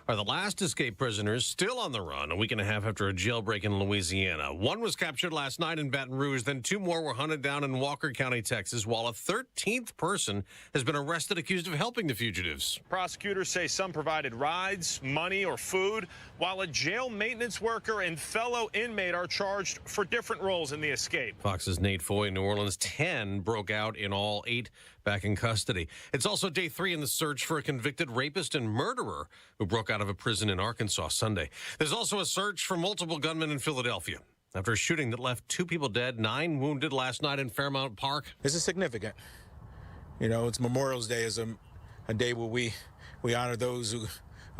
are the last escaped prisoners still on the run a week and a half after a jailbreak in Louisiana. One was captured last night in Baton Rouge, then two more were hunted down in Walker County, Texas, while a 13th person has been arrested accused of helping the fugitives. Prosecutors say some provided rides, money, or food, while a jail maintenance worker and fellow inmate are charged for different roles in the escape. Fox's Nate Foy in New Orleans. 10 broke out, in all 8 back in custody. It's also day 3 in the search for a convicted rapist and murderer who broke out of a prison in Arkansas Sunday. There's also a search for multiple gunmen in Philadelphia after a shooting that left 2 people dead, 9 wounded last night in Fairmount Park. This is significant. You know, it's Memorial Day is a day where we honor those who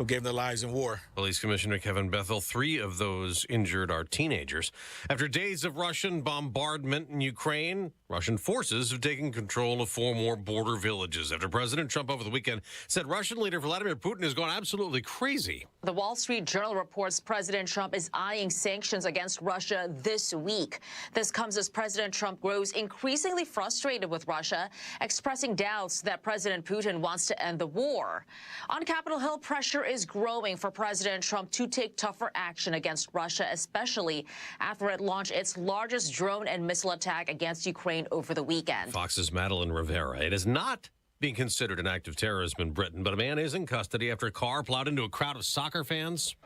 gave their lives in war. Police Commissioner Kevin Bethel, 3 of those injured are teenagers. After days of Russian bombardment in Ukraine, Russian forces have taken control of 4 more border villages after President Trump over the weekend said Russian leader Vladimir Putin has gone absolutely crazy. The Wall Street Journal reports President Trump is eyeing sanctions against Russia this week. This comes as President Trump grows increasingly frustrated with Russia, expressing doubts that President Putin wants to end the war. On Capitol Hill, pressure is growing for President Trump to take tougher action against Russia, especially after it launched its largest drone and missile attack against Ukraine over the weekend. Fox's Madeline Rivera. It is not being considered an act of terrorism in Britain, but a man is in custody after a car plowed into a crowd of soccer fans.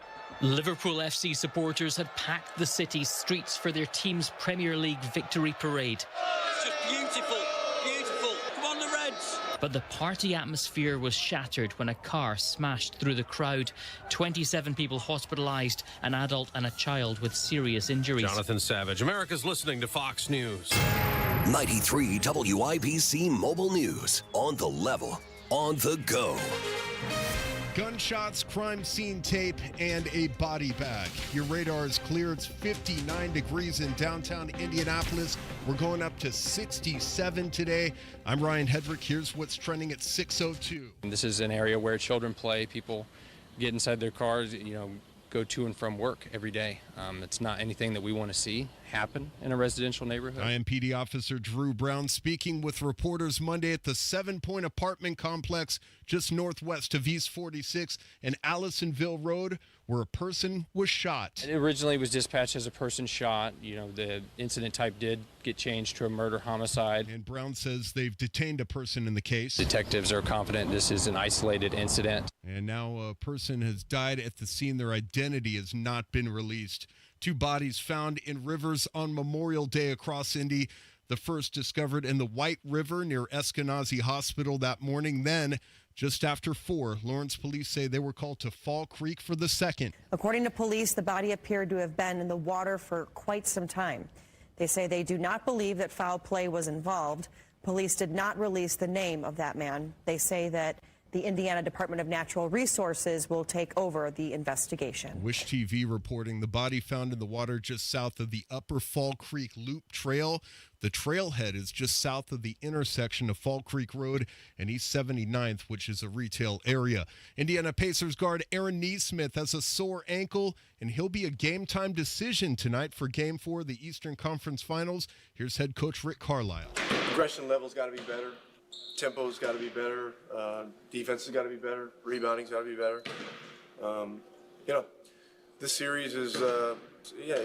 Liverpool FC supporters had packed the city's streets for their team's Premier League victory parade. It's just beautiful, beautiful. Come on, the Reds! But the party atmosphere was shattered when a car smashed through the crowd. 27 people hospitalized, an adult and a child with serious injuries. Jonathan Savage, America's listening to Fox News. 93 WIBC Mobile News. On the level, on the go. Gunshots, crime scene tape, and a body bag. Your radar is clear. It's 59 degrees in downtown Indianapolis. We're going up to 67 today. I'm Ryan Hedrick. Here's what's trending at 6:02. This is an area where children play. People get inside their cars, go to and from work every day. It's not anything that we want to see happen in a residential neighborhood. IMPD Officer Drew Brown speaking with reporters Monday at the 7 Point apartment complex just northwest of East 46 and Allisonville Road, where a person was shot. It originally was dispatched as a person shot. The incident type did get changed to a murder homicide. And Brown says they've detained a person in the case. Detectives are confident this is an isolated incident. And now a person has died at the scene. Their identity has not been released. 2 bodies found in rivers on Memorial Day across Indy. The first discovered in the White River near Eskenazi Hospital that morning. Then, just after 4, Lawrence police say they were called to Fall Creek for the second. According to police, the body appeared to have been in the water for quite some time. They say they do not believe that foul play was involved. Police did not release the name of that man. They say that the Indiana Department of Natural Resources will take over the investigation. Wish TV reporting the body found in the water just south of the Upper Fall Creek Loop Trail. The trailhead is just south of the intersection of Fall Creek Road and East 79th, which is a retail area. Indiana Pacers guard Aaron Neesmith has a sore ankle, and he'll be a game-time decision tonight for Game 4 of the Eastern Conference Finals. Here's head coach Rick Carlisle. Aggression level's got to be better. Tempo's got to be better. Defense has got to be better. Rebounding's got to be better. This series is,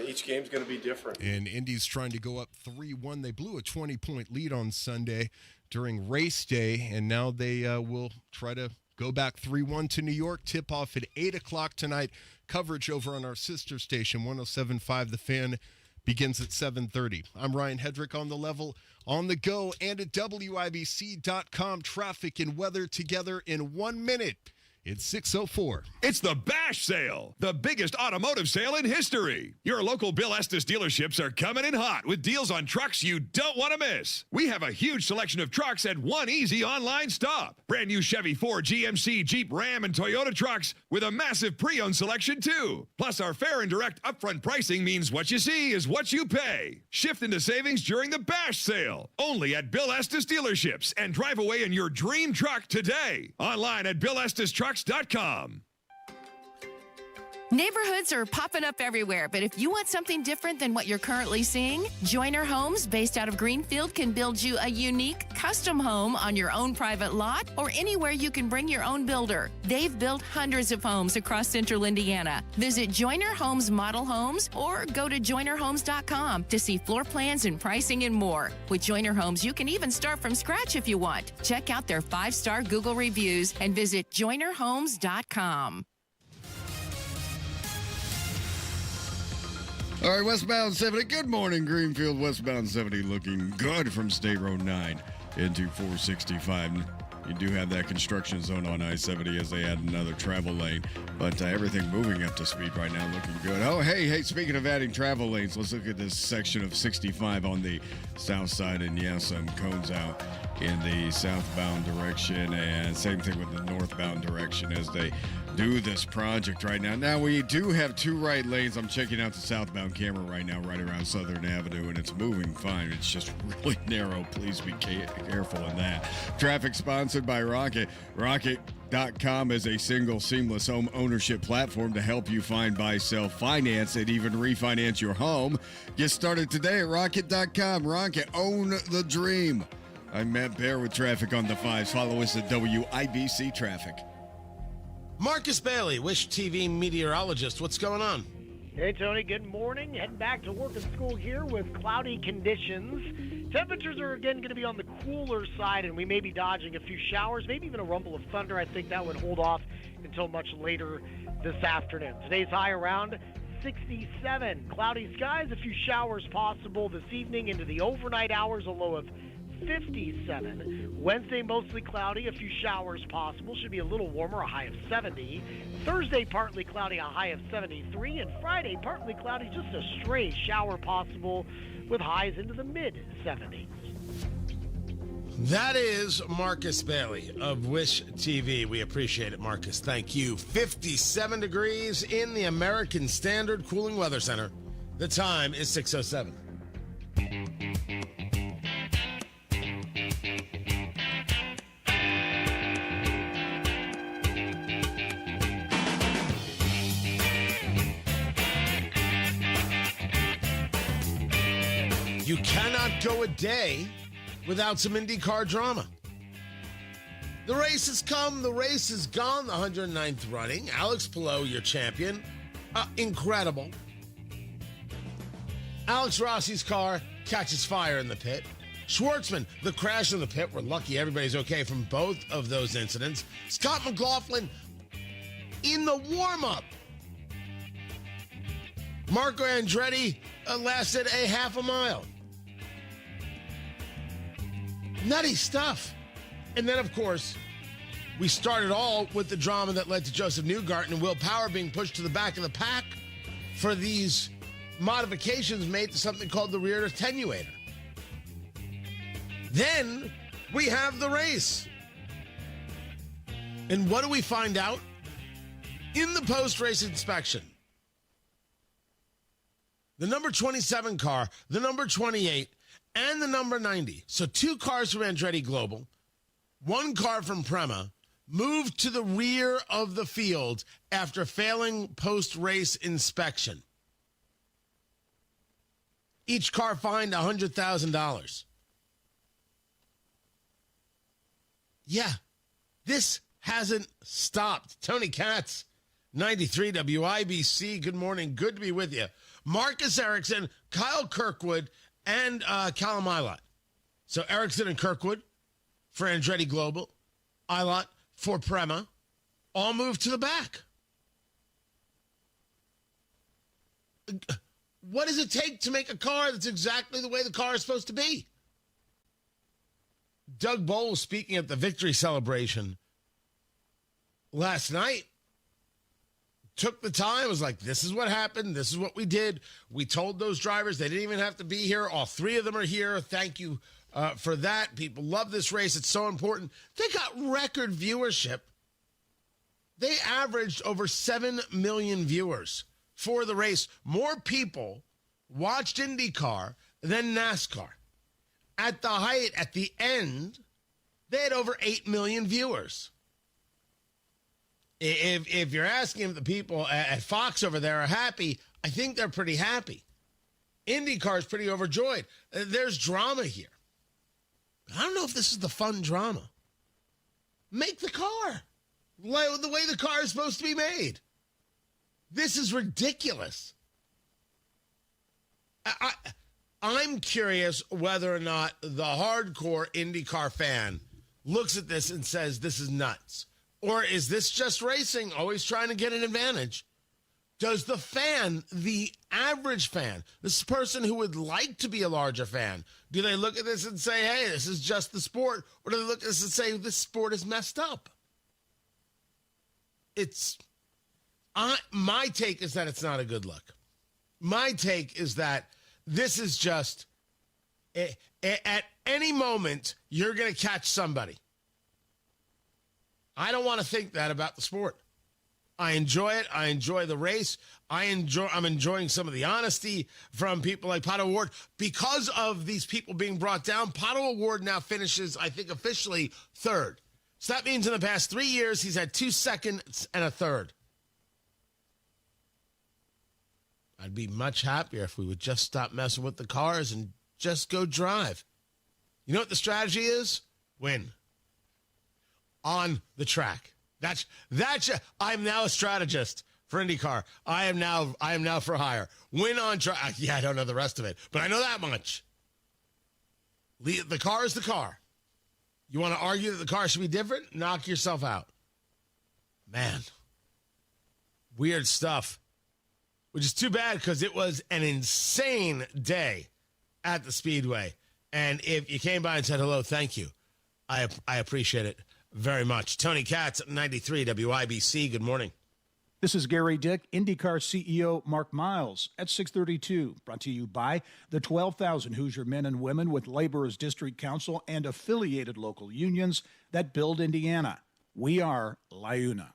each game's going to be different. And Indy's trying to go up 3-1. They blew a 20-point lead on Sunday during race day, and now they will try to go back 3-1 to New York. Tip-off at 8 o'clock tonight. Coverage over on our sister station, 107.5 The Fan, begins at 7:30. I'm Ryan Hedrick on the level, on the go, and at WIBC.com. Traffic and weather together in 1 minute. It's 6:04. It's the Bash Sale, the biggest automotive sale in history. Your local Bill Estes dealerships are coming in hot with deals on trucks you don't want to miss. We have a huge selection of trucks at one easy online stop. Brand new Chevy, Ford, GMC, Jeep, Ram, and Toyota trucks with a massive pre-owned selection too. Plus, our fair and direct upfront pricing means what you see is what you pay. Shift into savings during the Bash Sale, only at Bill Estes dealerships, and drive away in your dream truck today. Online at BillEstesTrucks.com. Neighborhoods are popping up everywhere, but if you want something different than what you're currently seeing, Joyner Homes, based out of Greenfield, can build you a unique, custom home on your own private lot or anywhere you can bring your own builder. They've built hundreds of homes across central Indiana. Visit Joyner Homes Model Homes or go to joynerhomes.com to see floor plans and pricing and more. With Joyner Homes, you can even start from scratch if you want. Check out their 5-star Google reviews and visit joynerhomes.com. All right, westbound 70. Good morning, Greenfield. Westbound 70 looking good from State Road 9 into 465. You do have that construction zone on I-70 as they add another travel lane, but everything moving up to speed right now, looking good. Oh, hey, speaking of adding travel lanes, let's look at this section of 65 on the south side, and yeah, some cones out in the southbound direction, and same thing with the northbound direction as they do this project right now. Now, we do have 2 right lanes. I'm checking out the southbound camera right now, right around Southern Avenue, and it's moving fine. It's just really narrow. Please be careful in that. Traffic sponsored by Rocket. Rocket.com is a single seamless home ownership platform to help you find, buy, sell, finance, and even refinance your home. Get started today at Rocket.com. Rocket, own the dream. I'm Matt Bear with traffic on the 5s. Follow us at WIBC Traffic. Marcus Bailey, Wish TV meteorologist. What's going on? Hey, Tony. Good morning. Heading back to work and school here with cloudy conditions. Temperatures are again going to be on the cooler side, and we may be dodging a few showers, maybe even a rumble of thunder. I think that would hold off until much later this afternoon. Today's high around 67. Cloudy skies, a few showers possible this evening into the overnight hours, a low of 57. Wednesday, mostly cloudy, a few showers possible. Should be a little warmer, a high of 70. Thursday, partly cloudy, a high of 73. And Friday, partly cloudy, just a stray shower possible with highs into the mid-70s. That is Marcus Bailey of Wish TV. We appreciate it, Marcus. Thank you. 57 degrees in the American Standard Cooling Weather Center. The time is 6:07. You cannot go a day without some IndyCar drama. The race has come, the race is gone, the 109th running. Alex Palou, your champion. Incredible. Alex Rossi's car catches fire in the pit. Schwartzman, the crash in the pit. We're lucky everybody's okay from both of those incidents. Scott McLaughlin in the warm-up. Marco Andretti lasted a half a mile. Nutty stuff. And then, of course, we started all with the drama that led to Joseph Newgarden and Will Power being pushed to the back of the pack for these modifications made to something called the rear attenuator. Then we have the race. And what do we find out? In the post-race inspection, the number 27 car, the number 28, and the number 90. So 2 cars from Andretti Global, 1 car from Prema, moved to the rear of the field after failing post-race inspection. Each car fined $100,000. Yeah, this hasn't stopped. Tony Katz, 93 WIBC. Good morning. Good to be with you. Marcus Ericsson, Kyle Kirkwood, and Callum Ilott. So Ericsson and Kirkwood for Andretti Global, Ilott for Prema, all moved to the back. What does it take to make a car that's exactly the way the car is supposed to be? Doug Bowles, speaking at the victory celebration last night, took the time, was like, this is what happened. This is what we did. We told those drivers they didn't even have to be here. All 3 of them are here. Thank you for that. People love this race. It's so important. They got record viewership. They averaged over 7 million viewers for the race. More people watched IndyCar than NASCAR. At the height, at the end, they had over 8 million viewers. If you're asking if the people at Fox over there are happy, I think they're pretty happy. IndyCar is pretty overjoyed. There's drama here. I don't know if this is the fun drama. Make the car the way the car is supposed to be made. This is ridiculous. I'm curious whether or not the hardcore IndyCar fan looks at this and says, this is nuts. Or is this just racing, always trying to get an advantage? Does the fan, the average fan, this person who would like to be a larger fan, do they look at this and say, hey, this is just the sport? Or do they look at this and say, this sport is messed up? My take is that it's not a good look. My take is that this is just, at any moment, you're going to catch somebody. I don't want to think that about the sport. I enjoy it. I enjoy the race. I'm enjoying some of the honesty from people like Pato O'Ward. Because of these people being brought down, Pato O'Ward now finishes, I think, officially third. So that means in the past 3 years, he's had 2 seconds and a third. I'd be much happier if we would just stop messing with the cars and just go drive. You know what the strategy is? Win. On the track. That's I'm now a strategist for IndyCar. I am now for hire. Win on track. Yeah, I don't know the rest of it, but I know that much. The car is the car. You want to argue that the car should be different? Knock yourself out. Man. Weird stuff. Which is too bad because it was an insane day at the Speedway. And if you came by and said hello, thank you. I appreciate it very much. Tony Katz at 93 WIBC. Good morning. This is Gary Dick, IndyCar CEO Mark Miles at 632. Brought to you by the 12,000 Hoosier men and women with Laborers District Council and affiliated local unions that build Indiana. We are LiUNA.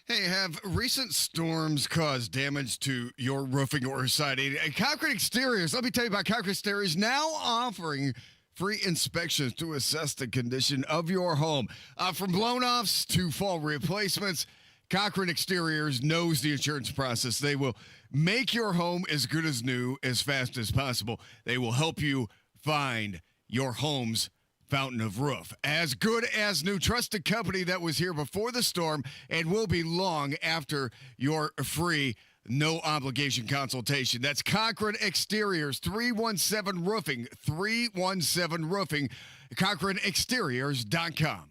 Hey, have recent storms caused damage to your roofing or siding? And Concrete Exteriors, let me tell you about Concrete Exteriors, now offering free inspections to assess the condition of your home. From blown-offs to fall replacements, Concrete Exteriors knows the insurance process. They will make your home as good as new as fast as possible. They will help you find your home's fountain of roof. As good as new. Trusted company that was here before the storm and will be long after your free no obligation consultation. That's Concrete Exteriors, 317 Roofing, 317 Roofing, CochraneExteriors.com.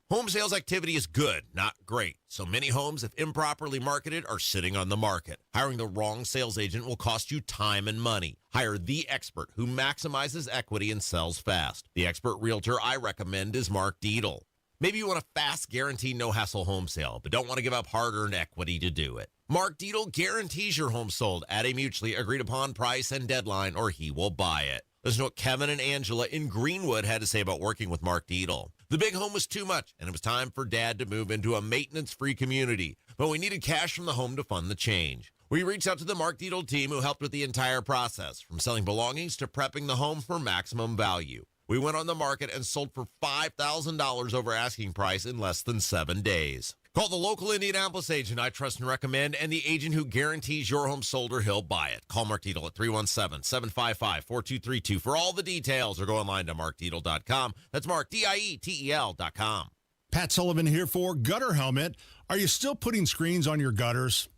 Home sales activity is good, not great. So many homes, if improperly marketed, are sitting on the market. Hiring the wrong sales agent will cost you time and money. Hire the expert who maximizes equity and sells fast. The expert realtor I recommend is Mark Dietl. Maybe you want a fast, guaranteed, no-hassle home sale, but don't want to give up hard-earned equity to do it. Mark Dietl guarantees your home sold at a mutually agreed-upon price and deadline, or he will buy it. Listen to what Kevin and Angela in Greenwood had to say about working with Mark Dietl. The big home was too much, and it was time for Dad to move into a maintenance-free community. But we needed cash from the home to fund the change. We reached out to the Mark Dietl team who helped with the entire process, from selling belongings to prepping the home for maximum value. We went on the market and sold for $5,000 over asking price in less than 7 days. Call the local Indianapolis agent I trust and recommend, and the agent who guarantees your home sold or he'll buy it. Call Mark Dietl at 317-755-4232 for all the details, or go online to markdietl.com. That's Mark, DIETEL.com. Pat Sullivan here for Gutter Helmet. Are you still putting screens on your gutters?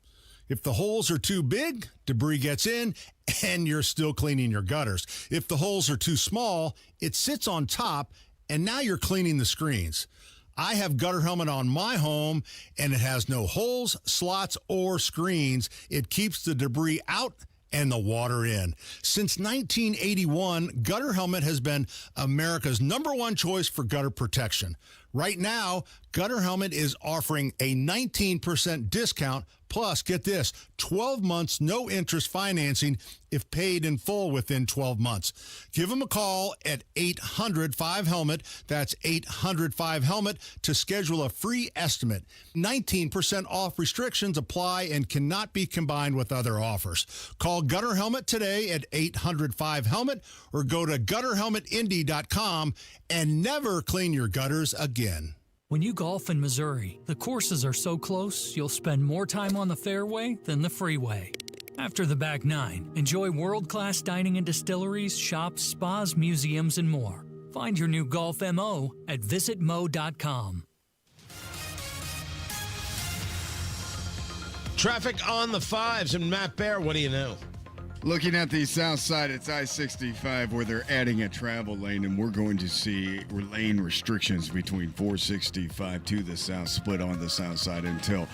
If the holes are too big, debris gets in, and you're still cleaning your gutters. If the holes are too small, it sits on top, and now you're cleaning the screens. I have Gutter Helmet on my home, and it has no holes, slots, or screens. It keeps the debris out and the water in. Since 1981, Gutter Helmet has been America's #1 choice for gutter protection. Right now, Gutter Helmet is offering a 19% discount, plus, get this, 12 months no interest financing if paid in full within 12 months. Give them a call at 800-5HELMET. That's 800-5HELMET to schedule a free estimate. 19% off restrictions apply and cannot be combined with other offers. Call Gutter Helmet today at 800-5HELMET or go to gutterhelmetindy.com and never clean your gutters again. When you golf in Missouri, the courses are so close, you'll spend more time on the fairway than the freeway. After the back nine, enjoy world-class dining in distilleries, shops, spas, museums, and more. Find your new golf MO at visitmo.com. Traffic on the fives. And Matt Bear, what do you know? Looking at the south side, it's I-65 where they're adding a travel lane, and we're going to see lane restrictions between 465 to the south, split on the south side until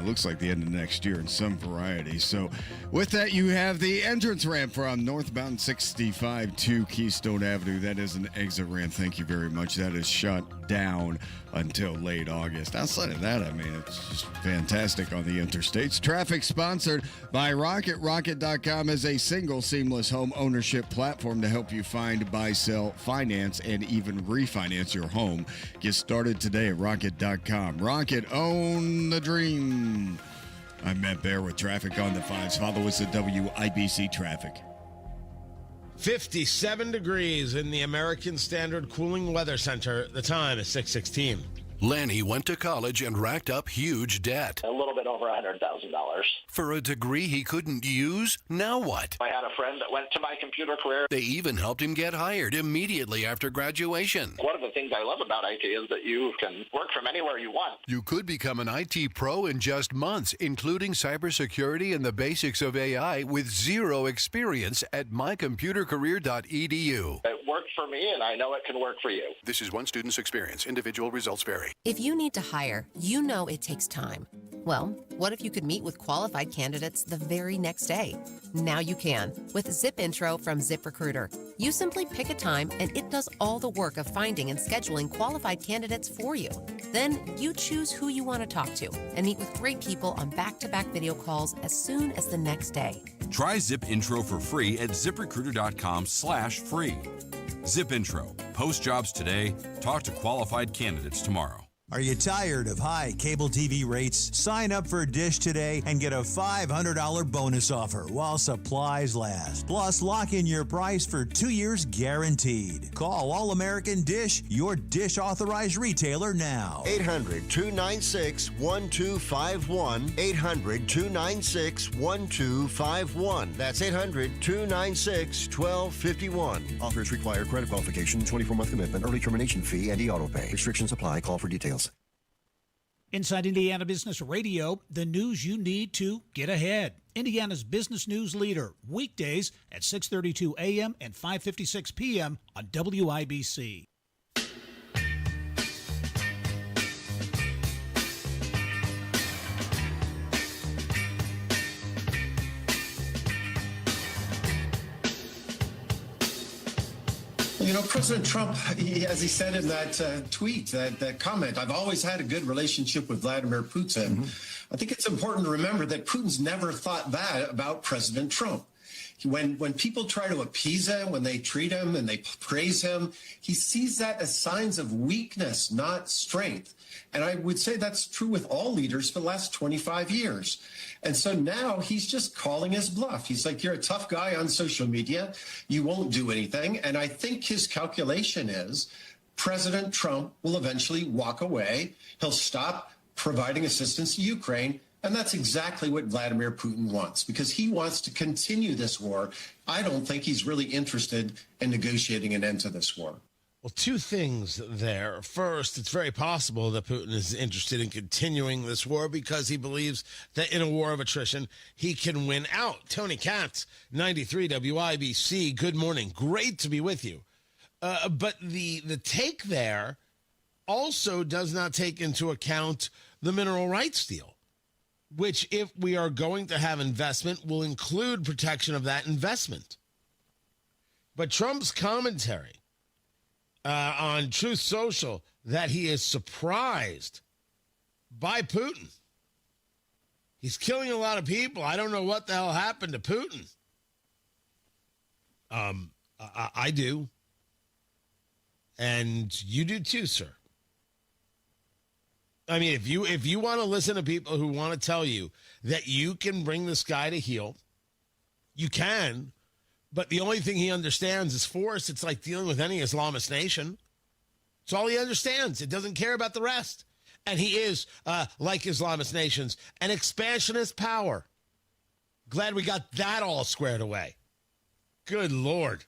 looks like the end of next year in some variety. So with that, you have the entrance ramp from northbound 65 to Keystone Avenue. That is an exit ramp. Thank you very much. That is shut down until late August. Outside of that, I mean, it's just fantastic on the interstates. Traffic sponsored by Rocket. Rocket.com is a single seamless home ownership platform to help you find, buy, sell, finance, and even refinance your home. Get started today at Rocket.com. Rocket, own the dream. I'm Matt Bear with traffic on the fives. Follow us at WIBC Traffic. 57 degrees in the American Standard Cooling Weather Center. The time is 6:16. Lanny went to college and racked up huge debt. A little bit over $100,000. For a degree he couldn't use? Now what? I had a friend that went to my computer career. They even helped him get hired immediately after graduation. One of the things I love about IT is that you can work from anywhere you want. You could become an IT pro in just months, including cybersecurity and the basics of AI with zero experience at mycomputercareer.edu. It worked for me, and I know it can work for you. This is one student's experience. Individual results vary. If you need to hire, you know it takes time. Well, what if you could meet with qualified candidates the very next day? Now you can with Zip Intro from ZipRecruiter. You simply pick a time and it does all the work of finding and scheduling qualified candidates for you. Then you choose who you want to talk to and meet with great people on back-to-back video calls as soon as the next day. Try Zip Intro for free at ZipRecruiter.com/free. Zip Intro. Post jobs today. Talk to qualified candidates tomorrow. Are you tired of high cable TV rates? Sign up for Dish today and get a $500 bonus offer while supplies last. Plus, lock in your price for 2 years guaranteed. Call All American Dish, your Dish authorized retailer now. 800-296-1251. 800-296-1251. That's 800-296-1251. Offers require credit qualification, 24-month commitment, early termination fee, and e-auto pay. Restrictions apply. Call for details. Inside Indiana Business Radio, the news you need to get ahead. Indiana's business news leader, weekdays at 6:32 a.m. and 5:56 p.m. on WIBC. You know, President Trump, as he said in that tweet, that comment, I've always had a good relationship with Vladimir Putin. Mm-hmm. I think it's important to remember that Putin's never thought that about President Trump. When people try to appease him, when they treat him and they praise him, he sees that as signs of weakness, not strength. And I would say that's true with all leaders for the last 25 years. And so now he's just calling his bluff. He's like, you're a tough guy on social media. You won't do anything. And I think his calculation is President Trump will eventually walk away. He'll stop providing assistance to Ukraine. And that's exactly what Vladimir Putin wants, because he wants to continue this war. I don't think he's really interested in negotiating an end to this war. Well, two things there. First, it's very possible that Putin is interested in continuing this war because he believes that in a war of attrition, he can win out. Tony Katz, 93 WIBC, good morning. Great to be with you. But the take there also does not take into account the mineral rights deal, which, if we are going to have investment, will include protection of that investment. But Trump's commentary on Truth Social that he is surprised by Putin. He's killing a lot of people. I don't know what the hell happened to Putin. I do. And you do too, sir. I mean, if you want to listen to people who want to tell you that you can bring this guy to heel, you can. But the only thing he understands is force. It's like dealing with any Islamist nation. It's all he understands. It doesn't care about the rest. And he is, like Islamist nations, an expansionist power. Glad we got that all squared away. Good Lord.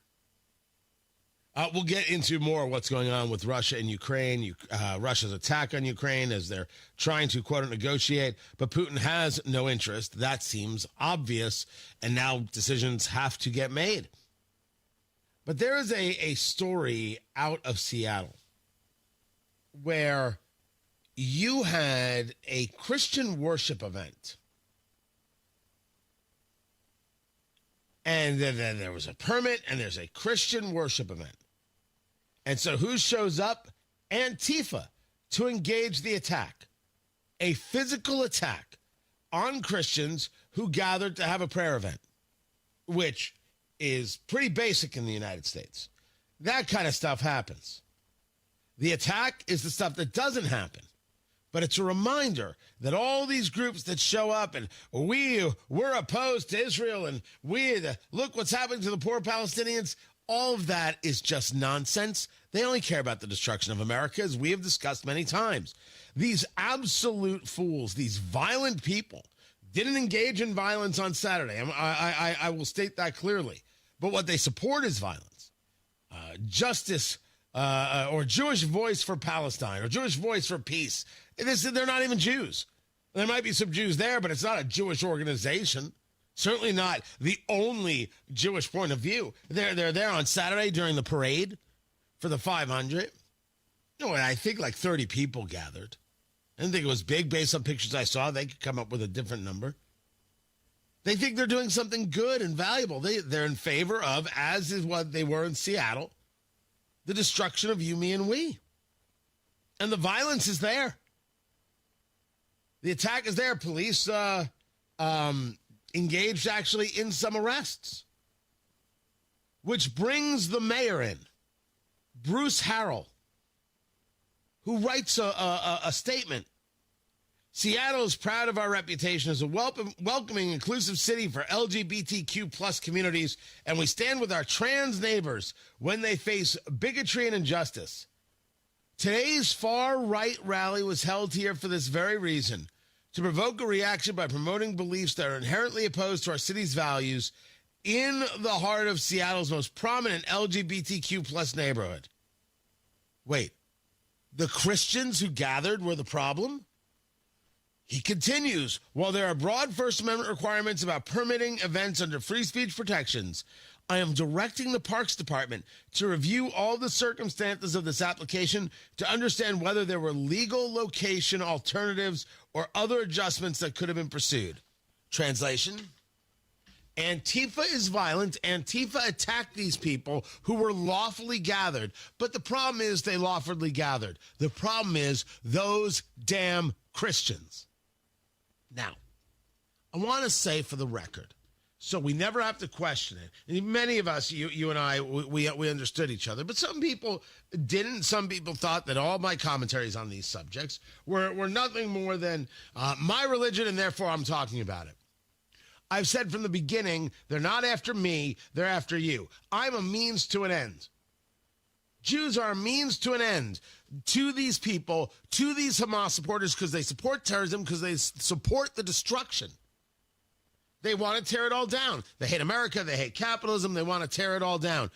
We'll get into more of what's going on with Russia and Ukraine, Russia's attack on Ukraine as they're trying to, quote, negotiate. But Putin has no interest. That seems obvious. And now decisions have to get made. But there is a story out of Seattle where you had a Christian worship event. And then there was a permit, and there's a Christian worship event. And so who shows up? Antifa to engage the attack. A physical attack on Christians who gathered to have a prayer event, which is pretty basic in the United States. That kind of stuff happens. The attack is the stuff that doesn't happen. But it's a reminder that all these groups that show up and we're opposed to Israel and look what's happening to the poor Palestinians, all of that is just nonsense. They only care about the destruction of America, as we have discussed many times. These absolute fools, these violent people, didn't engage in violence on Saturday. I will state that clearly. But what they support is violence. Justice or Jewish voice for Palestine or Jewish voice for peace. They're not even Jews. There might be some Jews there, but it's not a Jewish organization. Certainly not the only Jewish point of view. They're there on Saturday during the parade for the 500. No, I think like 30 people gathered. I didn't think it was big. Based on pictures I saw, they could come up with a different number. They think they're doing something good and valuable. They're in favor of, as is what they were in Seattle, the destruction of you, me, and we. And the violence is there. The attack is there. Police engaged actually in some arrests. Which brings the mayor in, Bruce Harrell, who writes a statement. Seattle is proud of our reputation as a welcoming, inclusive city for LGBTQ plus communities, and we stand with our trans neighbors when they face bigotry and injustice. Today's far-right rally was held here for this very reason, to provoke a reaction by promoting beliefs that are inherently opposed to our city's values in the heart of Seattle's most prominent LGBTQ plus neighborhood. Wait, the Christians who gathered were the problem? He continues, while there are broad First Amendment requirements about permitting events under free speech protections, I am directing the Parks Department to review all the circumstances of this application to understand whether there were legal location alternatives or other adjustments that could have been pursued. Translation: Antifa is violent. Antifa attacked these people who were lawfully gathered. But the problem is they lawfully gathered. The problem is those damn Christians. Now, I want to say for the record, so we never have to question it. And many of us, you and I, we understood each other. But some people didn't. Some people thought that all my commentaries on these subjects were nothing more than my religion, and therefore I'm talking about it. I've said from the beginning, they're not after me, they're after you. I'm a means to an end. Jews are a means to an end to these people, to these Hamas supporters, because they support terrorism, because they support the destruction. They want to tear it all down. They hate America. They hate capitalism. They want to tear it all down.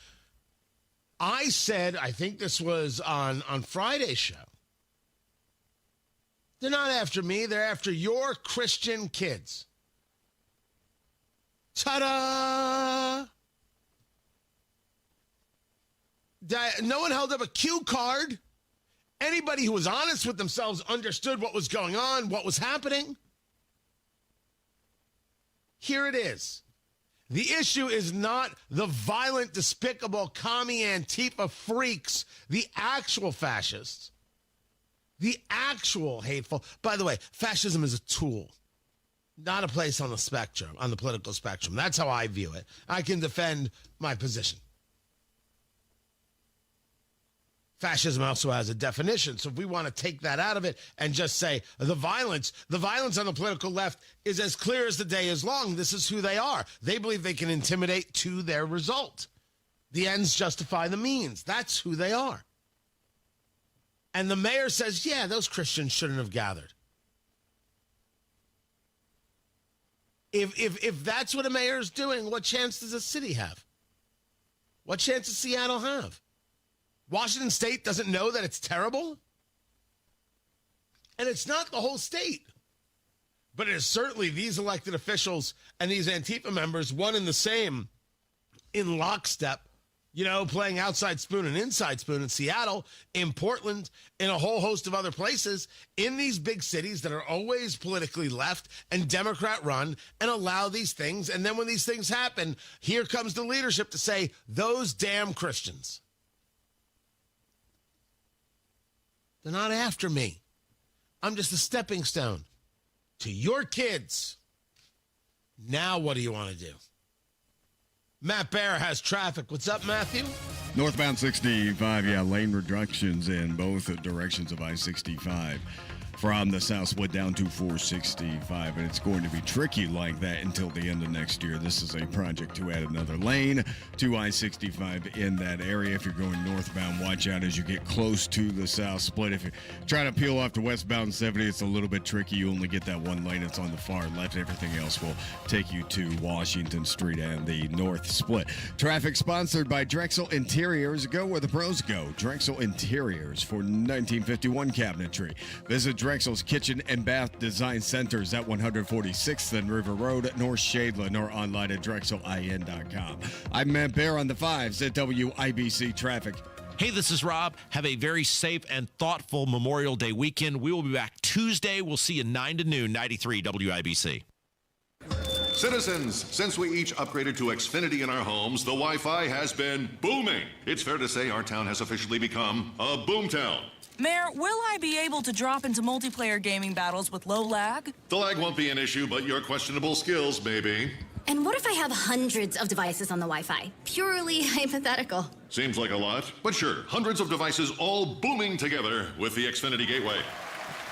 I said, I think this was on Friday's show, they're not after me. They're after your Christian kids. Ta-da! No one held up a cue card. Anybody who was honest with themselves understood what was going on, what was happening. Here it is. The issue is not the violent, despicable, commie Antifa freaks, the actual fascists, the actual hateful. By the way, fascism is a tool, not a place on the spectrum, on the political spectrum. That's how I view it. I can defend my position. Fascism also has a definition. So if we want to take that out of it and just say the violence on the political left is as clear as the day is long. This is who they are. They believe they can intimidate to their result. The ends justify the means. That's who they are. And the mayor says, yeah, those Christians shouldn't have gathered. If that's what a mayor is doing, what chance does a city have? What chance does Seattle have? Washington State doesn't know that it's terrible? And it's not the whole state. But it is certainly these elected officials and these Antifa members, one and the same, in lockstep, playing outside spoon and inside spoon in Seattle, in Portland, in a whole host of other places, in these big cities that are always politically left and Democrat run, and allow these things. And then when these things happen, here comes the leadership to say, those damn Christians. They're not after me. I'm just a stepping stone to your kids. Now what do you want to do? Matt Bear has traffic. What's up, Matthew? Northbound 65, lane reductions in both directions of I-65 from the south split down to 465, and it's going to be tricky like that until the end of next year. This is a project to add another lane to I-65 in that area. If you're going northbound, watch out as you get close to the south split. If you're trying to peel off to westbound 70, it's a little bit tricky. You only get that one lane. It's on the far left. Everything else will take you to Washington Street and the north split. Traffic sponsored by Drexel Interiors. Go where the pros go. Drexel Interiors for 1951 cabinetry. Visit Drexel's Kitchen and Bath Design Centers at 146th and River Road, North Shadeland, or online at drexelin.com. I'm Matt Bear on the 5s at WIBC Traffic. Hey, this is Rob. Have a very safe and thoughtful Memorial Day weekend. We will be back Tuesday. We'll see you 9 to noon, 93 WIBC. Citizens, since we each upgraded to Xfinity in our homes, the Wi-Fi has been booming. It's fair to say our town has officially become a boomtown. Mayor, will I be able to drop into multiplayer gaming battles with low lag? The lag won't be an issue, but your questionable skills may be. And what if I have hundreds of devices on the Wi-Fi? Purely hypothetical. Seems like a lot, but sure, hundreds of devices all booming together with the Xfinity Gateway.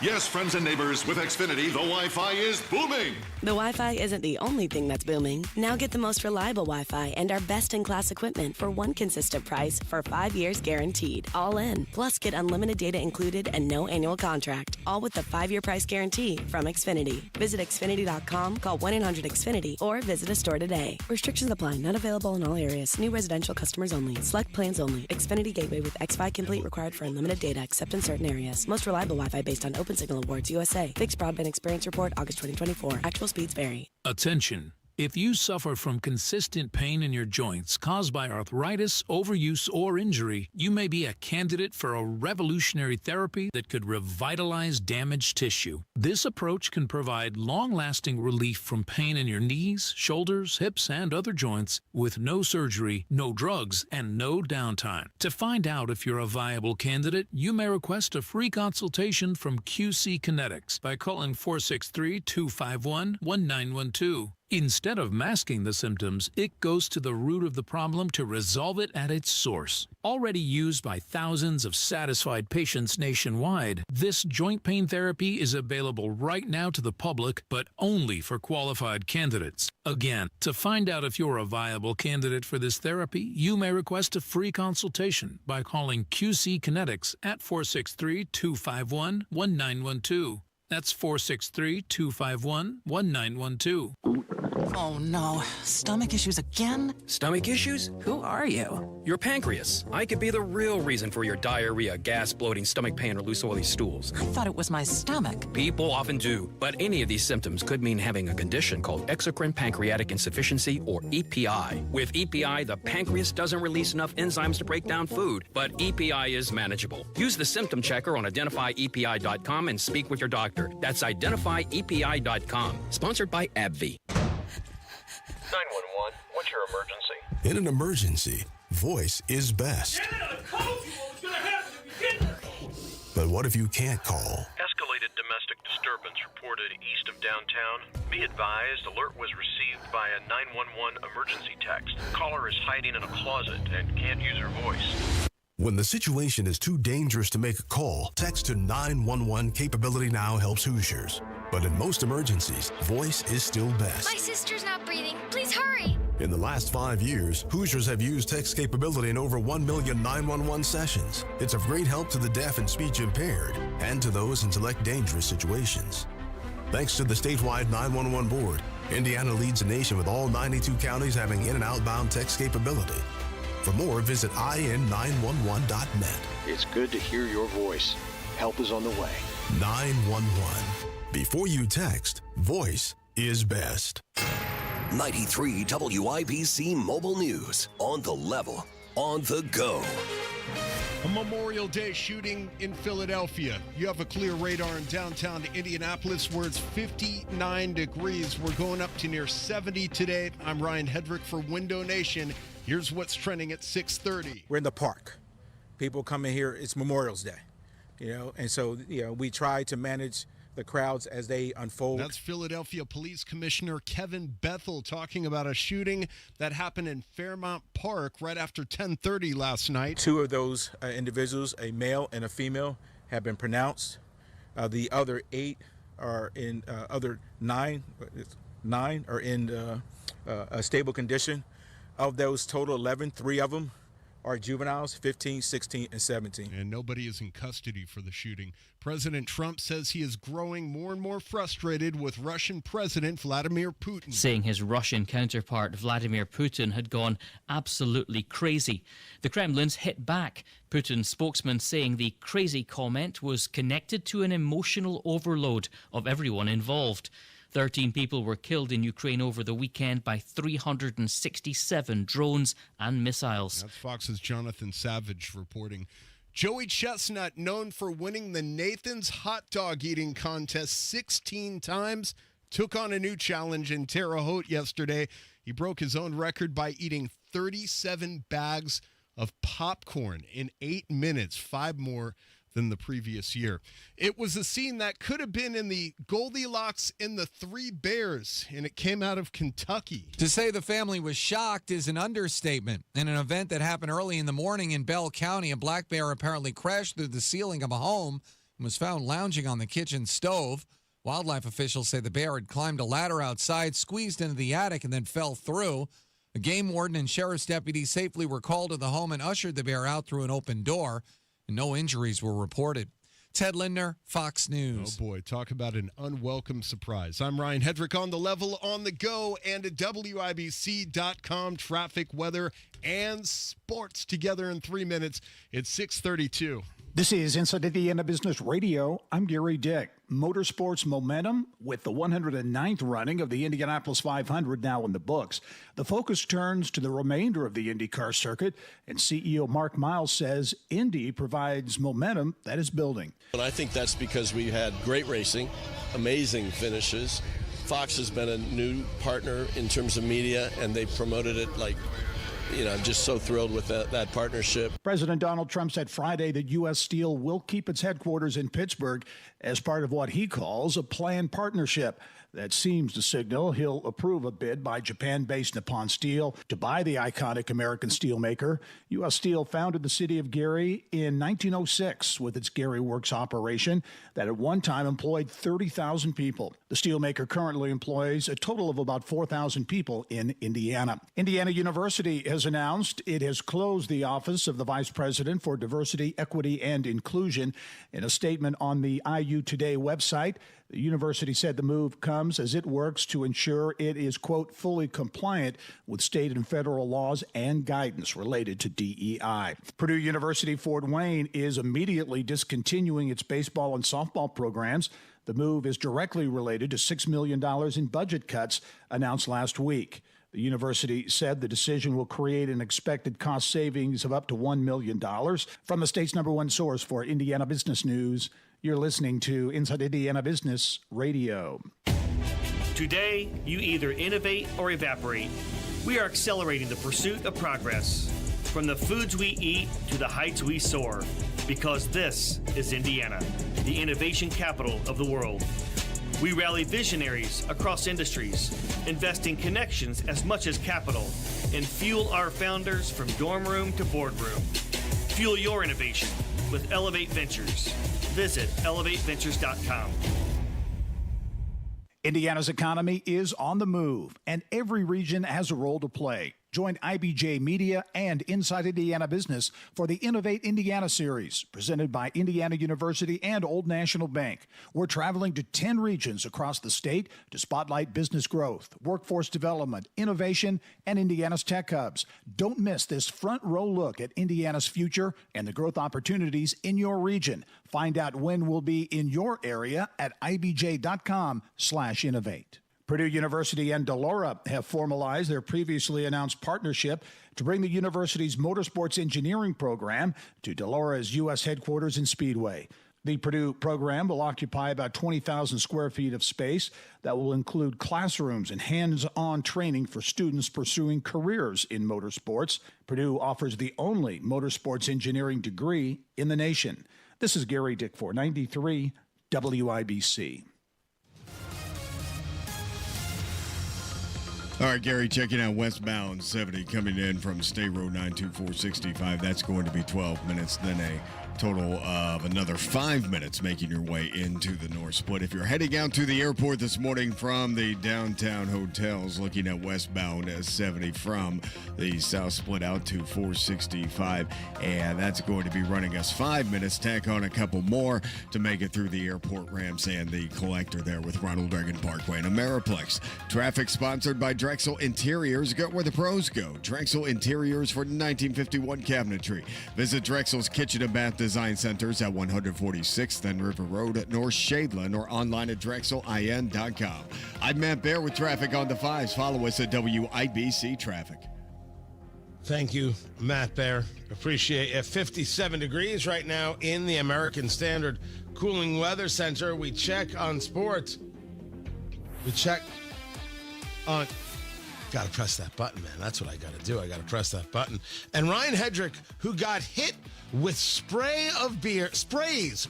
Yes, friends and neighbors, with Xfinity, the Wi-Fi is booming. The Wi-Fi isn't the only thing that's booming. Now get the most reliable Wi-Fi and our best-in-class equipment for one consistent price for 5 years guaranteed. All in. Plus, get unlimited data included and no annual contract. All with the 5-year price guarantee from Xfinity. Visit Xfinity.com, call 1-800-XFINITY, or visit a store today. Restrictions apply. Not available in all areas. New residential customers only. Select plans only. Xfinity Gateway with X-Fi Complete required for unlimited data except in certain areas. Most reliable Wi-Fi based on OpenSignal Awards USA. Fixed Broadband Experience Report, August 2024. Actual speeds vary. Attention. If you suffer from consistent pain in your joints caused by arthritis, overuse, or injury, you may be a candidate for a revolutionary therapy that could revitalize damaged tissue. This approach can provide long-lasting relief from pain in your knees, shoulders, hips, and other joints with no surgery, no drugs, and no downtime. To find out if you're a viable candidate, you may request a free consultation from QC Kinetics by calling 463-251-1912. Instead of masking the symptoms, it goes to the root of the problem to resolve it at its source. Already used by thousands of satisfied patients nationwide, this joint pain therapy is available right now to the public, but only for qualified candidates. Again, to find out if you're a viable candidate for this therapy, you may request a free consultation by calling QC Kinetics at 463-251-1912. That's 463-251-1912. Oh no, stomach issues again? Stomach issues? Who are you? Your pancreas. I could be the real reason for your diarrhea, gas, bloating, stomach pain, or loose oily stools. I thought it was my stomach. People often do, but any of these symptoms could mean having a condition called exocrine pancreatic insufficiency, or EPI. With EPI, the pancreas doesn't release enough enzymes to break down food, but EPI is manageable. Use the symptom checker on identifyepi.com and speak with your doctor. That's identifyepi.com. Sponsored by AbbVie. 911, what's your emergency? In an emergency, voice is best. But what if you can't call? Escalated domestic disturbance reported east of downtown. Be advised, alert was received by a 911 emergency text. Caller is hiding in a closet and can't use her voice. When the situation is too dangerous to make a call, text to 911 Capability Now helps Hoosiers. But in most emergencies, voice is still best. My sister's not breathing. Please hurry. In the last 5 years, Hoosiers have used text capability in over 1 million 911 sessions. It's of great help to the deaf and speech impaired and to those in select dangerous situations. Thanks to the statewide 911 board, Indiana leads the nation with all 92 counties having in- and outbound text capability. For more, visit in911.net. It's good to hear your voice. Help is on the way. 911. Before you text, voice is best. 93 WIBC Mobile News. On the level, on the go. A Memorial Day shooting in Philadelphia. You have a clear radar in downtown Indianapolis where it's 59 degrees. We're going up to near 70 today. I'm Ryan Hedrick for Window Nation. Here's what's trending at 6:30. We're in the park. People come in here, it's Memorial Day, and so, we try to manage the crowds as they unfold. That's Philadelphia Police Commissioner Kevin Bethel talking about a shooting that happened in Fairmount Park right after 10:30 last night. 2 of those individuals, a male and a female, have been pronounced. The other 8 are in, other 9 are in a stable condition. Of those total 11, 3 of them are juveniles, 15, 16, and 17. And nobody is in custody for the shooting. President Trump says he is growing more and more frustrated with Russian President Vladimir Putin. Saying his Russian counterpart Vladimir Putin had gone absolutely crazy. The Kremlin's hit back. Putin's spokesman saying the crazy comment was connected to an emotional overload of everyone involved. 13 people were killed in Ukraine over the weekend by 367 drones and missiles. That's Fox's Jonathan Savage reporting. Joey Chestnut, known for winning the Nathan's hot dog eating contest 16 times, took on a new challenge in Terre Haute yesterday. He broke his own record by eating 37 bags of popcorn in 8 minutes, 5 more than the previous year. It was a scene that could have been in the Goldilocks and the Three Bears, and it came out of Kentucky. To say the family was shocked is an understatement. In an event that happened early in the morning in Bell County, a black bear apparently crashed through the ceiling of a home and was found lounging on the kitchen stove. Wildlife officials say the bear had climbed a ladder outside, squeezed into the attic, and then fell through. A game warden and sheriff's deputies safely were called to the home and ushered the bear out through an open door. And no injuries were reported. Ted Lindner, Fox News. Oh, boy. Talk about an unwelcome surprise. I'm Ryan Hedrick on the level, on the go, and at WIBC.com. Traffic, weather, and sports together in 3 minutes. It's 6:32. This is Inside Indiana Business Radio. I'm Gary Dick. Motorsports momentum with the 109th running of the Indianapolis 500 now in the books. The focus turns to the remainder of the IndyCar circuit, and CEO Mark Miles says Indy provides momentum that is building. And I think that's because we had great racing, amazing finishes. Fox has been a new partner in terms of media, and they promoted it like, I'm just so thrilled with that partnership. President Donald Trump said Friday that U.S. Steel will keep its headquarters in Pittsburgh as part of what he calls a planned partnership. That seems to signal he'll approve a bid by Japan-based Nippon Steel to buy the iconic American steelmaker. U.S. Steel founded the city of Gary in 1906 with its Gary Works operation that at one time employed 30,000 people. The steelmaker currently employs a total of about 4,000 people in Indiana. Indiana University has announced it has closed the office of the Vice President for Diversity, Equity, and Inclusion. In a statement on the IU Today website, the university said the move comes as it works to ensure it is, quote, fully compliant with state and federal laws and guidance related to DEI. Purdue University Fort Wayne is immediately discontinuing its baseball and softball programs. The move is directly related to $6 million in budget cuts announced last week. The university said the decision will create an expected cost savings of up to $1 million. From the state's #1 source for Indiana business news, you're listening to Inside Indiana Business Radio. Today, you either innovate or evaporate. We are accelerating the pursuit of progress. From the foods we eat to the heights we soar. Because this is Indiana, the innovation capital of the world. We rally visionaries across industries, invest in connections as much as capital, and fuel our founders from dorm room to boardroom. Fuel your innovation with Elevate Ventures. Visit elevateventures.com. Indiana's economy is on the move, and every region has a role to play. Join IBJ Media and Inside Indiana Business for the Innovate Indiana series, presented by Indiana University and Old National Bank. We're traveling to 10 regions across the state to spotlight business growth, workforce development, innovation, and Indiana's tech hubs. Don't miss this front row look at Indiana's future and the growth opportunities in your region. Find out when we'll be in your area at ibj.com/innovate. Purdue University and Delora have formalized their previously announced partnership to bring the university's motorsports engineering program to Delora's U.S. headquarters in Speedway. The Purdue program will occupy about 20,000 square feet of space that will include classrooms and hands-on training for students pursuing careers in motorsports. Purdue offers the only motorsports engineering degree in the nation. This is Gary Dick for 93 WIBC. All right, Gary, checking out westbound 70 coming in from State Road 92465. That's going to be 12 minutes, then a total of another 5 minutes making your way into the North Split. If you're heading out to the airport this morning from the downtown hotels, looking at westbound 70 from the South Split out to 465, and that's going to be running us 5 minutes. Tack on a couple more to make it through the airport ramps and the collector there with Ronald Reagan Parkway and Ameriplex. Traffic sponsored by Drexel Interiors. Go where the pros go. Drexel Interiors for 1951 cabinetry. Visit Drexel's Kitchen and Bath Design Centers at 146th and River Road at North Shadeland or online at drexelin.com. I'm Matt Bear with traffic on the 5s. Follow us at WIBC Traffic. Thank you, Matt Bear. Appreciate it. 57 degrees right now in the American Standard Cooling Weather Center. We check on sports. We check on... Got to press that button, man. That's what I got to do. I got to press that button. And Ryan Hedrick, who got hit with sprays,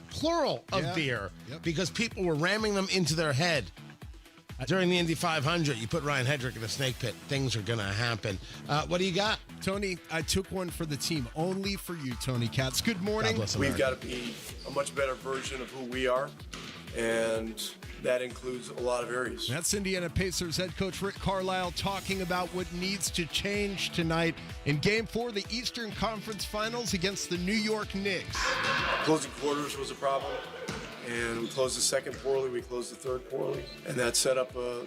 plural, of beer, because people were ramming them into their head during the Indy 500. You put Ryan Hedrick in a snake pit, things are going to happen. What do you got? Tony, I took one for the team, only for you, Tony Katz. Good morning. We've got to be a much better version of who we are, and that includes a lot of areas. That's Indiana Pacers head coach Rick Carlisle talking about what needs to change tonight in Game 4 of the Eastern Conference Finals against the New York Knicks. Closing quarters was a problem, and we closed the second poorly. We closed the third poorly, and that set up a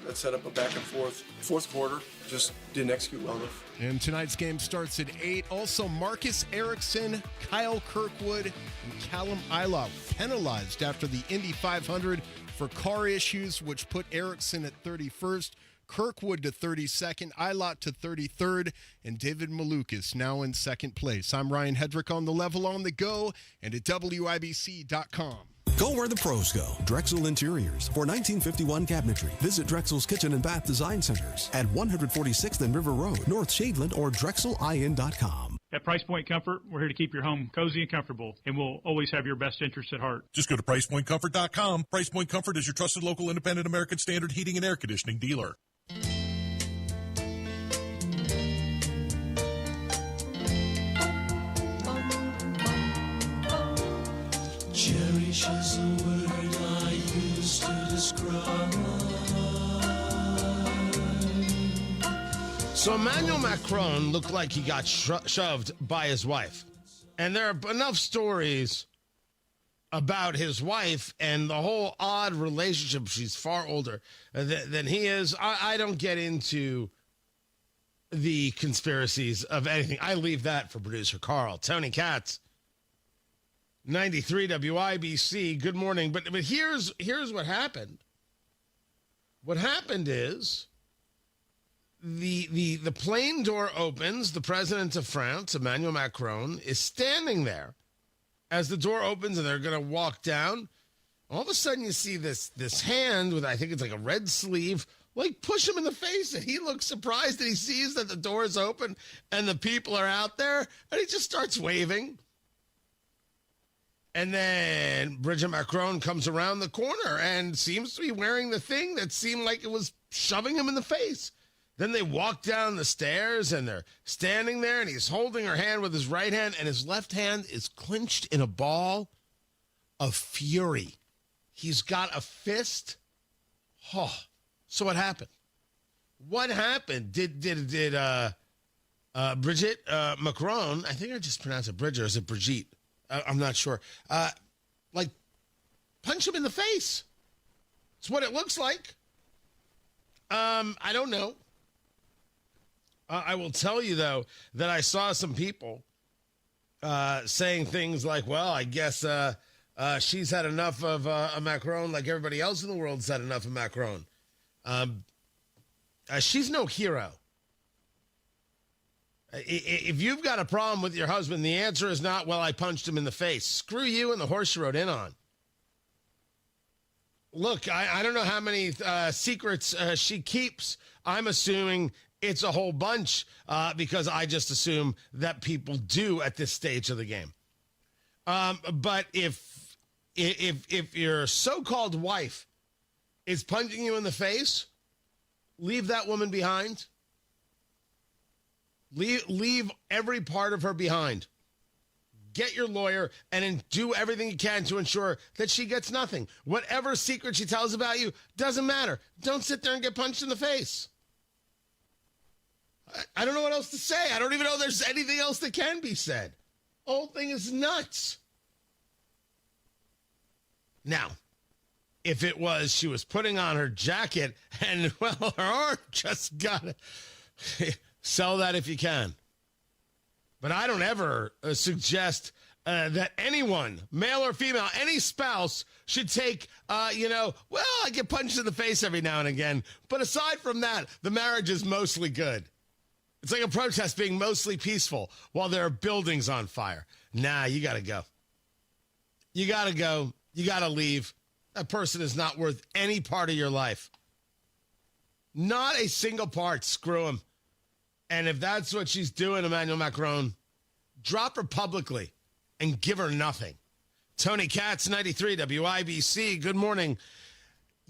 back and forth. Fourth quarter just didn't execute well enough. And tonight's game starts at 8. Also, Marcus Erickson, Kyle Kirkwood, and Callum Ilott penalized after the Indy 500 for car issues, which put Erickson at 31st, Kirkwood to 32nd, Ilott to 33rd, and David Malukas now in second place. I'm Ryan Hedrick on the level on the go and at WIBC.com. Go where the pros go. Drexel Interiors for 1951 cabinetry. Visit Drexel's Kitchen and Bath Design Centers at 146th and River Road, North Shadeland, or drexelin.com. At Price Point Comfort, we're here to keep your home cozy and comfortable, and we'll always have your best interest at heart. Just go to PricePointComfort.com. Price Point Comfort is your trusted local independent American Standard heating and air conditioning dealer. Cherish is a word I use to describe. So Emmanuel Macron looked like he got shoved by his wife. And there are enough stories about his wife and the whole odd relationship. She's far older than he is. I don't get into the conspiracies of anything. I leave that for producer Carl. Tony Katz, 93 WIBC. Good morning. But here's what happened. What happened is the plane door opens. The president of France, Emmanuel Macron, is standing there as the door opens and they're going to walk down. All of a sudden you see this hand with, I think it's like a red sleeve, like push him in the face, and he looks surprised that he sees that the door is open and the people are out there, and he just starts waving. And then Brigitte Macron comes around the corner and seems to be wearing the thing that seemed like it was shoving him in the face. Then they walk down the stairs and they're standing there, and he's holding her hand with his right hand, and his left hand is clenched in a ball of fury. He's got a fist. Oh, So what happened? What happened? Did Brigitte Macron, I think I just pronounced it Bridget, or is it Brigitte? I'm not sure. Punch him in the face. It's what it looks like. I don't know. I will tell you, though, that I saw some people saying things like, well, I guess she's had enough of Macron like everybody else in the world's had enough of Macron. She's no hero. If you've got a problem with your husband, the answer is not, well, I punched him in the face. Screw you and the horse you rode in on. Look, I don't know how many secrets she keeps. I'm assuming it's a whole bunch because I just assume that people do at this stage of the game. But if your so-called wife is punching you in the face, leave that woman behind. Leave every part of her behind. Get your lawyer and do everything you can to ensure that she gets nothing. Whatever secret she tells about you, doesn't matter. Don't sit there and get punched in the face. I don't know what else to say. I don't even know there's anything else that can be said. The whole thing is nuts. Now, if it was she was putting on her jacket and, well, her arm just got it. Sell that if you can. But I don't ever suggest that anyone, male or female, any spouse should take, well, I get punched in the face every now and again. But aside from that, the marriage is mostly good. It's like a protest being mostly peaceful while there are buildings on fire. Nah, you got to go. You got to go. You got to leave. That person is not worth any part of your life. Not a single part. Screw him. And if that's what she's doing, Emmanuel Macron, drop her publicly and give her nothing. Tony Katz, 93 WIBC. Good morning.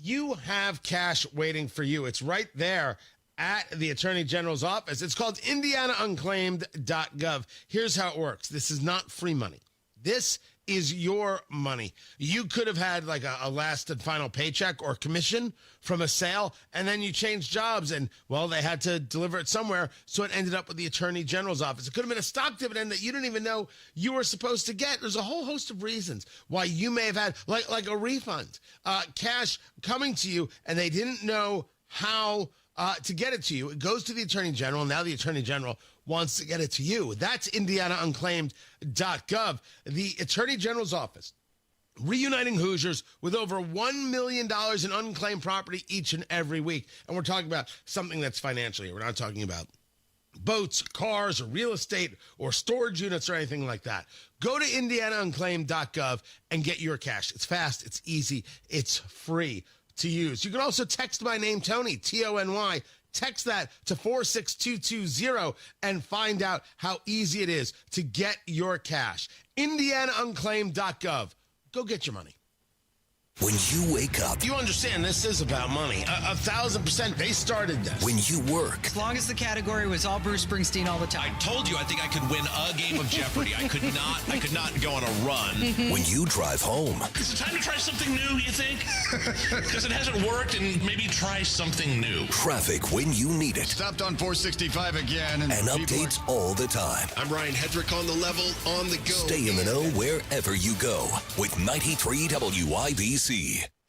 You have cash waiting for you. It's right there at the Attorney General's office. It's called IndianaUnclaimed.gov. Here's how it works. This is not free money. This is your money. You could have had like a last and final paycheck or commission from a sale, and then you changed jobs, and, well, they had to deliver it somewhere, so it ended up with the Attorney General's office. It could have been a stock dividend that you didn't even know you were supposed to get. There's a whole host of reasons why you may have had, like a refund, cash coming to you, and they didn't know how to get it to you. It goes to the Attorney General. Now the Attorney General wants to get it to you. That's IndianaUnclaimed.gov. The Attorney General's office, reuniting Hoosiers with over $1 million in unclaimed property each and every week. And we're talking about something that's financial here. We're not talking about boats, cars, or real estate, or storage units, or anything like that. Go to IndianaUnclaimed.gov and get your cash. It's fast, it's easy, it's free to use. You can also text my name, Tony, Tony. Text that to 46220 and find out how easy it is to get your cash. IndianaUnclaimed.gov. Go get your money. When you wake up, you understand this is about money. 1,000%. They started this. When you work, as long as the category was all Bruce Springsteen all the time. I told you I think I could win a game of Jeopardy. I could not go on a run. When you drive home, Is it time to try something new, you think? Because it hasn't worked, and maybe try something new. Traffic when you need it. Stopped on 465 again. And updates all the time. I'm Ryan Hedrick on the level, on the go. Stay in the know wherever you go with 93 WIBC.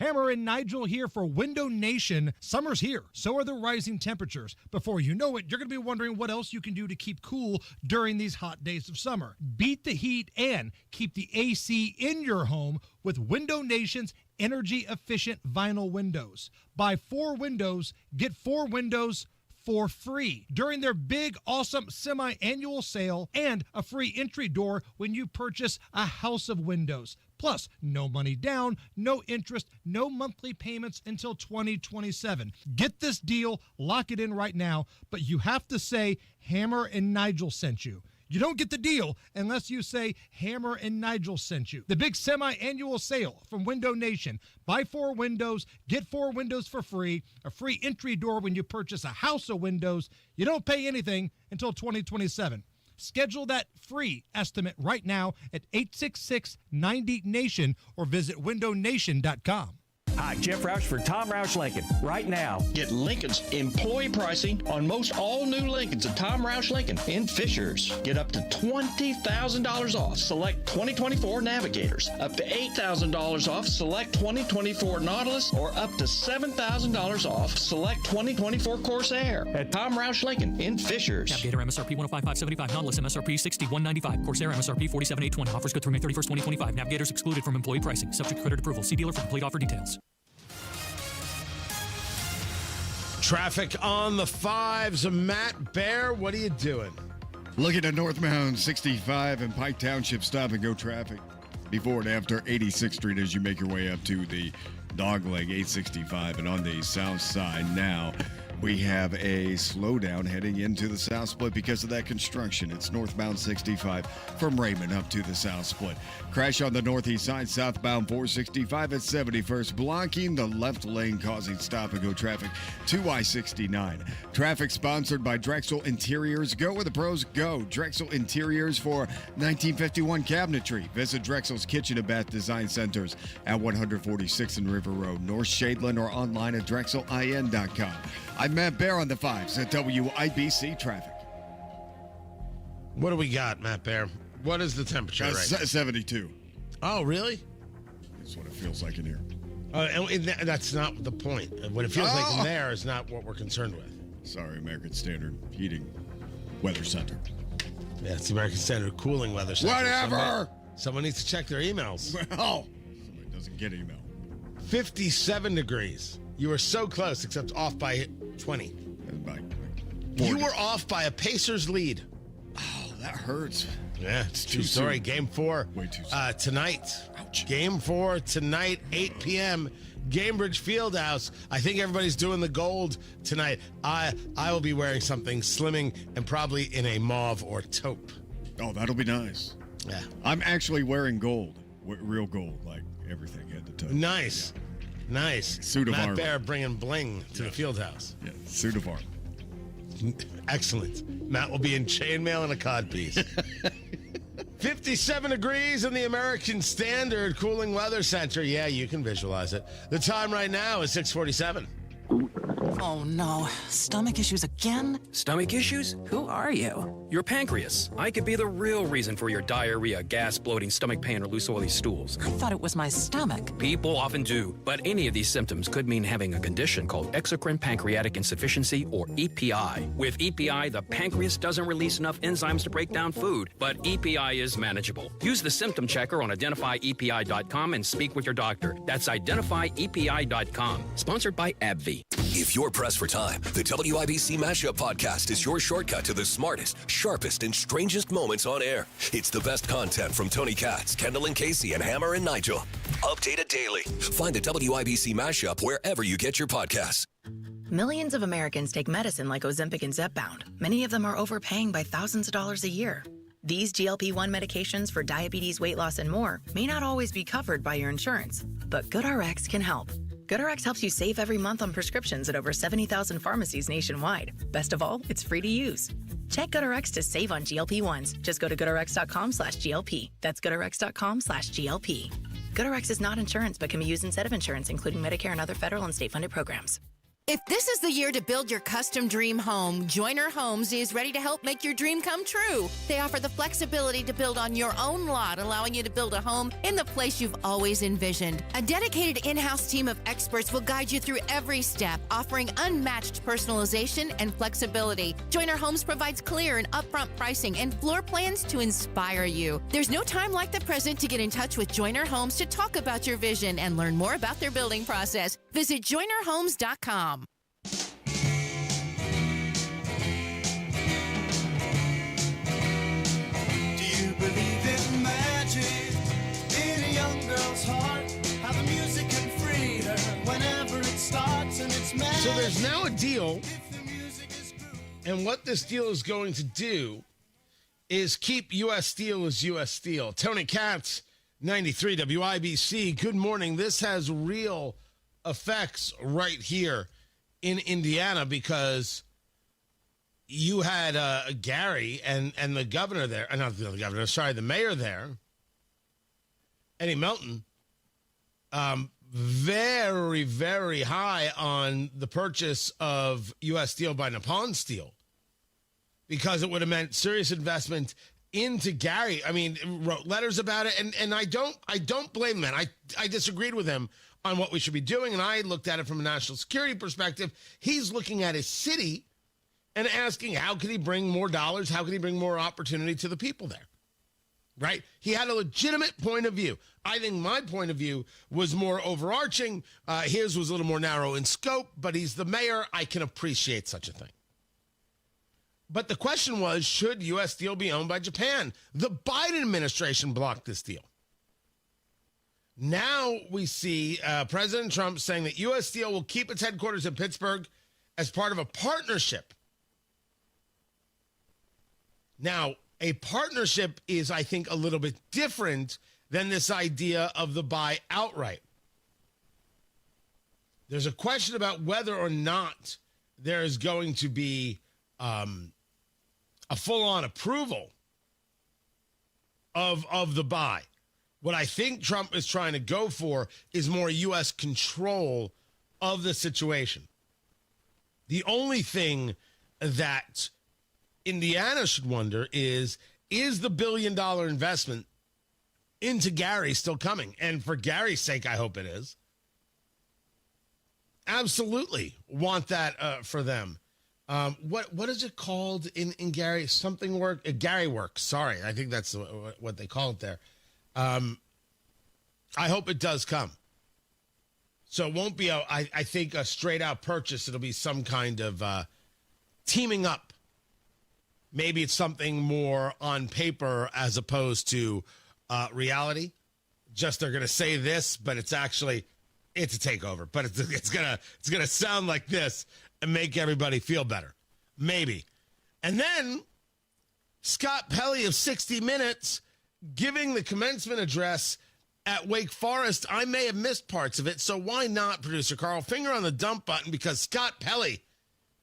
Hammer and Nigel here for Window Nation. Summer's here, so are the rising temperatures. Before you know it, you're going to be wondering what else you can do to keep cool during these hot days of summer. Beat the heat and keep the AC in your home with Window Nation's energy-efficient vinyl windows. Buy 4 windows, get 4 windows for free during their big, awesome semi-annual sale, and a free entry door when you purchase a house of windows. Plus, no money down, no interest, no monthly payments until 2027. Get this deal, lock it in right now, but you have to say Hammer and Nigel sent you. You don't get the deal unless you say Hammer and Nigel sent you. The big semi-annual sale from Window Nation. Buy 4 windows, get 4 windows for free, a free entry door when you purchase a house of windows. You don't pay anything until 2027. Schedule that free estimate right now at 866-90-NATION or visit windownation.com. Hi, Jeff Roush for Tom Roush Lincoln. Right now, get Lincoln's employee pricing on most all new Lincolns at Tom Roush Lincoln in Fishers. Get up to $20,000 off select 2024 Navigators, up to $8,000 off select 2024 Nautilus, or up to $7,000 off select 2024 Corsair at Tom Roush Lincoln in Fishers. Navigator MSRP 105,575, Nautilus MSRP 6195, Corsair MSRP 47,820. Offers good through May 31st, 2025. Navigators excluded from employee pricing. Subject to credit approval. See dealer for complete offer details. Traffic on the 5s. Matt Bear, what are you doing? Looking at northbound 65 and Pike Township stop and go traffic before and after 86th Street as you make your way up to the Dogleg 865. And on the south side now, we have a slowdown heading into the south split because of that construction. It's northbound 65 from Raymond up to the south split. Crash on the northeast side, southbound 465 at 71st, blocking the left lane, causing stop-and-go traffic to I-69. Traffic sponsored by Drexel Interiors. Go where the pros go. Drexel Interiors for 1951 cabinetry. Visit Drexel's Kitchen and Bath Design Centers at 146th and River Road, North Shadeland, or online at drexelin.com. I'm Matt Bear on the 5s at WIBC Traffic. What do we got, Matt Bear? What is the temperature right now? 72. Oh, really? That's what it feels like in here. And that's not the point. What it feels like in there is not what we're concerned with. Sorry, American Standard Heating Weather Center. Yeah, it's the American Standard Cooling Weather Center. Whatever! Someone needs to check their emails. Well, somebody doesn't get email. 57 degrees. You were so close, except off by 20. You were off by a Pacers lead. Oh, that hurts. Yeah, it's too sorry. soon. Game 4 Way too soon. tonight. Ouch. Game 4 tonight, 8 p.m. Gamebridge Fieldhouse. I think everybody's doing the gold tonight. I will be wearing something slimming and probably in a mauve or taupe. Oh, that'll be nice. Yeah. I'm actually wearing gold. Real gold, like everything head to toe. Nice. Yeah. Nice. Suit of Matt armor. Bear bringing bling to the Fieldhouse. Yeah, suit of armor. Excellent. Matt will be in chainmail and a codpiece. 57 degrees in the American Standard Cooling Weather Center. Yeah, you can visualize it. The time right now is 6:47. Oh no, stomach issues again? Stomach issues? Who are you? Your pancreas. I could be the real reason for your diarrhea, gas, bloating, stomach pain, or loose oily stools. I thought it was my stomach. People often do, but any of these symptoms could mean having a condition called exocrine pancreatic insufficiency, or EPI. With EPI, the pancreas doesn't release enough enzymes to break down food, but EPI is manageable. Use the symptom checker on identifyepi.com and speak with your doctor. That's identifyepi.com. Sponsored by AbbVie. If you're pressed for time, the WIBC Mashup Podcast is your shortcut to the smartest, sharpest, and strangest moments on air. It's the best content from Tony Katz, Kendall and Casey, and Hammer and Nigel. Updated daily. Find the WIBC Mashup wherever you get your podcasts. Millions of Americans take medicine like Ozempic and Zepbound. Many of them are overpaying by thousands of dollars a year. These GLP-1 medications for diabetes, weight loss, and more may not always be covered by your insurance, but GoodRx can help. GoodRx helps you save every month on prescriptions at over 70,000 pharmacies nationwide. Best of all, it's free to use. Check GoodRx to save on GLP-1s. Just go to GoodRx.com/GLP. That's GoodRx.com/GLP. GoodRx is not insurance, but can be used instead of insurance, including Medicare and other federal and state-funded programs. If this is the year to build your custom dream home, Joyner Homes is ready to help make your dream come true. They offer the flexibility to build on your own lot, allowing you to build a home in the place you've always envisioned. A dedicated in-house team of experts will guide you through every step, offering unmatched personalization and flexibility. Joyner Homes provides clear and upfront pricing and floor plans to inspire you. There's no time like the present to get in touch with Joyner Homes to talk about your vision and learn more about their building process. Visit JoynerHomes.com. Do you believe in magic in a young girl's heart? How the music can free her whenever it starts, and it's magic. So there's now a deal, and what this deal is going to do is keep U.S. Steel as U.S. Steel. Tony Katz, 93 WIBC. Good morning. This has real effects right here in Indiana, because you had Gary and the governor there, not the governor, sorry, the mayor there, Eddie Melton, very, very high on the purchase of U.S. Steel by Nippon Steel because it would have meant serious investment into Gary. I mean, wrote letters about it, and I don't blame them. I disagreed with him on what we should be doing, and I looked at it from a national security perspective. He's looking at his city and asking, how can he bring more dollars? How can he bring more opportunity to the people there? Right? He had a legitimate point of view. I think my point of view was more overarching. His was a little more narrow in scope, but he's the mayor. I can appreciate such a thing. But the question was, should U.S. Steel be owned by Japan? The Biden administration blocked this deal. Now we see President Trump saying that U.S. Steel will keep its headquarters in Pittsburgh as part of a partnership. Now, a partnership is, I think, a little bit different than this idea of the buy outright. There's a question about whether or not there is going to be a full-on approval of the buy. What I think Trump is trying to go for is more U.S. control of the situation. The only thing that Indiana should wonder is the billion-dollar investment into Gary still coming? And for Gary's sake, I hope it is. Absolutely want that for them. What is it called in Gary? Something work? Gary Works. Sorry, I think that's what they call it there. I hope it does come. So it won't be, I think, a straight-out purchase. It'll be some kind of teaming up. Maybe it's something more on paper as opposed to reality. Just they're going to say this, but it's a takeover. But it's gonna sound like this and make everybody feel better. Maybe. And then Scott Pelley of 60 Minutes giving the commencement address at Wake Forest. I may have missed parts of it, so why not, producer Carl? Finger on the dump button, because Scott Pelley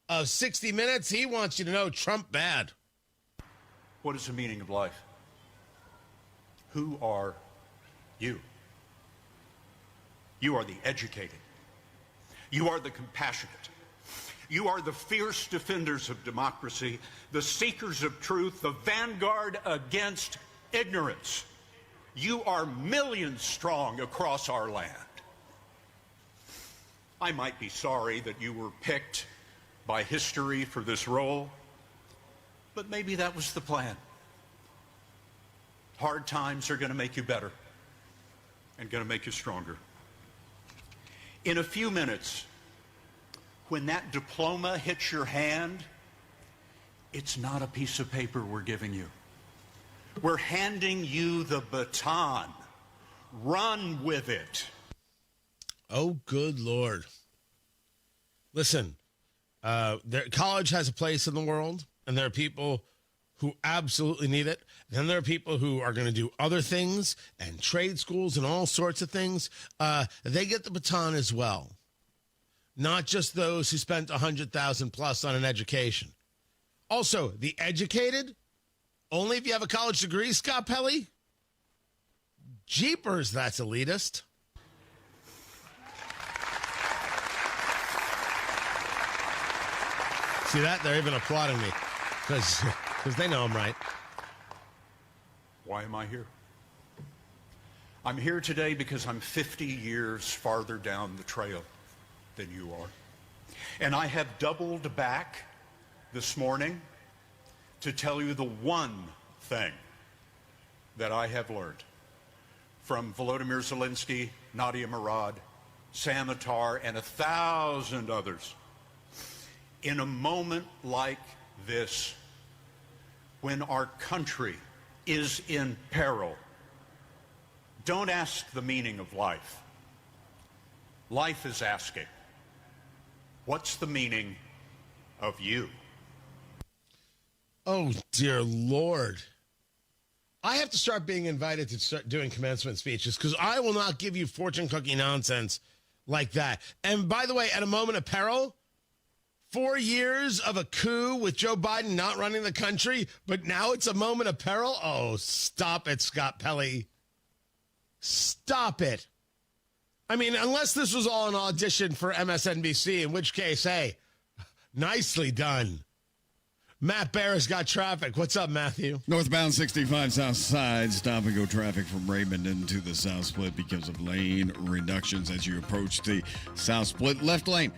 of 60 Minutes, he wants you to know Trump bad. What is the meaning of life? Who are you? You are the educated. You are the compassionate. You are the fierce defenders of democracy, the seekers of truth, the vanguard against ignorance. You are millions strong across our land. I might be sorry that you were picked by history for this role, but maybe that was the plan. Hard times are going to make you better and going to make you stronger. In a few minutes, when that diploma hits your hand, it's not a piece of paper we're giving you. We're handing you the baton. Run with it. Oh, good Lord. Listen, college has a place in the world, and there are people who absolutely need it. Then there are people who are going to do other things and trade schools and all sorts of things. They get the baton as well. Not just those who spent $100,000 plus on an education. Also, the educated, only if you have a college degree, Scott Pelley? Jeepers, that's elitist. See that? They're even applauding me because they know I'm right. Why am I here? I'm here today because I'm 50 years farther down the trail than you are. And I have doubled back this morning to tell you the one thing that I have learned from Volodymyr Zelensky, Nadia Murad, Sam Attar, and 1,000 others. In a moment like this, when our country is in peril, don't ask the meaning of life. Life is asking, what's the meaning of you? Oh, dear Lord. I have to start being invited to start doing commencement speeches because I will not give you fortune cookie nonsense like that. And by the way, at a moment of peril, 4 years of a coup with Joe Biden not running the country, but now it's a moment of peril? Oh, stop it, Scott Pelley. Stop it. I mean, unless this was all an audition for MSNBC, in which case, hey, nicely done. Matt Barrett's got traffic. What's up, Matthew? Northbound 65 South Side, stop-and-go traffic from Raymond into the South Split because of lane reductions as you approach the South Split. Left lane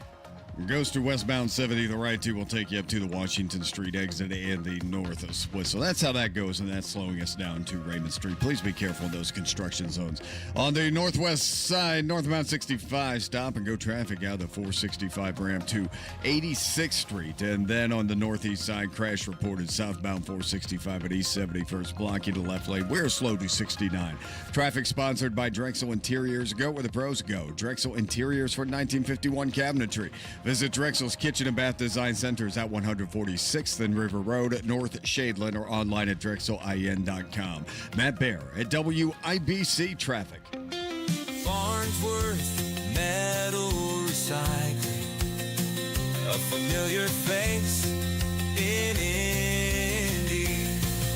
goes to westbound 70. The right two will take you up to the Washington Street exit and the north of Split. So that's how that goes, and that's slowing us down to Raymond Street. Please be careful in those construction zones. On the northwest side, northbound 65, stop-and-go traffic out of the 465 ramp to 86th Street. And then on the northeast side, crash reported southbound 465 at East 71st, blocking the left lane. We're slow to 69. Traffic sponsored by Drexel Interiors. Go where the pros go. Drexel Interiors for 1951 cabinetry. Visit Drexel's Kitchen and Bath Design Centers at 146th and River Road, North Shadeland, or online at drexelin.com. Matt Bear at WIBC Traffic. Farnsworth Metal Recycling, a familiar face in Indy.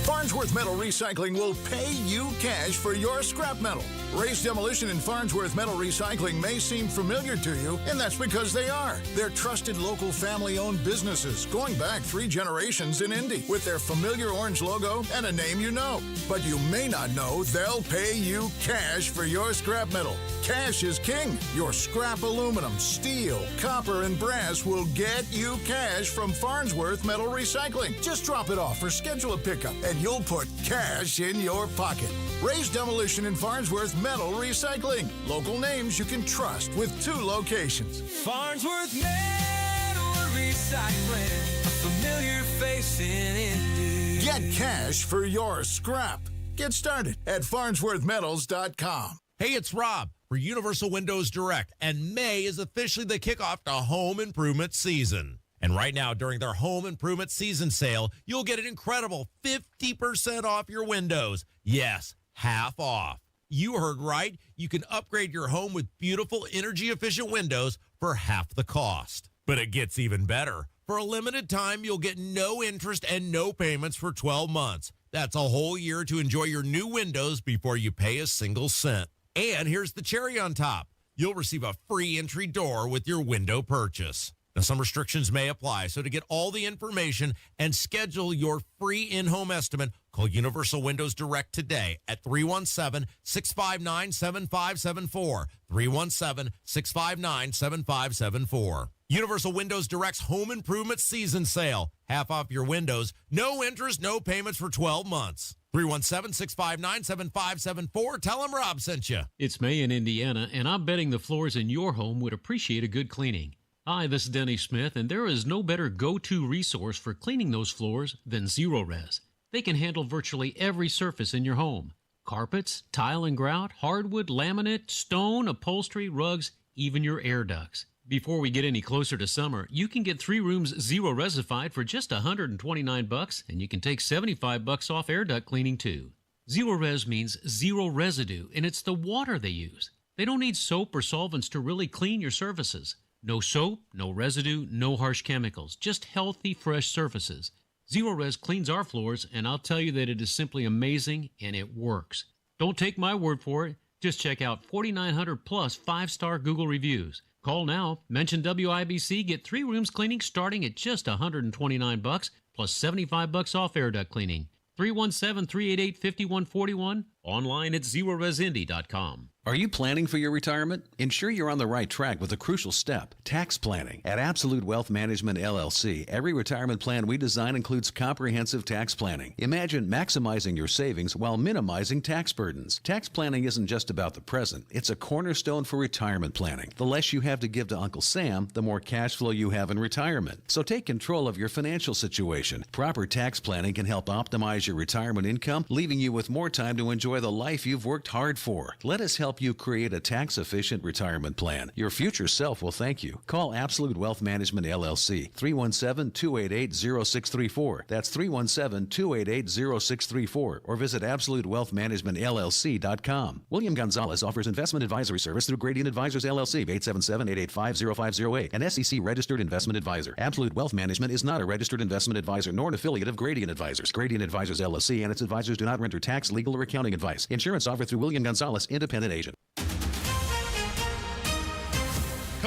Farnsworth Metal Recycling will pay you cash for your scrap metal. Ray's Demolition and Farnsworth Metal Recycling may seem familiar to you, and that's because they are. They're trusted local family-owned businesses going back 3 generations in Indy with their familiar orange logo and a name you know. But you may not know they'll pay you cash for your scrap metal. Cash is king. Your scrap aluminum, steel, copper, and brass will get you cash from Farnsworth Metal Recycling. Just drop it off or schedule a pickup, and you'll put cash in your pocket. Ray's Demolition and Farnsworth Metal Recycling. Local names you can trust with 2 locations. Farnsworth Metal Recycling, a familiar face in Indy. Get cash for your scrap. Get started at farnsworthmetals.com. Hey, it's Rob for Universal Windows Direct, and May is officially the kickoff to home improvement season. And right now, during their home improvement season sale, you'll get an incredible 50% off your windows. Yes, half off. You heard right. You can upgrade your home with beautiful, energy-efficient windows for half the cost. But it gets even better. For a limited time, you'll get no interest and no payments for 12 months. That's a whole year to enjoy your new windows before you pay a single cent. And here's the cherry on top. You'll receive a free entry door with your window purchase. Now, some restrictions may apply, so to get all the information and schedule your free in-home estimate, call Universal Windows Direct today at 317-659-7574, 317-659-7574. Universal Windows Direct's home improvement season sale. Half off your windows, no interest, no payments for 12 months. 317-659-7574. Tell them Rob sent you. It's May in Indiana, and I'm betting the floors in your home would appreciate a good cleaning. Hi, this is Denny Smith, and there is no better go-to resource for cleaning those floors than ZeroRez. They can handle virtually every surface in your home. Carpets, tile and grout, hardwood, laminate, stone, upholstery, rugs, even your air ducts. Before we get any closer to summer, you can get 3 rooms Zero-Resified for just $129, and you can take $75 off air duct cleaning too. ZeroRez means zero residue, and it's the water they use. They don't need soap or solvents to really clean your surfaces. No soap, no residue, no harsh chemicals, just healthy, fresh surfaces. ZeroRez cleans our floors, and I'll tell you that it is simply amazing, and it works. Don't take my word for it. Just check out 4,900 plus 5-star Google reviews. Call now, mention WIBC, get 3 rooms cleaning starting at just $129 plus $75 off air duct cleaning. 317-388-5141, online at ZeroRezIndy.com. Are you planning for your retirement? Ensure you're on the right track with a crucial step, tax planning. At Absolute Wealth Management, LLC, every retirement plan we design includes comprehensive tax planning. Imagine maximizing your savings while minimizing tax burdens. Tax planning isn't just about the present. It's a cornerstone for retirement planning. The less you have to give to Uncle Sam, the more cash flow you have in retirement. So take control of your financial situation. Proper tax planning can help optimize your retirement income, leaving you with more time to enjoy the life you've worked hard for. Let us help you create a tax-efficient retirement plan. Your future self will thank you. Call Absolute Wealth Management, LLC, 317-288-0634. That's 317-288-0634. Or visit AbsoluteWealthManagementLLC.com. William Gonzalez offers investment advisory service through Gradient Advisors, LLC, 877-885-0508, an SEC-registered investment advisor. Absolute Wealth Management is not a registered investment advisor nor an affiliate of Gradient Advisors. Gradient Advisors, LLC, and its advisors do not render tax, legal, or accounting advice. Insurance offered through William Gonzalez, independent agent.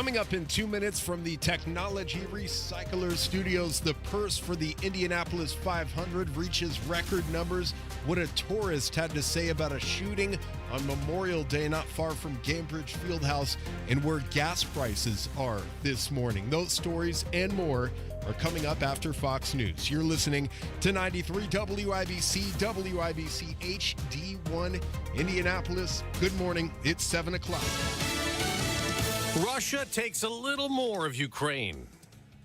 Coming up in 2 minutes from the Technology Recycler Studios, the purse for the Indianapolis 500 reaches record numbers. What a tourist had to say about a shooting on Memorial Day not far from Gainbridge Fieldhouse, and where gas prices are this morning. Those stories and more are coming up after Fox News. You're listening to 93 WIBC, WIBC HD1 Indianapolis. Good morning. It's 7 o'clock. Russia takes a little more of Ukraine.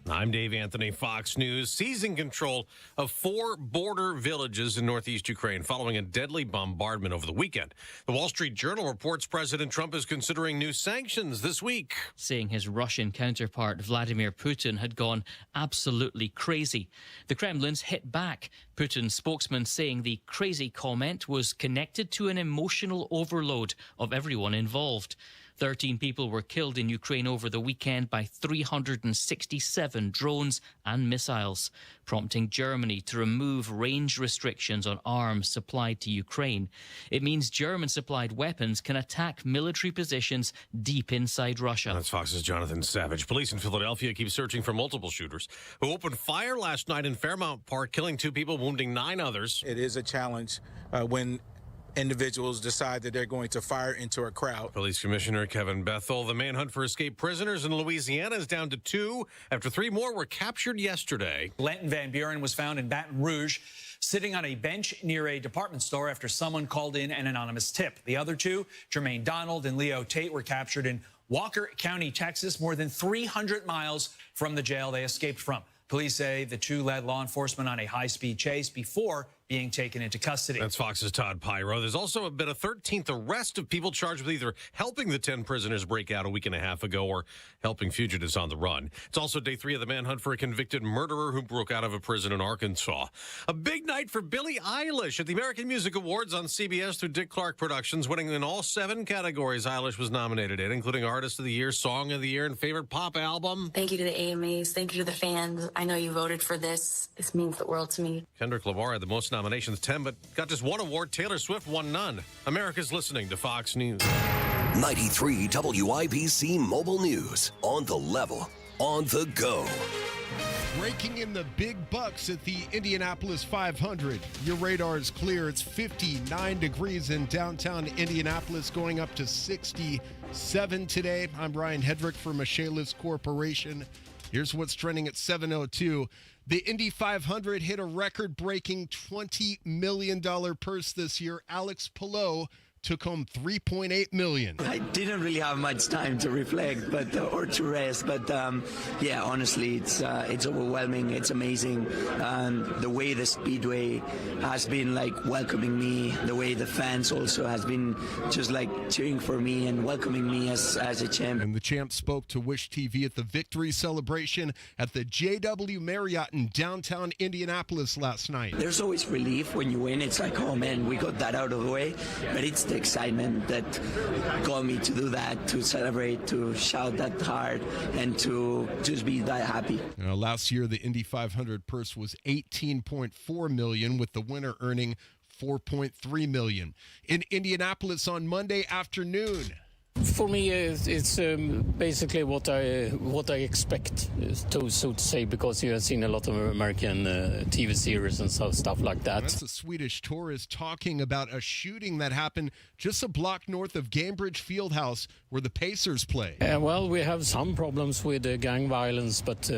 I'm Dave Anthony, Fox News. Seizing control of 4 border villages in northeast Ukraine following a deadly bombardment over the weekend. The Wall Street Journal reports President Trump is considering new sanctions this week. Saying his Russian counterpart Vladimir Putin had gone absolutely crazy. The Kremlin's hit back. Putin's spokesman saying the crazy comment was connected to an emotional overload of everyone involved. 13 people were killed in Ukraine over the weekend by 367 drones and missiles, prompting Germany to remove range restrictions on arms supplied to Ukraine. It means German-supplied weapons can attack military positions deep inside Russia. That's Fox's Jonathan Savage. Police in Philadelphia keep searching for multiple shooters who opened fire last night in Fairmount Park, killing 2 people, wounding 9 others. It is a challenge when individuals decide that they're going to fire into a crowd. Police Commissioner Kevin Bethel. The manhunt for escaped prisoners in Louisiana is down to 2 after 3 more were captured yesterday. Lenton Van Buren was found in Baton Rouge sitting on a bench near a department store after someone called in an anonymous tip. The other 2, Jermaine Donald and Leo Tate, were captured in Walker County, Texas, more than 300 miles from the jail they escaped from. Police say the 2 led law enforcement on a high-speed chase before being taken into custody. That's Fox's Todd Pyro. There's also been a 13th arrest of people charged with either helping the 10 prisoners break out a week and a half ago or helping fugitives on the run. It's also day 3 of the manhunt for a convicted murderer who broke out of a prison in Arkansas. A big night for Billie Eilish at the American Music Awards on CBS through Dick Clark Productions, winning in all 7 categories Eilish was nominated in, including Artist of the Year, Song of the Year, and Favorite Pop Album. Thank you to the AMAs. Thank you to the fans. I know you voted for this. This means the world to me. Kendrick Lamar had the most nominations, 10, but got just 1 award. Taylor Swift won none. America's listening to Fox News. 93 WIBC Mobile News. On the level, on the go. Breaking in the big bucks at the Indianapolis 500. Your radar is clear. It's 59 degrees in downtown Indianapolis, going up to 67 today. I'm Brian Hedrick for Michaelis Corporation. Here's what's trending at 7:02. The Indy 500 hit a record-breaking $20 million purse this year. Alex Palou took home $3.8 million. I didn't really have much time to reflect, or to rest. But yeah, honestly, it's overwhelming. It's amazing. The way the Speedway has been welcoming me, the way the fans also has been just cheering for me and welcoming me as a champ. And the champ spoke to Wish TV at the victory celebration at the JW Marriott in downtown Indianapolis last night. There's always relief when you win. It's like, oh man, we got that out of the way. But it's the excitement that got me to do that, to celebrate, to shout that hard, and to just be that happy. Last year, the Indy 500 purse was $18.4 million, with the winner earning $4.3 million. In Indianapolis on Monday afternoon. For me, it's basically what I expect, so to say, because you have seen a lot of American TV series and stuff like that. That's a Swedish tourist talking about a shooting that happened just a block north of Gainbridge Fieldhouse, where the Pacers play. Well, we have some problems with gang violence, but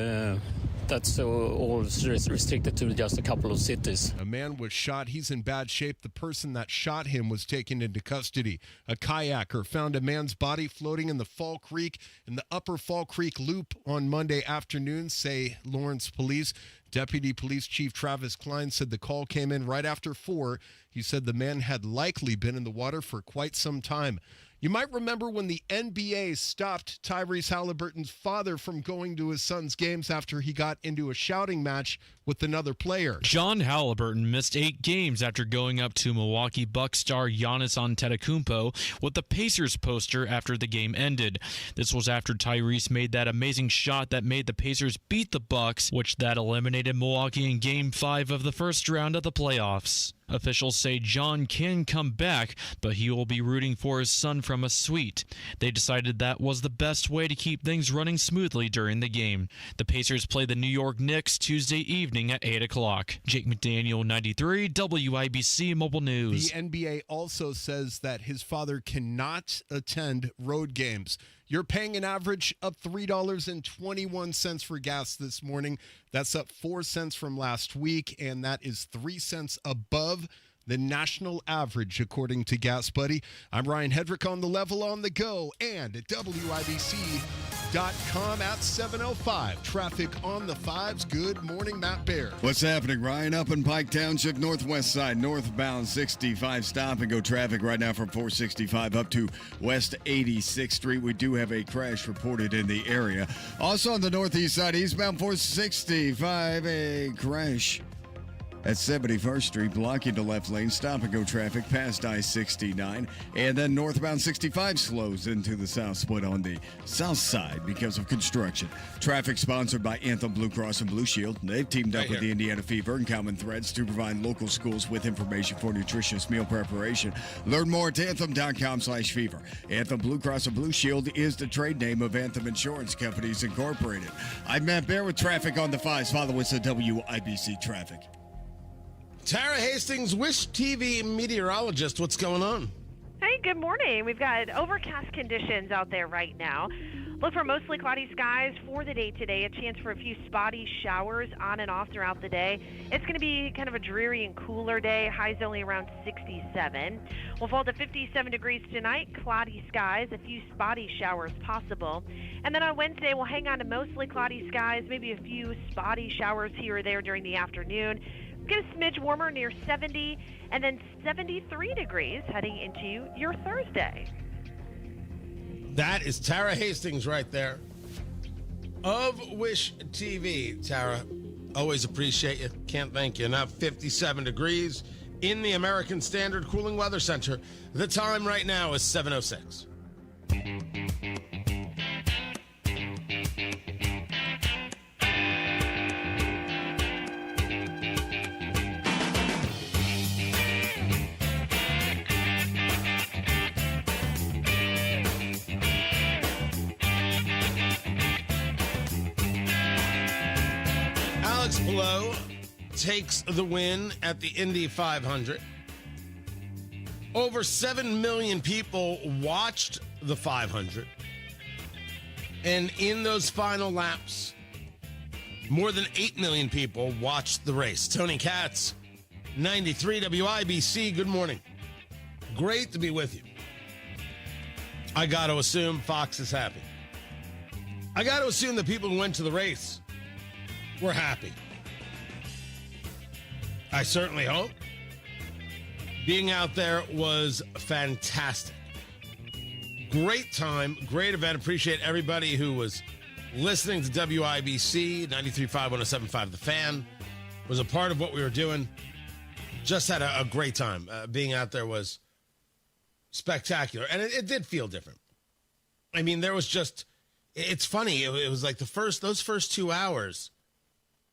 that's all restricted to just a couple of cities. A man was shot. He's in bad shape. The person that shot him was taken into custody. A kayaker found a man's body floating in the Fall Creek in the Upper Fall Creek Loop on Monday afternoon, say Lawrence Police. Deputy Police Chief Travis Klein said the call came in right after 4. He said the man had likely been in the water for quite some time. You might remember when the NBA stopped Tyrese Halliburton's father from going to his son's games after he got into a shouting match with another player. John Halliburton missed 8 games after going up to Milwaukee Bucks star Giannis Antetokounmpo with the Pacers poster after the game ended. This was after Tyrese made that amazing shot that made the Pacers beat the Bucks, which that eliminated Milwaukee in Game 5 of the first round of the playoffs. Officials say John can come back, but he will be rooting for his son from a suite. They decided that was the best way to keep things running smoothly during the game. The Pacers play the New York Knicks Tuesday evening at 8 o'clock. Jake McDaniel, 93, WIBC Mobile News. The NBA also says that his father cannot attend road games. You're paying an average of $3.21 for gas this morning. That's up 4 cents from last week, and that is 3 cents above the national average, according to Gas Buddy. I'm Ryan Hedrick on the level on the go and at WIBC.com at 7:05. Traffic on the 5s. Good morning, Matt Bear. What's happening, Ryan? Up in Pike Township, northwest side, northbound 65. Stop and go traffic right now from 465 up to West 86th Street. We do have a crash reported in the area. Also on the northeast side, eastbound 465, a crash at 71st Street, blocking the left lane. Stop and go traffic past I-69. And then northbound 65 slows into the south split on the south side because of construction. Traffic sponsored by Anthem Blue Cross and Blue Shield. They've teamed up with the Indiana Fever and Common Threads to provide local schools with information for nutritious meal preparation. Learn more at anthem.com/fever. Anthem Blue Cross and Blue Shield is the trade name of Anthem Insurance Companies Incorporated. I'm Matt Bear with traffic on the 5s. Follow us at WIBC Traffic. Tara Hastings, Wish TV meteorologist. What's going on? Hey, good morning. We've got overcast conditions out there right now. Look for mostly cloudy skies for the day today. A chance for a few spotty showers on and off throughout the day. It's going to be kind of a dreary and cooler day. Highs only around 67. We'll fall to 57 degrees tonight. Cloudy skies, a few spotty showers possible. And then on Wednesday, we'll hang on to mostly cloudy skies, maybe a few spotty showers here or there during the afternoon. Get a smidge warmer near 70, and then 73 degrees heading into your Thursday. That is Tara Hastings right there of Wish TV. Tara, always appreciate you. Can't thank you enough. 57 degrees in the American Standard Cooling Weather Center. The time right now is 7:06. Blow takes the win at the Indy 500. Over 7 million people watched the 500. And in those final laps, more than 8 million people watched the race. Tony Katz, 93 WIBC, good morning. Great to be with you. I got to assume Fox is happy. I got to assume the people who went to the race were happy. I certainly hope. Being out there was fantastic. Great time, great event. Appreciate everybody who was listening to WIBC, 93.5, 107.5 The Fan, was a part of what we were doing. Just had a great time. Being out there was spectacular. And it did feel different. I mean, there was just, it's funny. It was like those first 2 hours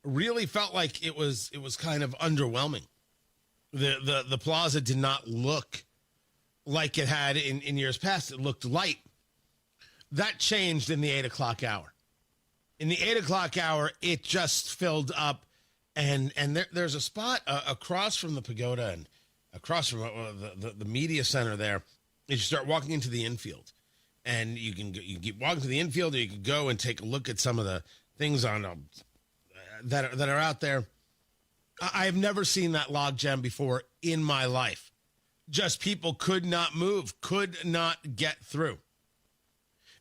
really felt like it was kind of underwhelming. The plaza did not look like it had in years past. It looked light. That changed in the 8 o'clock hour. In the 8 o'clock hour, it just filled up, and there's a spot across from the pagoda and across from the media center there. You start walking into the infield, and you can keep walking to the infield, or you can go and take a look at some of the things on that are out there. I have never seen that log jam before in my life. Just people could not move, could not get through.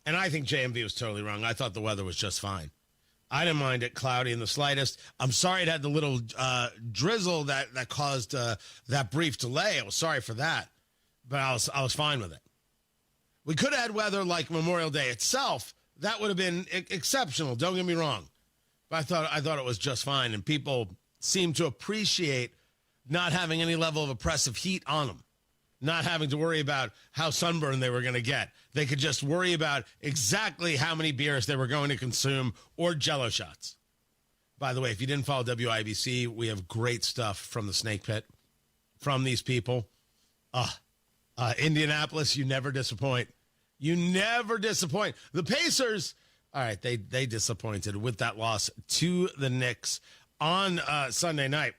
And I think JMV was totally wrong. I thought the weather was just fine. I didn't mind it cloudy in the slightest. I'm sorry it had the little drizzle that caused that brief delay. I was sorry for that, but I was fine with it. We could have had weather like Memorial Day itself. That would have been exceptional. Don't get me wrong. But I thought it was just fine, and people seemed to appreciate not having any level of oppressive heat on them, not having to worry about how sunburned they were going to get. They could just worry about exactly how many beers they were going to consume or Jell-O shots. By the way, if you didn't follow WIBC, we have great stuff from the Snake Pit. from these people. Indianapolis, you never disappoint. You never disappoint. The Pacers, all right, they disappointed with that loss to the Knicks on Sunday night.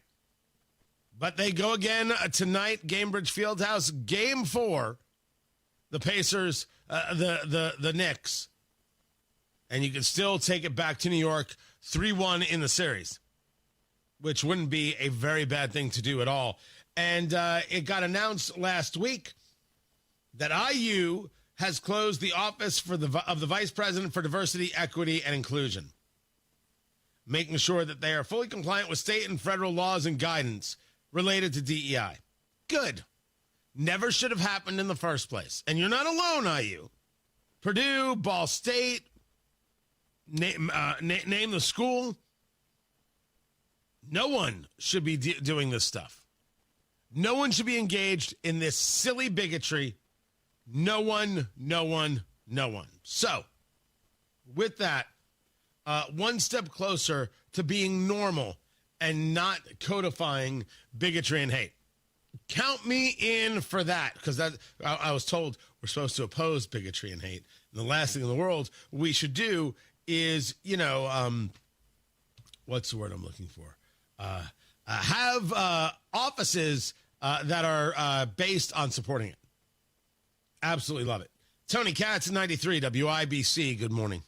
But they go again tonight, Gainbridge Fieldhouse, Game 4. The Pacers, the Knicks. And you can still take it back to New York 3-1 in the series, which wouldn't be a very bad thing to do at all. And it got announced last week that IU has closed the office of the Vice President for Diversity, Equity, and Inclusion, making sure that they are fully compliant with state and federal laws and guidance related to DEI. Good. Never should have happened in the first place. And you're not alone, IU. Purdue, Ball State, name the school. No one should be doing this stuff. No one should be engaged in this silly bigotry. No one. So, with that, one step closer to being normal and not codifying bigotry and hate. Count me in for that, because I was told we're supposed to oppose bigotry and hate. And the last thing in the world we should do is, what's the word I'm looking for? Have offices that are based on supporting it. Absolutely love it. Tony Katz, 93 WIBC. Good morning.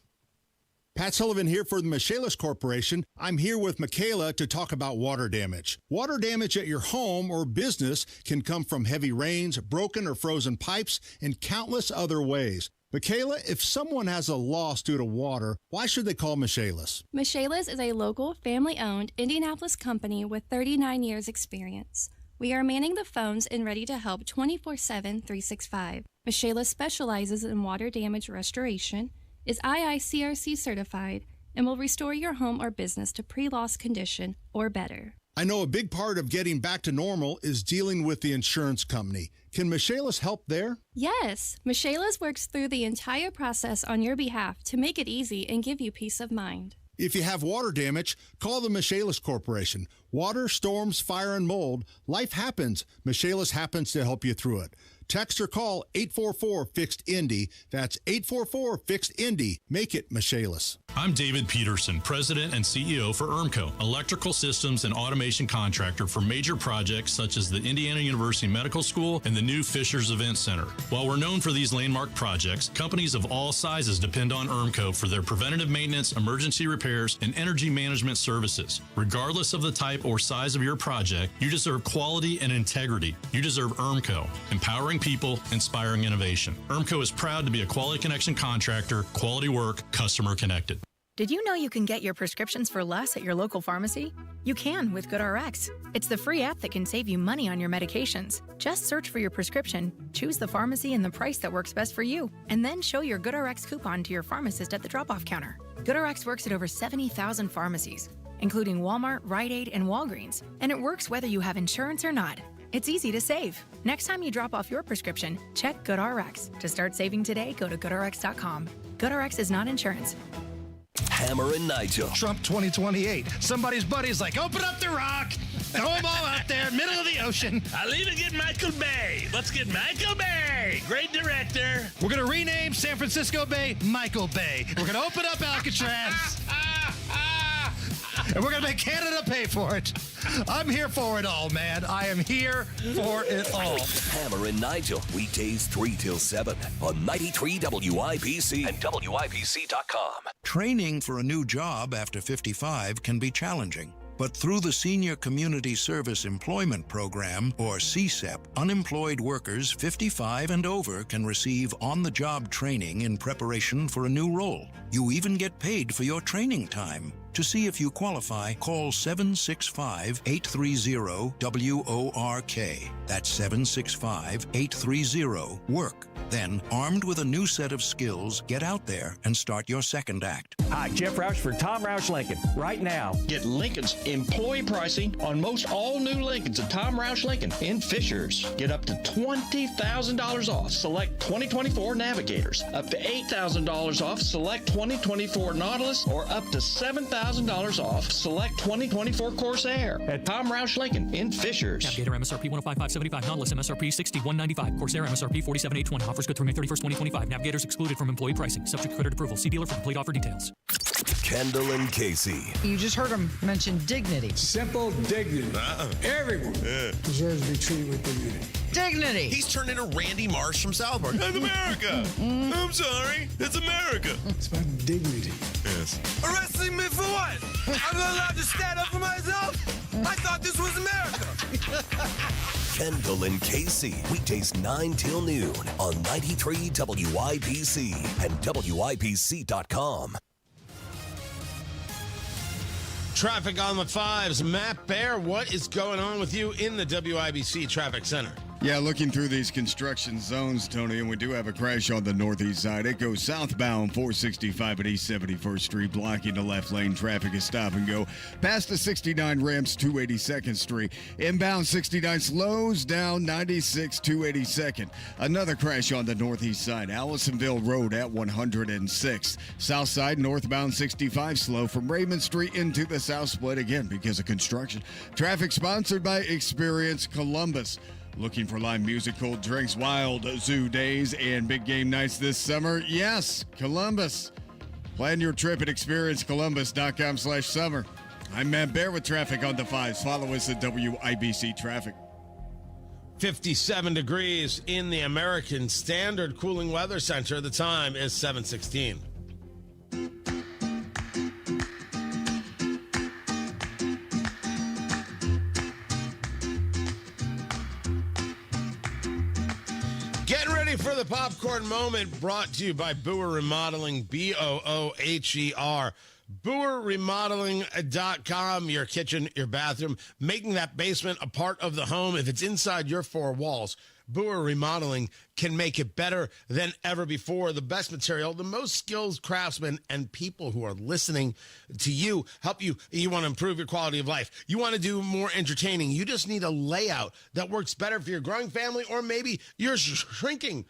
Pat Sullivan here for the Michaelis Corporation. I'm here with Michaela to talk about water damage. Water damage at your home or business can come from heavy rains, broken or frozen pipes, and countless other ways. Michaela, if someone has a loss due to water, why should they call Michaelis? Michaelis is a local, family-owned Indianapolis company with 39 years experience. We are manning the phones and ready to help 24/7, 365. Michaelis specializes in water damage restoration, is IICRC certified, and will restore your home or business to pre-loss condition or better. I know a big part of getting back to normal is dealing with the insurance company. Can Michaelis help there? Yes, Michaelis works through the entire process on your behalf to make it easy and give you peace of mind. If you have water damage, call the Michaelis Corporation. Water, storms, fire, and mold, life happens. Michaelis happens to help you through it. Text or call 844-FIXED-INDY. That's 844-FIXED-INDY. Make it Michaelis. I'm David Peterson, President and CEO for ERMCO, electrical systems and automation contractor for major projects such as the Indiana University Medical School and the new Fishers Event Center. While we're known for these landmark projects, companies of all sizes depend on ERMCO for their preventative maintenance, emergency repairs, and energy management services. Regardless of the type or size of your project, you deserve quality and integrity. You deserve ERMCO, empowering people, inspiring innovation. ERMCO is proud to be a Quality Connection contractor, quality work, customer connected. Did you know you can get your prescriptions for less at your local pharmacy? You can with GoodRx. It's the free app that can save you money on your medications. Just search for your prescription, choose the pharmacy and the price that works best for you, and then show your GoodRx coupon to your pharmacist at the drop-off counter. GoodRx works at over 70,000 pharmacies, including Walmart, Rite Aid, and Walgreens, and it works whether you have insurance or not. It's easy to save. Next time you drop off your prescription, check GoodRx. To start saving today, go to GoodRx.com. GoodRx is not insurance. Hammer and Nigel. Trump 2028. Somebody's buddy's like, open up the rock, throw them all out there, middle of the ocean. I'll even get Michael Bay. Let's get Michael Bay. Great director. We're going to rename San Francisco Bay Michael Bay. We're going to open up Alcatraz. And we're going to make Canada pay for it. I'm here for it all, man. I am here for it all. Hammer and Nigel, weekdays 3 till 7 on 93 WIBC and WIBC.com. Training for a new job after 55 can be challenging. But through the Senior Community Service Employment Program, or CSEP, unemployed workers 55 and over can receive on-the-job training in preparation for a new role. You even get paid for your training time. To see if you qualify, call 765-830-WORK. That's 765-830-WORK. Then, armed with a new set of skills, get out there and start your second act. Hi, Jeff Roush for Tom Roush Lincoln. Right now, get Lincoln's employee pricing on most all new Lincolns at Tom Roush Lincoln in Fishers. Get up to $20,000 off select 2024 Navigators, up to $8,000 off select 2024 Nautilus, or up to $7,000 $20,000 off select 2024 Corsair at Tom Roush Lincoln in Fishers. Navigator MSRP 105,575, non-list MSRP 61,995, Corsair MSRP 47,820. Offers good through May 31st, 2025. Navigators excluded from employee pricing. Subject to credit approval. See dealer for complete offer details. Kendall and Casey. You just heard him mention dignity. Simple dignity. Everyone deserves to be treated with dignity. Dignity. He's turned into Randy Marsh from South Park. It's America. I'm sorry. It's America. It's about dignity. Yes. Arresting me for what? I'm not allowed to stand up for myself? I thought this was America. Kendall and Casey. Weekdays 9 till noon on 93 WIBC and WIBC.com. Traffic on the fives. Matt Bear, what is going on with you in the WIBC Traffic Center? Yeah, looking through these construction zones, Tony, and we do have a crash on the northeast side. It goes southbound 465 at East 71st Street, blocking the left lane. Traffic is stop and go. Past the 69 ramps, 282nd Street. Inbound 69 slows down 96, 282nd. Another crash on the northeast side, Allisonville Road at 106th. South side, northbound 65 slow from Raymond Street into the south split again because of construction. Traffic sponsored by Experience Columbus. Looking for live music, cold drinks, wild zoo days, and big game nights this summer? Yes, Columbus. Plan your trip at experiencecolumbus.com/summer. I'm Matt Bear with traffic on the fives. Follow us at WIBC Traffic. 57 degrees in the American Standard Cooling Weather Center. The time is 7:16. Getting ready for the popcorn moment, brought to you by Boer Remodeling, BOOHER. BoerRemodeling.com, your kitchen, your bathroom, making that basement a part of the home. If it's inside your four walls, Boer Remodeling can make it better than ever before. The best material, the most skilled craftsmen and people who are listening to you, help you. You want to improve your quality of life. You want to do more entertaining. You just need a layout that works better for your growing family, or maybe your shrinking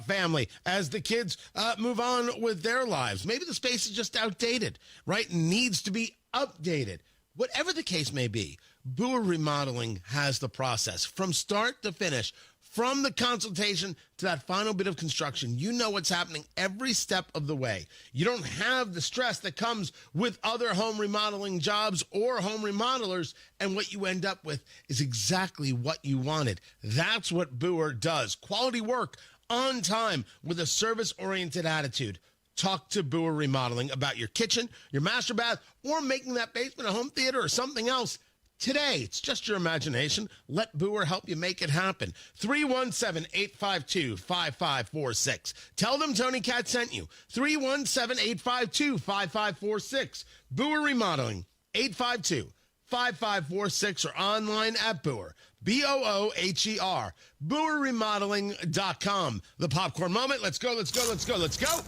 family as the kids move on with their lives. Maybe the space is just outdated, right? Needs to be updated. Whatever the case may be, Boer Remodeling has the process from start to finish. From the consultation to that final bit of construction, you know what's happening every step of the way. You don't have the stress that comes with other home remodeling jobs or home remodelers, and what you end up with is exactly what you wanted. That's what Boer does. Quality work on time with a service-oriented attitude. Talk to Boer Remodeling about your kitchen, your master bath, or making that basement a home theater or something else. Today, it's just your imagination. Let Boer help you make it happen. 317-852-5546. Tell them Tony Katz sent you. 317-852-5546. Boer Remodeling, 852-5546, or online at Boer. BOOHER. BoerRemodeling.com. The popcorn moment. Let's go, let's go, let's go, let's go.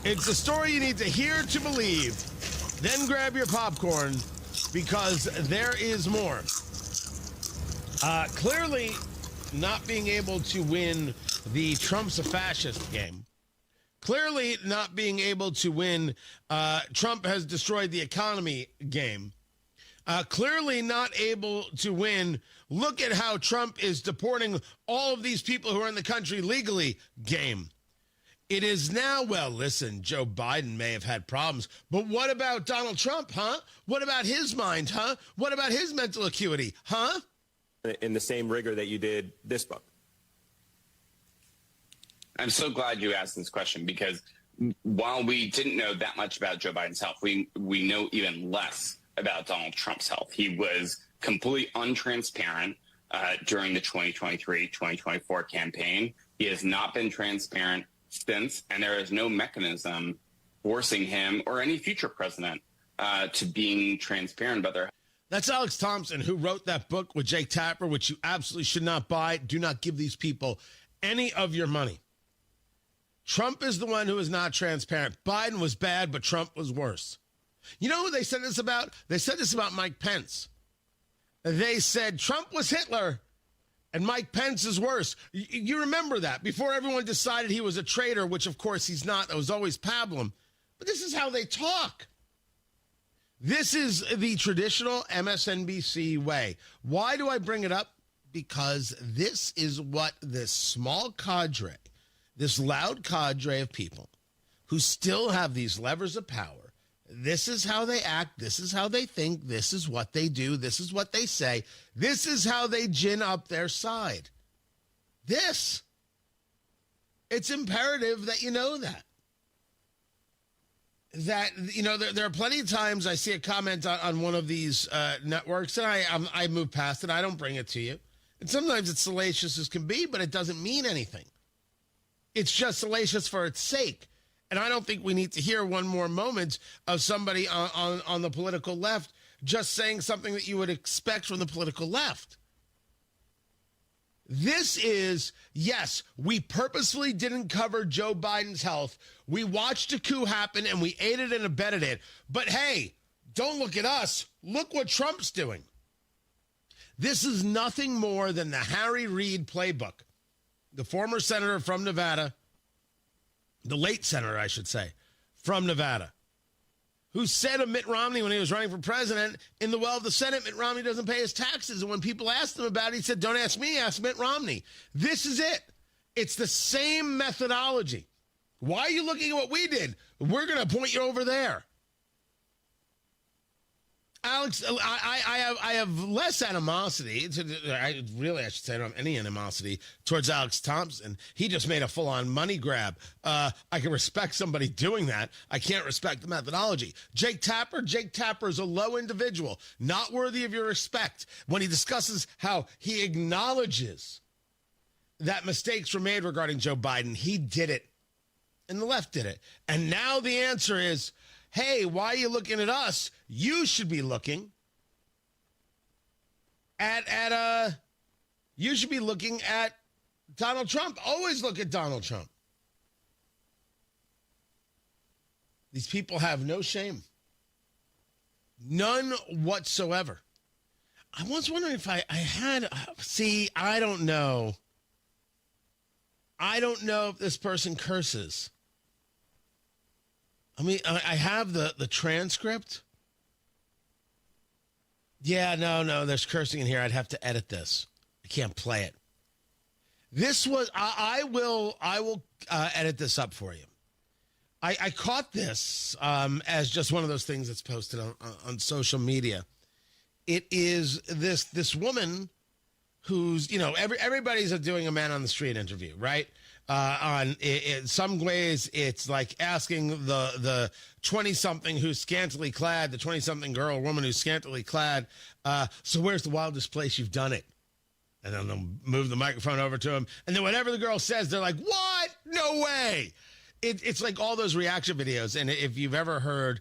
It's a story you need to hear to believe. Then grab your popcorn, because there is more. Clearly not being able to win the Trump's a fascist game. Clearly not being able to win Trump has destroyed the economy game. Clearly not able to win, look at how Trump is deporting all of these people who are in the country legally game. It is now, well, listen, Joe Biden may have had problems, but what about Donald Trump, huh? What about his mind, huh? What about his mental acuity, huh? In the same rigor that you did this book. I'm so glad you asked this question, because while we didn't know that much about Joe Biden's health, we know even less about Donald Trump's health. He was completely untransparent during the 2023-2024 campaign. He has not been transparent since, and there is no mechanism forcing him or any future president to being transparent about their. That's Alex Thompson, who wrote that book with Jake Tapper, which you absolutely should not buy. Do not give these people any of your money. Trump is the one who is not transparent. Biden was bad, but Trump was worse. You know who they said this about? They said this about Mike Pence. They said Trump was Hitler and Mike Pence is worse. You remember that before everyone decided he was a traitor, which of course he's not. That was always pablum. But this is how they talk. This is the traditional MSNBC way. Why do I bring it up? Because this is what this small cadre, this loud cadre of people who still have these levers of power, this is how they act, this is how they think, this is what they do, this is what they say, this is how they gin up their side. It's imperative that you know that. There are plenty of times I see a comment on one of these networks, and I move past it. I don't bring it to you. And sometimes it's salacious as can be, but it doesn't mean anything. It's just salacious for its sake. And I don't think we need to hear one more moment of somebody on the political left just saying something that you would expect from the political left. This is, yes, we purposefully didn't cover Joe Biden's health. We watched a coup happen and we aided and abetted it. But hey, don't look at us. Look what Trump's doing. This is nothing more than the Harry Reid playbook. The former senator from Nevada, the late senator, I should say, from Nevada, who said of Mitt Romney when he was running for president, in the well of the Senate, Mitt Romney doesn't pay his taxes. And when people asked him about it, he said, don't ask me, ask Mitt Romney. This is it. It's the same methodology. Why are you looking at what we did? We're going to point you over there. Alex, I have less animosity. I should say I don't have any animosity towards Alex Thompson. He just made a full-on money grab. I can respect somebody doing that. I can't respect the methodology. Jake Tapper is a low individual, not worthy of your respect. When he discusses how he acknowledges that mistakes were made regarding Joe Biden, he did it. And the left did it. And now the answer is, hey, why are you looking at us? You should be looking at Donald Trump. Always look at Donald Trump. These people have no shame. None whatsoever. I was wondering if I don't know. I don't know if this person curses. I mean, I have the transcript. Yeah, no, there's cursing in here. I'd have to edit this. I can't play it. This was, I will edit this up for you. I caught this as just one of those things that's posted on social media. It is this woman who's, everybody's doing a man on the street interview, right? In some ways, it's like asking the 20-something who's scantily clad, the 20-something girl or woman who's scantily clad, so where's the wildest place you've done it? And then they'll move the microphone over to him. And then whatever the girl says, they're like, what? No way. It's like all those reaction videos. And if you've ever heard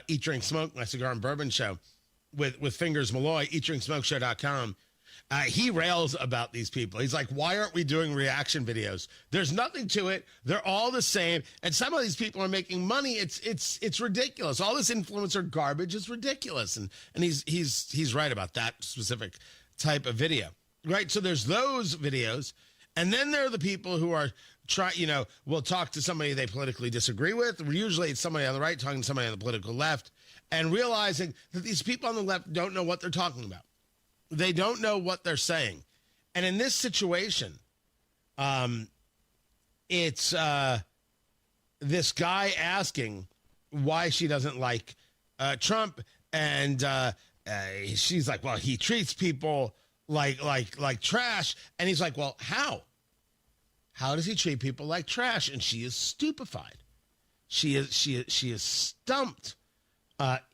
Eat, Drink, Smoke, my cigar and bourbon show with Fingers Malloy, eatdrinksmokeshow.com, he rails about these people. He's like, why aren't we doing reaction videos? There's nothing to it. They're all the same. And some of these people are making money. It's ridiculous. All this influencer garbage is ridiculous. And he's right about that specific type of video. Right? So there's those videos. And then there are the people who are will talk to somebody they politically disagree with. Usually it's somebody on the right talking to somebody on the political left and realizing that these people on the left don't know what they're talking about. They don't know what they're saying. And in this situation, it's this guy asking why she doesn't like Trump. And she's like, well, he treats people like trash. And he's like, well, how? How does he treat people like trash? And she is stupefied. She is stumped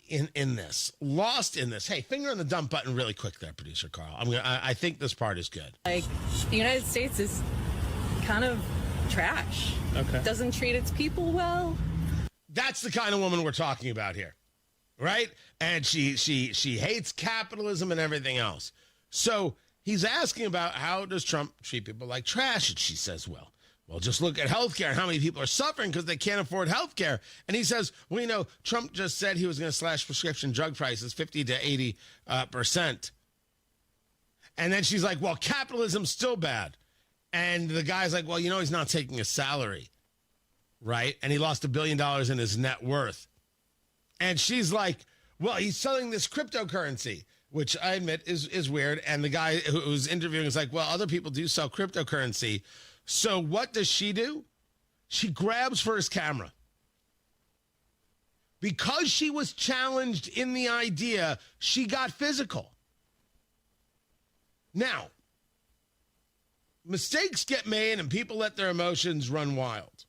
in this, lost in this. Hey, finger on the dump button really quick there, producer Carl. I think this part is good. Like, the United States is kind of trash. Okay. Doesn't treat its people well. That's the kind of woman we're talking about here, right? And she hates capitalism and everything else. So he's asking about how does Trump treat people like trash? And she says, well, just look at healthcare and how many people are suffering because they can't afford healthcare. And he says, well, Trump just said he was going to slash prescription drug prices 50 to 80%. And then she's like, well, capitalism's still bad. And the guy's like, well, he's not taking a salary, right? And he lost $1 billion in his net worth. And she's like, Well, he's selling this cryptocurrency, which I admit is weird. And the guy who's interviewing is like, well, other people do sell cryptocurrency. So what does she do? She grabs for his camera. Because she was challenged in the idea, she got physical. Now, mistakes get made and people let their emotions run wild.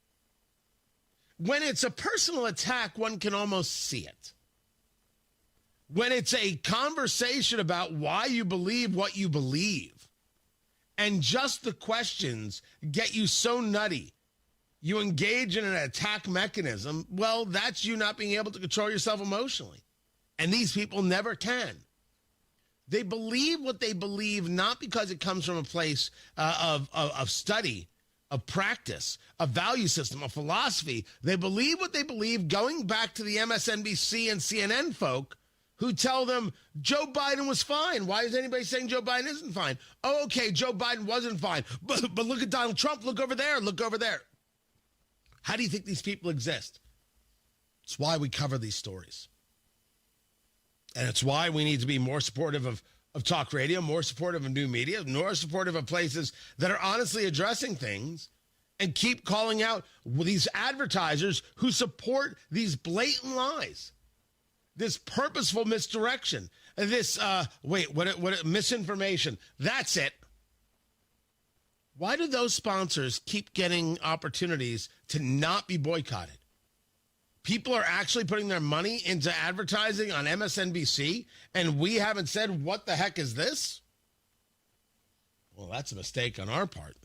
When it's a personal attack, one can almost see it. When it's a conversation about why you believe what you believe, and just the questions get you so nutty, you engage in an attack mechanism, well, that's you not being able to control yourself emotionally. And these people never can. They believe what they believe not because it comes from a place of study, of practice, a value system, a philosophy. They believe what they believe going back to the MSNBC and CNN folk who tell them Joe Biden was fine. Why is anybody saying Joe Biden isn't fine? Oh, okay, Joe Biden wasn't fine. But look at Donald Trump. Look over there. Look over there. How do you think these people exist? It's why we cover these stories. And it's why we need to be more supportive of talk radio, more supportive of new media, more supportive of places that are honestly addressing things, and keep calling out these advertisers who support these blatant lies, this purposeful misdirection, this, misinformation. That's it. Why do those sponsors keep getting opportunities to not be boycotted? People are actually putting their money into advertising on MSNBC, and we haven't said, what the heck is this? Well, that's a mistake on our part.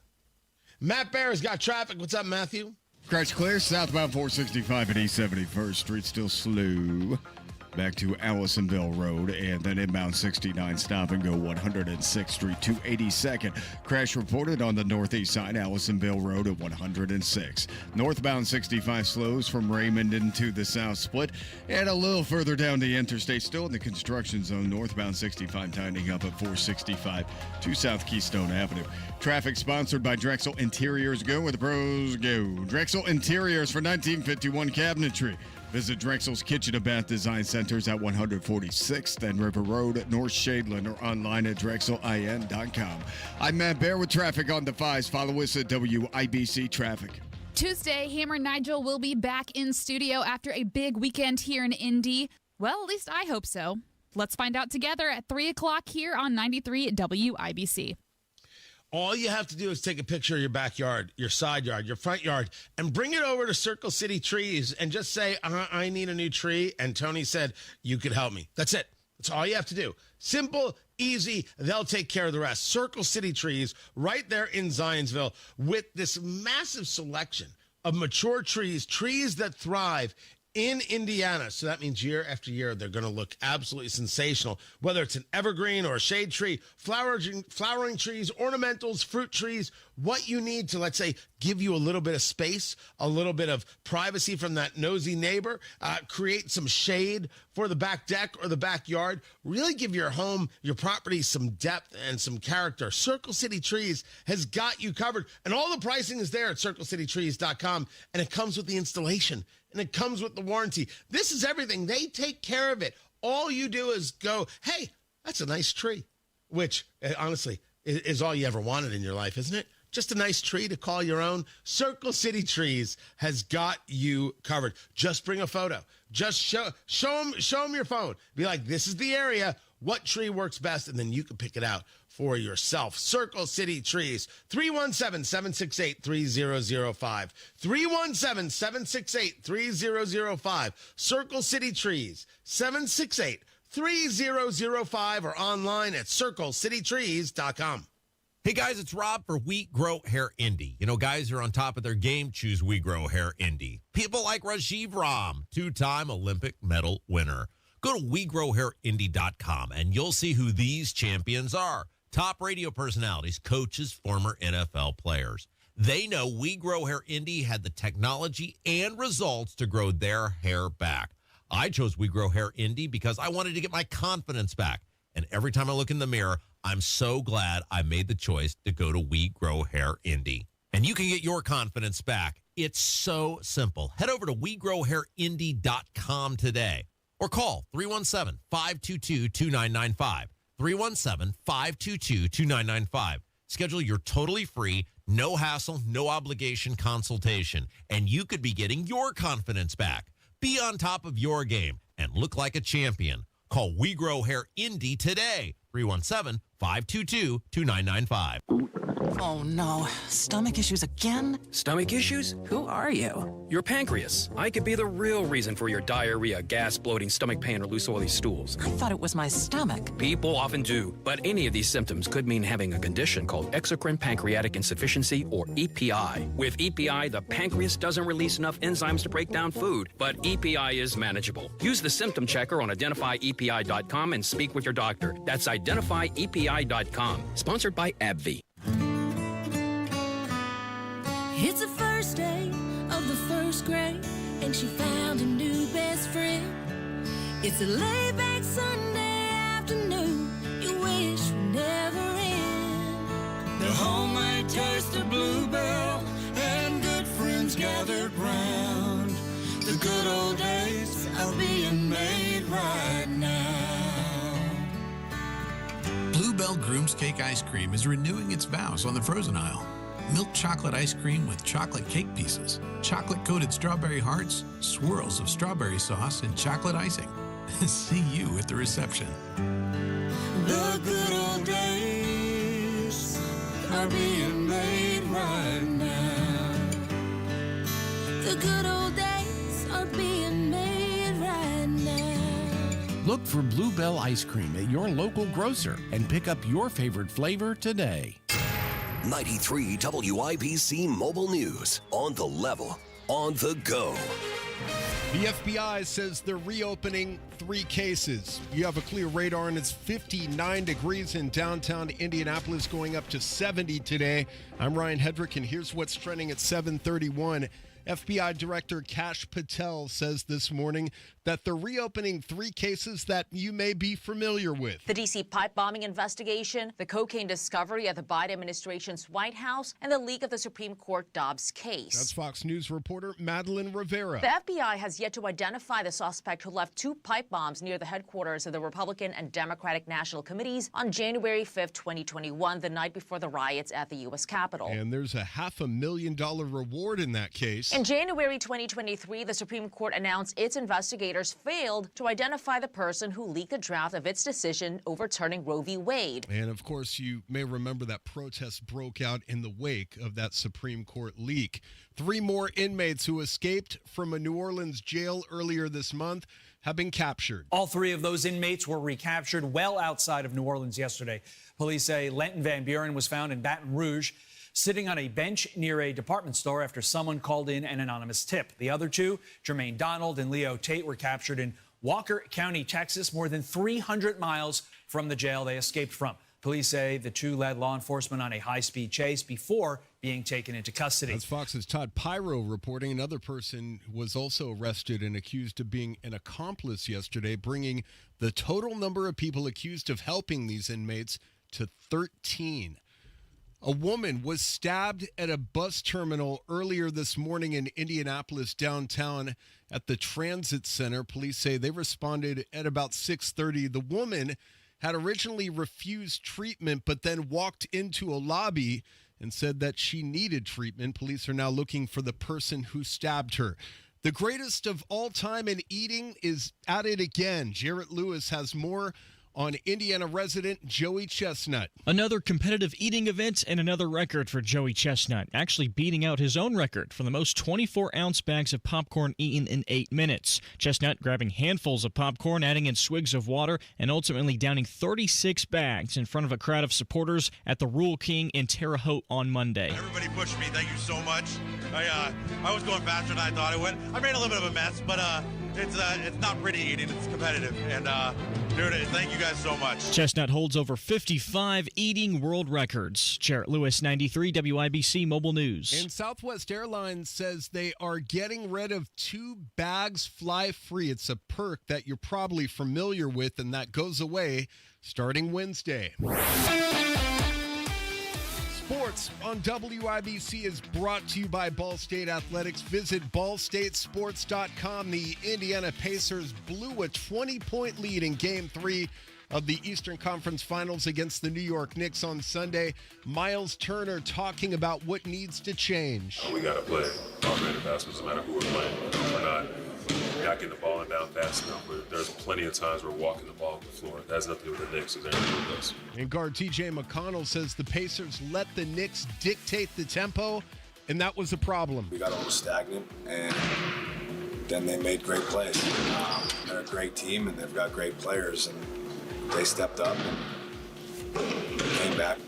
Matt Bear has got traffic. What's up, Matthew? Crash clear, southbound 465 and East 71st Street, still slow. Back to Allisonville Road, and then inbound 69, stop and go 106th Street to 82nd. Crash reported on the northeast side, Allisonville Road at 106. Northbound 65 slows from Raymond into the south split, and a little further down the interstate, still in the construction zone. Northbound 65 tightening up at 465 to South Keystone Avenue. Traffic sponsored by Drexel Interiors. Go where the pros go. Drexel Interiors for 1951 cabinetry. Visit Drexel's Kitchen and Bath Design Centers at 146th and River Road, North Shadeland, or online at drexelin.com. I'm Matt Bear with traffic on the 5s. Follow us at WIBC Traffic. Tuesday, Hammer Nigel will be back in studio after a big weekend here in Indy. Well, at least I hope so. Let's find out together at 3 o'clock here on 93 WIBC. All you have to do is take a picture of your backyard, your side yard, your front yard, and bring it over to Circle City Trees and just say, I need a new tree. And Tony said, you could help me. That's it. That's all you have to do. Simple, easy. They'll take care of the rest. Circle City Trees right there in Zionsville with this massive selection of mature trees, trees that thrive in Indiana. So that means year after year, they're going to look absolutely sensational, whether it's an evergreen or a shade tree, flowering trees, ornamentals, fruit trees, what you need to, let's say, give you a little bit of space, a little bit of privacy from that nosy neighbor, create some shade for the back deck or the backyard, really give your home, your property some depth and some character. Circle City Trees has got you covered, and all the pricing is there at circlecitytrees.com, and it comes with the installation, and it comes with the warranty. This is everything. They take care of it. All you do is go, hey, that's a nice tree, which honestly is all you ever wanted in your life, isn't it? Just a nice tree to call your own. Circle City Trees has got you covered. Just bring a photo. Just show them your phone. Be like, this is the area. What tree works best? And then you can pick it out for yourself. Circle City Trees, 317-768-3005. 317-768-3005. Circle City Trees, 768-3005, or online at circlecitytrees.com. Hey guys, it's Rob for We Grow Hair Indy. You know, guys who are on top of their game choose We Grow Hair Indy. People like Rajiv Ram, two-time Olympic medal winner. Go to WeGrowHairIndy.com and you'll see who these champions are. Top radio personalities, coaches, former NFL players. They know We Grow Hair Indy had the technology and results to grow their hair back. I chose We Grow Hair Indy because I wanted to get my confidence back. And every time I look in the mirror, I'm so glad I made the choice to go to We Grow Hair Indy. And you can get your confidence back. It's so simple. Head over to WeGrowHairIndy.com today. or call 317-522-2995. 317-522-2995. Schedule your totally free, no hassle, no obligation consultation, and you could be getting your confidence back. Be on top of your game and look like a champion. Call We Grow Hair Indy today. 317-522-2995. Oh no, stomach issues again? Stomach issues? Who are you? Your pancreas. I could be the real reason for your diarrhea, gas, bloating, stomach pain, or loose oily stools. I thought it was my stomach. People often do, but any of these symptoms could mean having a condition called exocrine pancreatic insufficiency, or EPI. With EPI, the pancreas doesn't release enough enzymes to break down food, but EPI is manageable. Use the symptom checker on identifyepi.com and speak with your doctor. That's identifyepi.com. Sponsored by AbbVie. It's the first day of the first grade, and she found a new best friend. It's a laid-back Sunday afternoon you wish would never end. The homemade taste of Bluebell and good friends gathered round. The good old days are being made right now. Bluebell Groom's Cake Ice Cream is renewing its vows on the frozen aisle. Milk chocolate ice cream with chocolate cake pieces, chocolate-coated strawberry hearts, swirls of strawberry sauce, and chocolate icing. See you at the reception. The good old days are being made right now. The good old days are being made right now. Look for Bluebell Ice Cream at your local grocer and pick up your favorite flavor today. 93 WIBC Mobile News. On the level, on the go. The FBI says they're reopening 3 cases. You have a clear radar, and it's 59 degrees in downtown Indianapolis, going up to 70 today. I'm Ryan Hedrick, and here's what's trending at 7:31. FBI Director Kash Patel says this morning that they're reopening 3 cases that you may be familiar with. The D.C. pipe bombing investigation, the cocaine discovery at the Biden administration's White House, and the leak of the Supreme Court Dobbs case. That's Fox News reporter Madeline Rivera. The FBI has yet to identify the suspect who left 2 pipe bombs near the headquarters of the Republican and Democratic National Committees on January 5th, 2021, the night before the riots at the U.S. Capitol. And there's a $500,000 reward in that case. In January 2023, the Supreme Court announced its investigators failed to identify the person who leaked a draft of its decision overturning Roe v. Wade. And of course, you may remember that protests broke out in the wake of that Supreme Court leak. 3 more inmates who escaped from a New Orleans jail earlier this month have been captured. All 3 of those inmates were recaptured well outside of New Orleans yesterday. Police say Lenton Van Buren was found in Baton Rouge, sitting on a bench near a department store after someone called in an anonymous tip. The other 2, Jermaine Donald and Leo Tate, were captured in Walker County, Texas, more than 300 miles from the jail they escaped from. Police say the 2 led law enforcement on a high-speed chase before being taken into custody. That's Fox's Todd Pyro reporting. Another person was also arrested and accused of being an accomplice yesterday, bringing the total number of people accused of helping these inmates to 13. A woman was stabbed at a bus terminal earlier this morning in Indianapolis downtown at the transit center. Police say they responded at about 6:30. The woman had originally refused treatment, but then walked into a lobby and said that she needed treatment. Police are now looking for the person who stabbed her. The greatest of all time in eating is at it again. Jarrett Lewis has more on Indiana resident Joey Chestnut. Another competitive eating event and another record for Joey Chestnut, actually beating out his own record for the most 24-ounce bags of popcorn eaten in 8 minutes. Chestnut grabbing handfuls of popcorn, adding in swigs of water, and ultimately downing 36 bags in front of a crowd of supporters at the Rule King in Terre Haute on Monday. Everybody pushed me. Thank you so much. I was going faster than I thought it would. I made a little bit of a mess, but it's not pretty eating. It's competitive. And, dude, thank you guys so much. Chestnut holds over 55 eating world records. Jarrett Lewis, 93 WIBC Mobile News. And Southwest Airlines says they are getting rid of 2 bags fly free. It's a perk that you're probably familiar with, and that goes away starting Wednesday. Sports on WIBC is brought to you by Ball State Athletics. Visit ballstatesports.com. The Indiana Pacers blew a 20-point lead in Game 3 of the Eastern Conference Finals against the New York Knicks on Sunday. Miles Turner talking about what needs to change. We got to play top-rated basketball no matter who we're playing. We're not getting the ball down fast enough. There's plenty of times we're walking the ball off the floor. That has nothing to do with the Knicks. It's anything to do with us. And guard TJ McConnell says the Pacers let the Knicks dictate the tempo, and that was a problem. We got a little stagnant, and then they made great plays. They're a great team, and they've got great players, and they stepped up and came back,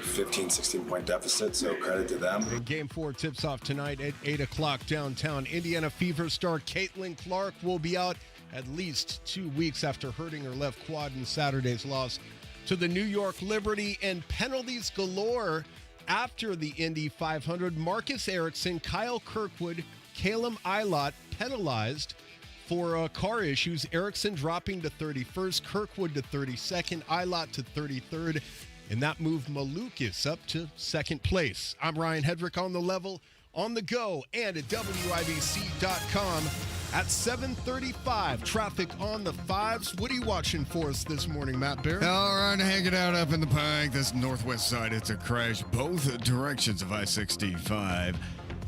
15, 16-point deficit, so credit to them. And Game 4 tips off tonight at 8 o'clock downtown. Indiana Fever star Caitlin Clark will be out at least 2 weeks after hurting her left quad in Saturday's loss to the New York Liberty. And penalties galore after the Indy 500. Marcus Erickson, Kyle Kirkwood, Caleb Eilot penalized for car issues. Erickson dropping to 31st, Kirkwood to 32nd, Eilot to 33rd, and that moved Malukas up to second place. I'm Ryan Hedrick on the level, on the go, and at WIBC.com at 7:35. Traffic on the fives. What are you watching for us this morning, Matt Bear? All right, hanging out up in the Pike. This northwest side, it's a crash both directions of I-65.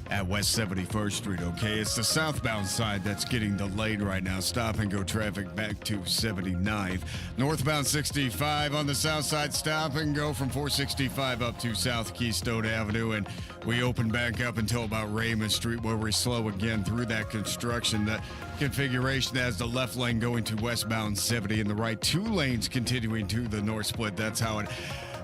At West 71st Street, okay? It's the southbound side that's getting delayed right now. Stop and go traffic back to 79th. Northbound 65 on the south side, stop and go from 465 up to South Keystone Avenue. And we open back up until about Raymond Street, where we slow again through that construction. That configuration has the left lane going to westbound 70 and the right 2 lanes continuing to the north split. That's how it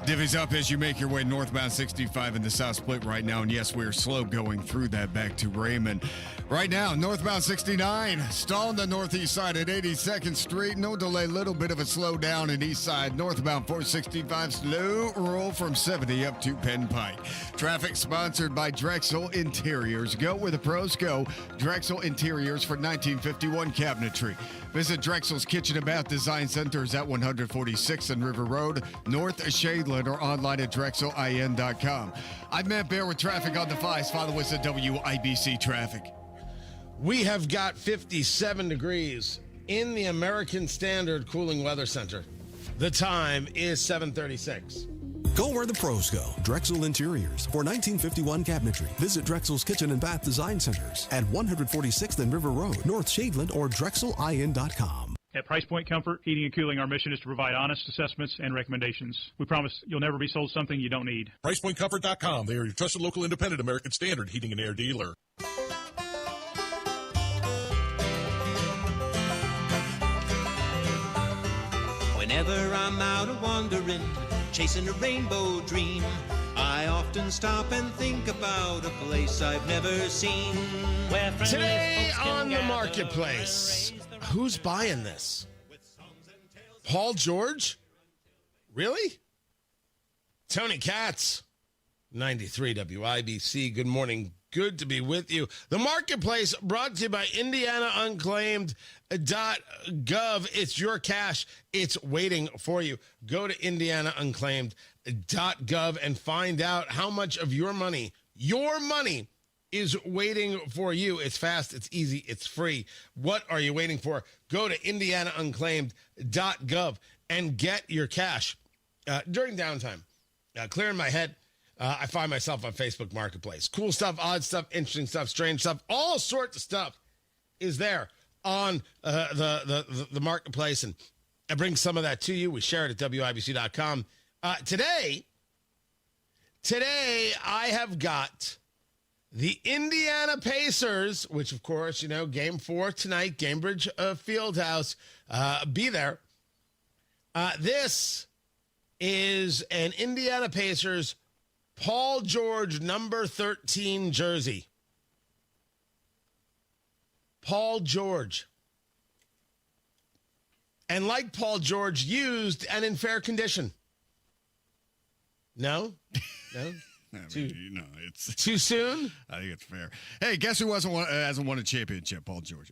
divvies up as you make your way northbound 65 in the south split right now. And yes, we're slow going through that back to Raymond. Right now, northbound 69, stall on the northeast side at 82nd Street. No delay, little bit of a slowdown in east side. Northbound 465, slow roll from 70 up to Penn Pike. Traffic sponsored by Drexel Interiors. Go where the pros go. Drexel Interiors for 1951 cabinetry. Visit Drexel's Kitchen and Bath Design Centers at 146th and River Road, North Shadeland, or online at drexelin.com. I'm Matt Bear with traffic on the 5s. Follow us at WIBC Traffic. We have got 57 degrees in the American Standard Cooling Weather Center. The time is 7:36. Go where the pros go. Drexel Interiors for 1951 cabinetry. Visit Drexel's Kitchen and Bath Design Centers at 146th and River Road, North Shadeland, or drexelin.com. At Price Point Comfort Heating and Cooling, our mission is to provide honest assessments and recommendations. We promise you'll never be sold something you don't need. PricePointComfort.com. They are your trusted local independent American Standard heating and air dealer. Whenever I'm out a wandering, chasing a rainbow dream, I often stop and think about a place I've never seen. Today on the marketplace, who's buying this? Paul George? Really? Tony Katz, 93 WIBC. Good morning. Good to be with you. The marketplace brought to you by IndianaUnclaimed.gov. It's your cash. It's waiting for you. Go to IndianaUnclaimed.gov and find out how much of your money is waiting for you. It's fast, it's easy, it's free. What are you waiting for? Go to IndianaUnclaimed.gov and get your cash. During downtime, clearing my head, I find myself on Facebook Marketplace. Cool stuff, odd stuff, interesting stuff, strange stuff, all sorts of stuff is there on the Marketplace, and I bring some of that to you. We share it at WIBC.com. Today, I have got the Indiana Pacers, which, of course, you know, Game 4 tonight, Gainbridge Fieldhouse. Be there. This is an Indiana Pacers Paul George number 13 jersey. Paul George. And like Paul George, used and in fair condition. No? No? It's too soon. I think it's fair. Hey, guess who hasn't won a championship? Paul George.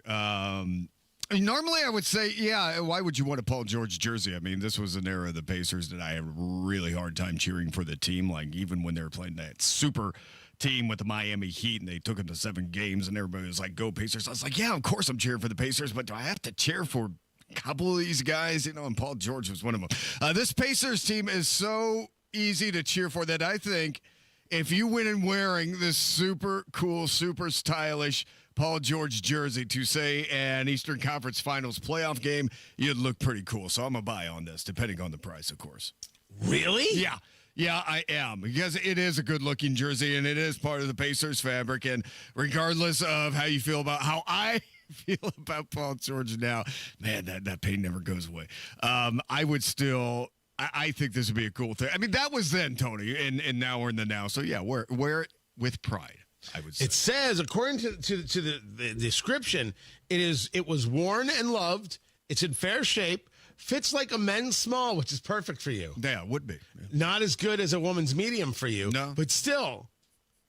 Normally, I would say, yeah, why would you want a Paul George jersey? I mean, this was an era of the Pacers that I had a really hard time cheering for the team. Like, even when they were playing that super team with the Miami Heat and they took them to 7 games and everybody was like, go Pacers. I was like, yeah, of course I'm cheering for the Pacers, but do I have to cheer for a couple of these guys? You know, and Paul George was one of them. This Pacers team is so easy to cheer for that I think if you went in wearing this super cool, super stylish Paul George jersey to, say, an Eastern Conference Finals playoff game, you'd look pretty cool. So I'm a buy on this, depending on the price, of course. Really? Yeah. Yeah, I am, because it is a good-looking jersey, and it is part of the Pacers fabric. And regardless of how you feel about how I feel about Paul George now, man, that pain never goes away. I would still, I think this would be a cool thing. I mean, that was then, Tony, and now we're in the now. So, yeah, wear it with pride, I would say. It says, according to the description, it was worn and loved. It's in fair shape. Fits like a men's small, which is perfect for you. Yeah, it would be. Yeah. Not as good as a woman's medium for you. No. But still,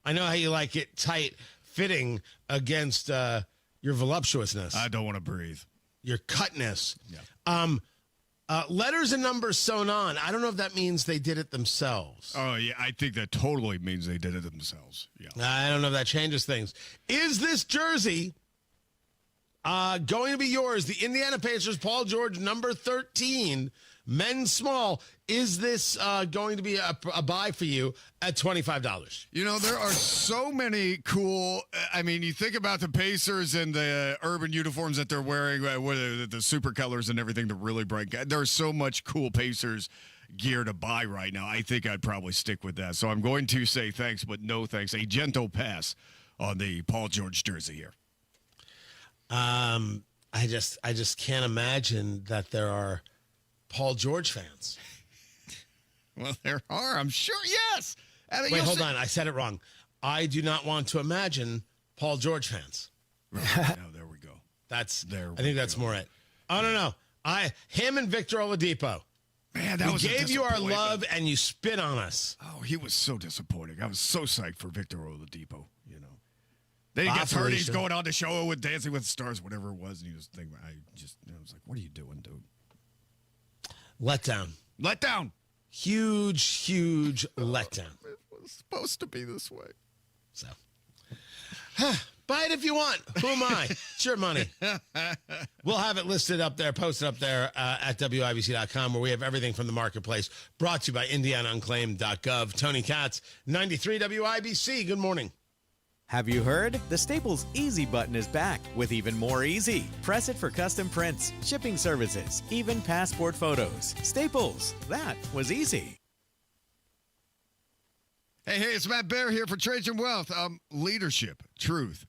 I know how you like it tight, fitting against your voluptuousness. I don't want to breathe. Your cutness. Yeah. Letters and numbers sewn on. I don't know if that means they did it themselves. Oh, yeah, I think that totally means they did it themselves. Yeah. I don't know if that changes things. Is this jersey going to be yours? The Indiana Pacers, Paul George, number 13, men's small. Is this going to be a buy for you at $25? You know, there are so many cool, I mean, you think about the Pacers and the urban uniforms that they're wearing, the super colors and everything, the really bright guys. There's so much cool Pacers gear to buy right now. I think I'd probably stick with that. So I'm going to say thanks, but no thanks. A gentle pass on the Paul George jersey here. I just can't imagine that there are Paul George fans. Well, there are, I'm sure. Yes. Wait, hold on. I said it wrong. I do not want to imagine Paul George fans. Right. No, there we go. I think that's more it. I don't know. Him and Victor Oladipo. Man, that was gave you our love and you spit on us. Oh, he was so disappointing. I was so psyched for Victor Oladipo. You know, then he gets hurt. He's going on the show with Dancing with the Stars, whatever it was, and he was thinking. I was like, "What are you doing, dude?" Letdown. Huge letdown. It was supposed to be this way. So, buy it if you want. Who am I? It's your money. We'll have it listed up there, posted up there at WIBC.com, where we have everything from the marketplace. Brought to you by IndianaUnclaimed.gov. Tony Katz, 93 WIBC. Good morning. Have you heard? The Staples Easy button is back with even more easy. Press it for custom prints, shipping services, even passport photos. Staples, that was easy. Hey, it's Matt Bear here for Trajan Wealth. Leadership, truth,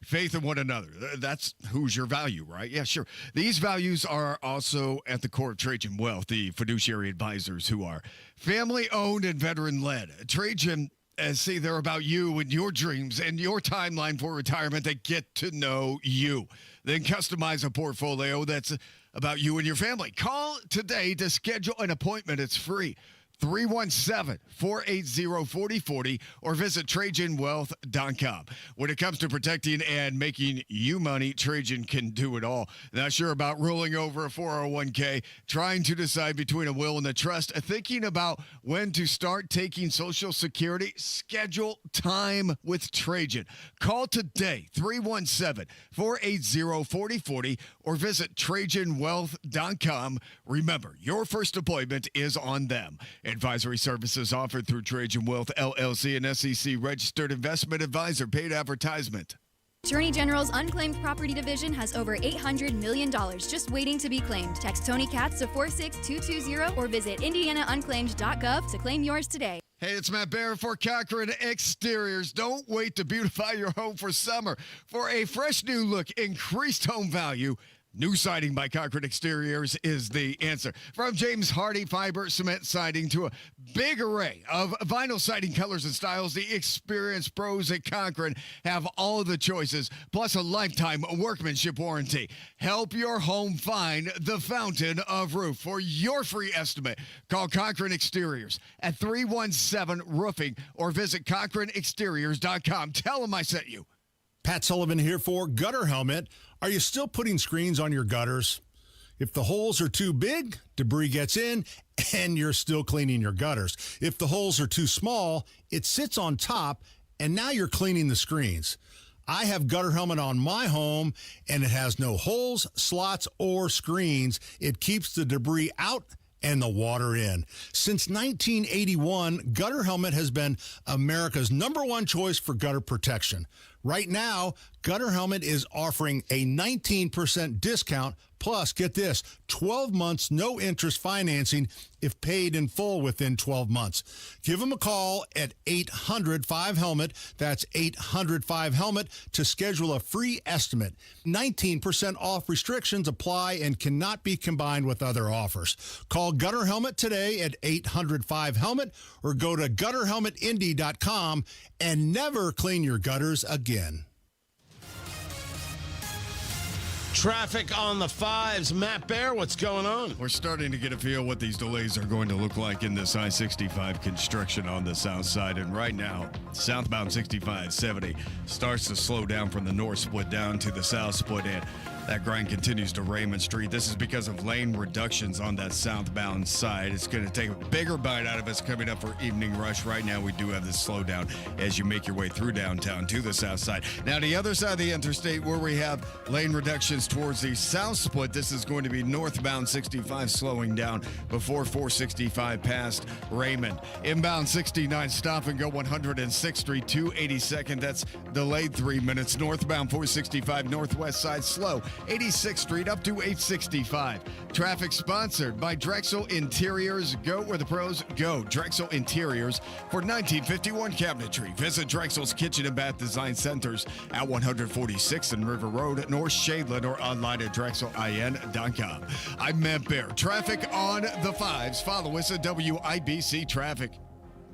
faith in one another. That's who's your value, right? Yeah, sure. These values are also at the core of Trajan Wealth, the fiduciary advisors who are family-owned and veteran-led. Trajan, see, they're about you and your dreams and your timeline for retirement. They get to know you. Then customize a portfolio that's about you and your family. Call today to schedule an appointment. It's free. 317-480-4040 or visit TrajanWealth.com. When it comes to protecting and making you money, Trajan can do it all. Not sure about rolling over a 401k, trying to decide between a will and a trust, thinking about when to start taking Social Security? Schedule time with Trajan. Call today, 317-480-4040 or visit TrajanWealth.com. Remember, your first appointment is on them. Advisory services offered through Trajan Wealth, LLC, an SEC-registered investment advisor. Paid advertisement. Attorney General's Unclaimed Property Division has over $800 million just waiting to be claimed. Text Tony Katz to 46220 or visit IndianaUnclaimed.gov to claim yours today. Hey, it's Matt Bear for Cochran Exteriors. Don't wait to beautify your home for summer. For a fresh new look, increased home value, new siding by Cochran Exteriors is the answer. From James Hardy fiber cement siding to a big array of vinyl siding colors and styles, the experienced pros at Cochran have all of the choices, plus a lifetime workmanship warranty. Help your home find the fountain of roof. For your free estimate, call Cochran Exteriors at 317-ROOFING or visit CochranExteriors.com. Tell them I sent you. Pat Sullivan here for Gutter Helmet. Are you still putting screens on your gutters? If the holes are too big, debris gets in, and you're still cleaning your gutters. If the holes are too small, it sits on top, and now you're cleaning the screens. I have Gutter Helmet on my home, and it has no holes, slots, or screens. It keeps the debris out and the water in. Since 1981, Gutter Helmet has been America's #1 choice for gutter protection. Right now, Gutter Helmet is offering a 19% discount, plus, get this, 12 months, no interest financing if paid in full within 12 months. Give them a call at 800-5HELMET. That's 800-5HELMET to schedule a free estimate. 19% off restrictions apply and cannot be combined with other offers. Call Gutter Helmet today at 800-5HELMET or go to gutterhelmetindy.com and never clean your gutters again. Traffic on the 5s. Matt Bear, what's going on? We're starting to get a feel what these delays are going to look like in this I-65 construction on the south side. And right now, southbound 65-70 starts to slow down from the north split down to the south split in. That grind continues to Raymond Street. This is because of lane reductions on that southbound side. It's going to take a bigger bite out of us coming up for evening rush. Right now, we do have this slowdown as you make your way through downtown to the south side. Now, the other side of the interstate where we have lane reductions towards the south split, this is going to be northbound 65 slowing down before 465 past Raymond. Inbound 69 stop and go 106th Street, 282nd. That's delayed 3 minutes. Northbound 465 northwest side slow. 86th Street up to 865. Traffic sponsored by Drexel Interiors. Go where the pros go. Drexel Interiors for 1951 cabinetry. Visit Drexel's Kitchen and Bath Design Centers at 146th and River Road, North Shadeland, or online at drexelin.com. I'm Matt Bear. Traffic on the 5s. Follow us at WIBC Traffic.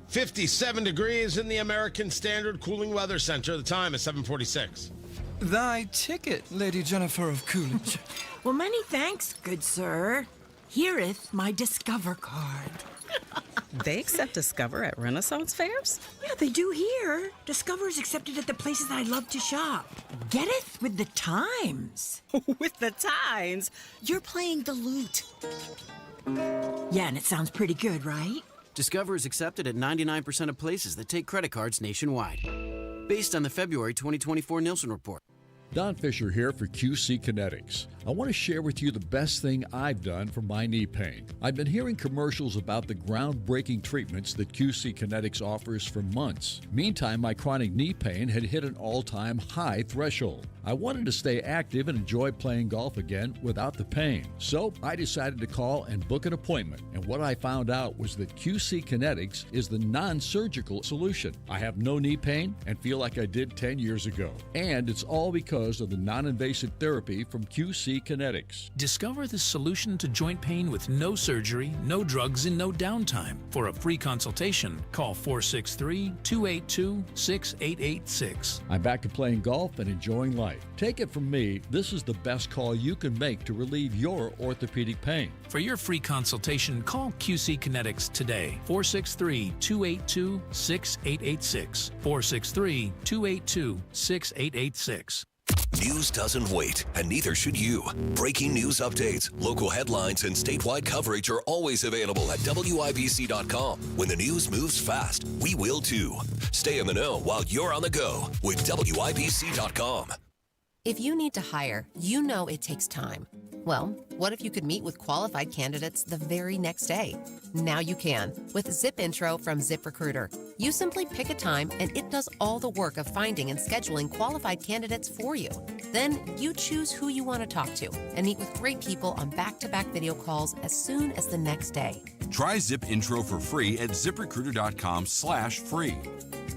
57 degrees in the American Standard Cooling Weather Center. The time is 7:46. Thy ticket, Lady Jennifer of Coolidge. Well, many thanks, good sir. Here'th my Discover card. They accept Discover at Renaissance fairs? Yeah, they do here. Discover is accepted at the places I love to shop. Getteth with the times. With the times? You're playing the lute. Yeah, and it sounds pretty good, right? Discover is accepted at 99% of places that take credit cards nationwide. Based on the February 2024 Nielsen report. Don Fisher here for QC Kinetics. I want to share with you the best thing I've done for my knee pain. I've been hearing commercials about the groundbreaking treatments that QC Kinetics offers for months. Meantime, my chronic knee pain had hit an all-time high threshold. I wanted to stay active and enjoy playing golf again without the pain. So I decided to call and book an appointment. And what I found out was that QC Kinetics is the non-surgical solution. I have no knee pain and feel like I did 10 years ago. And it's all because of the non-invasive therapy from QC Kinetics. Discover the solution to joint pain with no surgery, no drugs, and no downtime. For a free consultation, call 463-282-6886. I'm back to playing golf and enjoying life. Take it from me, this is the best call you can make to relieve your orthopedic pain. For your free consultation, call QC Kinetics today. 463-282-6886. 463-282-6886. News doesn't wait, and neither should you. Breaking news updates, local headlines, and statewide coverage are always available at WIBC.com. When the news moves fast, we will too. Stay in the know while you're on the go with WIBC.com. If you need to hire, you know it takes time. Well, what if you could meet with qualified candidates the very next day? Now you can with Zip Intro from ZipRecruiter. You simply pick a time and it does all the work of finding and scheduling qualified candidates for you. Then you choose who you want to talk to and meet with great people on back-to-back video calls as soon as the next day. Try Zip Intro for free at ZipRecruiter.com/free.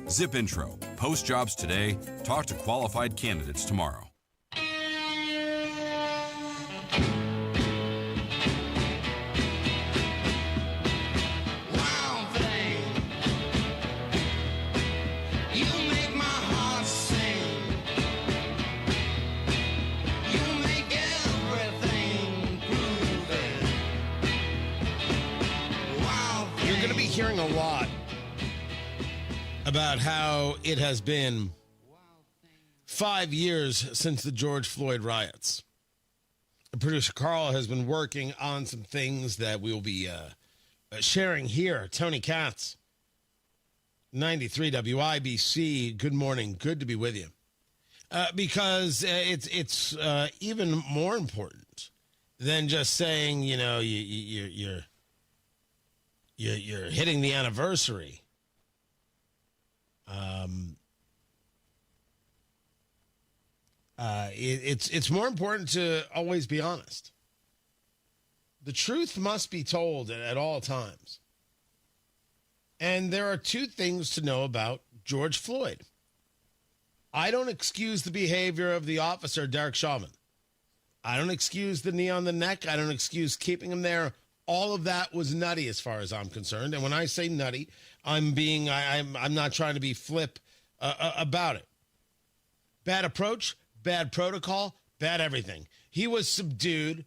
Zip Intro. Post jobs today. Talk to qualified candidates tomorrow. Hearing a lot about how it has been 5 years since the George Floyd riots. Producer Carl has been working on some things that we'll be sharing here. Tony Katz, 93 WIBC. Good morning. Good to be with you. Because it's even more important than just saying, you know, you're hitting the anniversary. It's more important to always be honest. The truth must be told at all times. And there are two things to know about George Floyd. I don't excuse the behavior of the officer, Derek Chauvin. I don't excuse the knee on the neck. I don't excuse keeping him there. All of that was nutty as far as I'm concerned. And when I say nutty, I'm not trying to be flip about it. Bad approach, bad protocol, bad everything. He was subdued.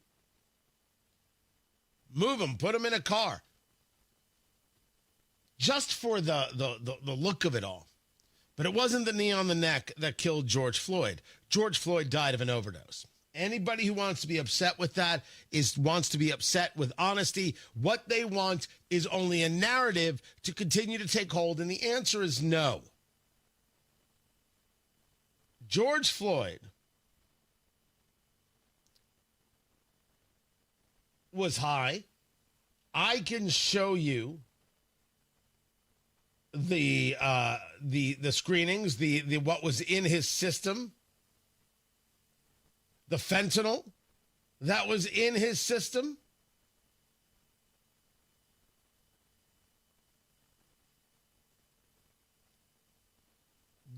Move him, put him in a car. Just for the look of it all. But it wasn't the knee on the neck that killed George Floyd. George Floyd died of an overdose. Anybody who wants to be upset with that wants to be upset with honesty. What they want is only a narrative to continue to take hold, and the answer is no. George Floyd was high. I can show you the screenings, the what was in his system, the fentanyl that was in his system.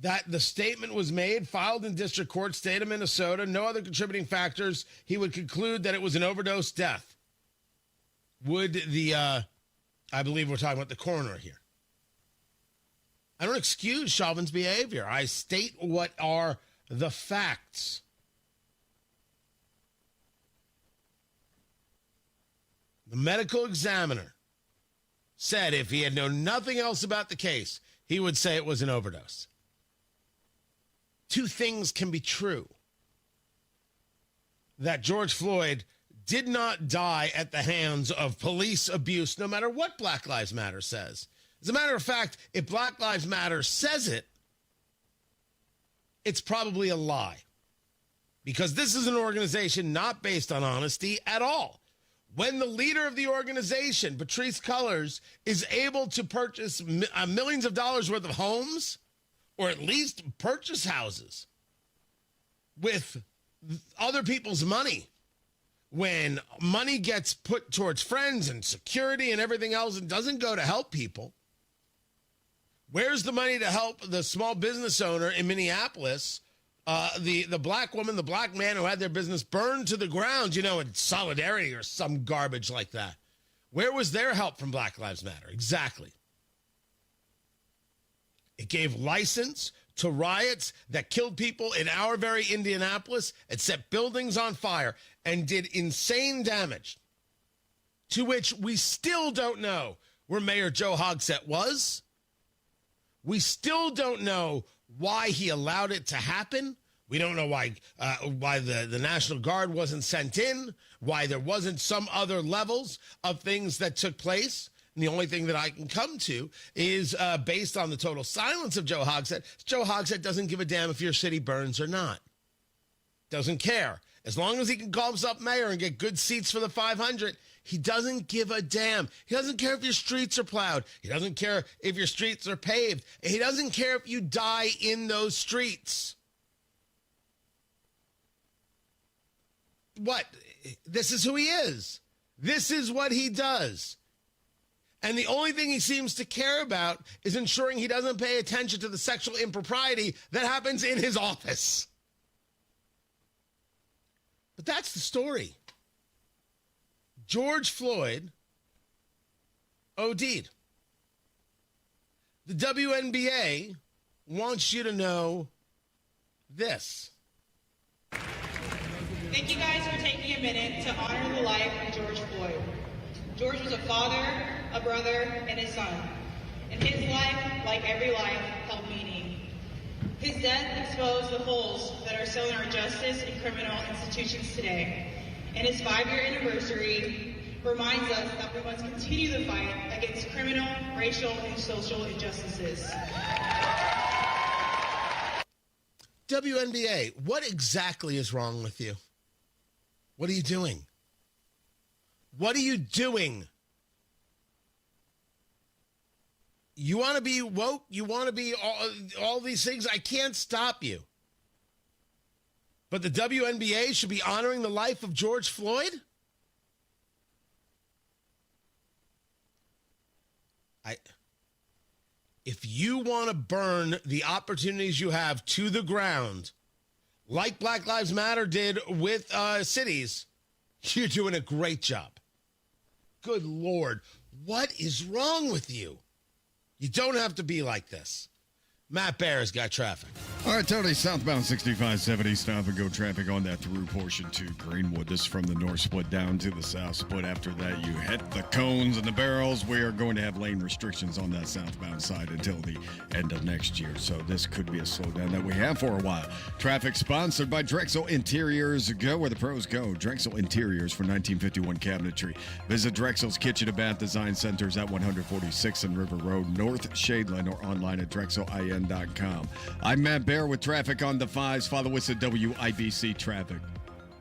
That the statement was made, filed in district court, state of Minnesota, no other contributing factors. He would conclude that it was an overdose death. Would the, I believe we're talking about the coroner here. I don't excuse Chauvin's behavior. I state what are the facts. The medical examiner said if he had known nothing else about the case, he would say it was an overdose. Two things can be true. That George Floyd did not die at the hands of police abuse, no matter what Black Lives Matter says. As a matter of fact, if Black Lives Matter says it, it's probably a lie. Because this is an organization not based on honesty at all. When the leader of the organization, Patrisse Cullors, is able to purchase millions of dollars worth of homes, or at least purchase houses with other people's money, when money gets put towards friends and security and everything else and doesn't go to help people, where's the money to help the small business owner in Minneapolis, the black woman, the black man who had their business burned to the ground, you know, in solidarity or some garbage like that? Where was their help from Black Lives Matter? Exactly. It gave license to riots that killed people in our very Indianapolis and set buildings on fire and did insane damage, to which we still don't know where Mayor Joe Hogsett was. We still don't know why he allowed it to happen. We don't know why the National Guard wasn't sent in, why there wasn't some other levels of things that took place. And the only thing that I can come to is based on the total silence of Joe Hogsett. Joe Hogsett doesn't give a damn if your city burns or not. Doesn't care. As long as he can call himself mayor and get good seats for the 500, he doesn't give a damn. He doesn't care if your streets are plowed. He doesn't care if your streets are paved. He doesn't care if you die in those streets. What? This is who he is. This is what he does. And the only thing he seems to care about is ensuring he doesn't pay attention to the sexual impropriety that happens in his office. But that's the story. George Floyd OD'd. The WNBA wants you to know this. Thank you guys for taking a minute to honor the life of George Floyd. George was a father, a brother, and a son. And his life, like every life, held meaning. His death exposed the holes that are still in our justice and criminal institutions today. And his 5-year anniversary reminds us that we must continue the fight against criminal, racial, and social injustices. WNBA, what exactly is wrong with you? What are you doing? What are you doing? You want to be woke? You want to be all these things? I can't stop you. But the WNBA should be honoring the life of George Floyd? If you want to burn the opportunities you have to the ground, like Black Lives Matter did with cities, you're doing a great job. Good Lord, what is wrong with you? You don't have to be like this. Matt Bear's got traffic. All right, Tony, southbound 6570, stop and go traffic on that through portion to Greenwood. This is from the north split down to the south split. After that, you hit the cones and the barrels. We are going to have lane restrictions on that southbound side until the end of next year. So this could be a slowdown that we have for a while. Traffic sponsored by Drexel Interiors. Go where the pros go. Drexel Interiors for 1951 cabinetry. Visit Drexel's Kitchen and Bath Design Centers at 146th and River Road, North Shadeland, or online at drexelin.com. I'm Matt Bear with traffic on the 5s. Follow us at WIBC Traffic.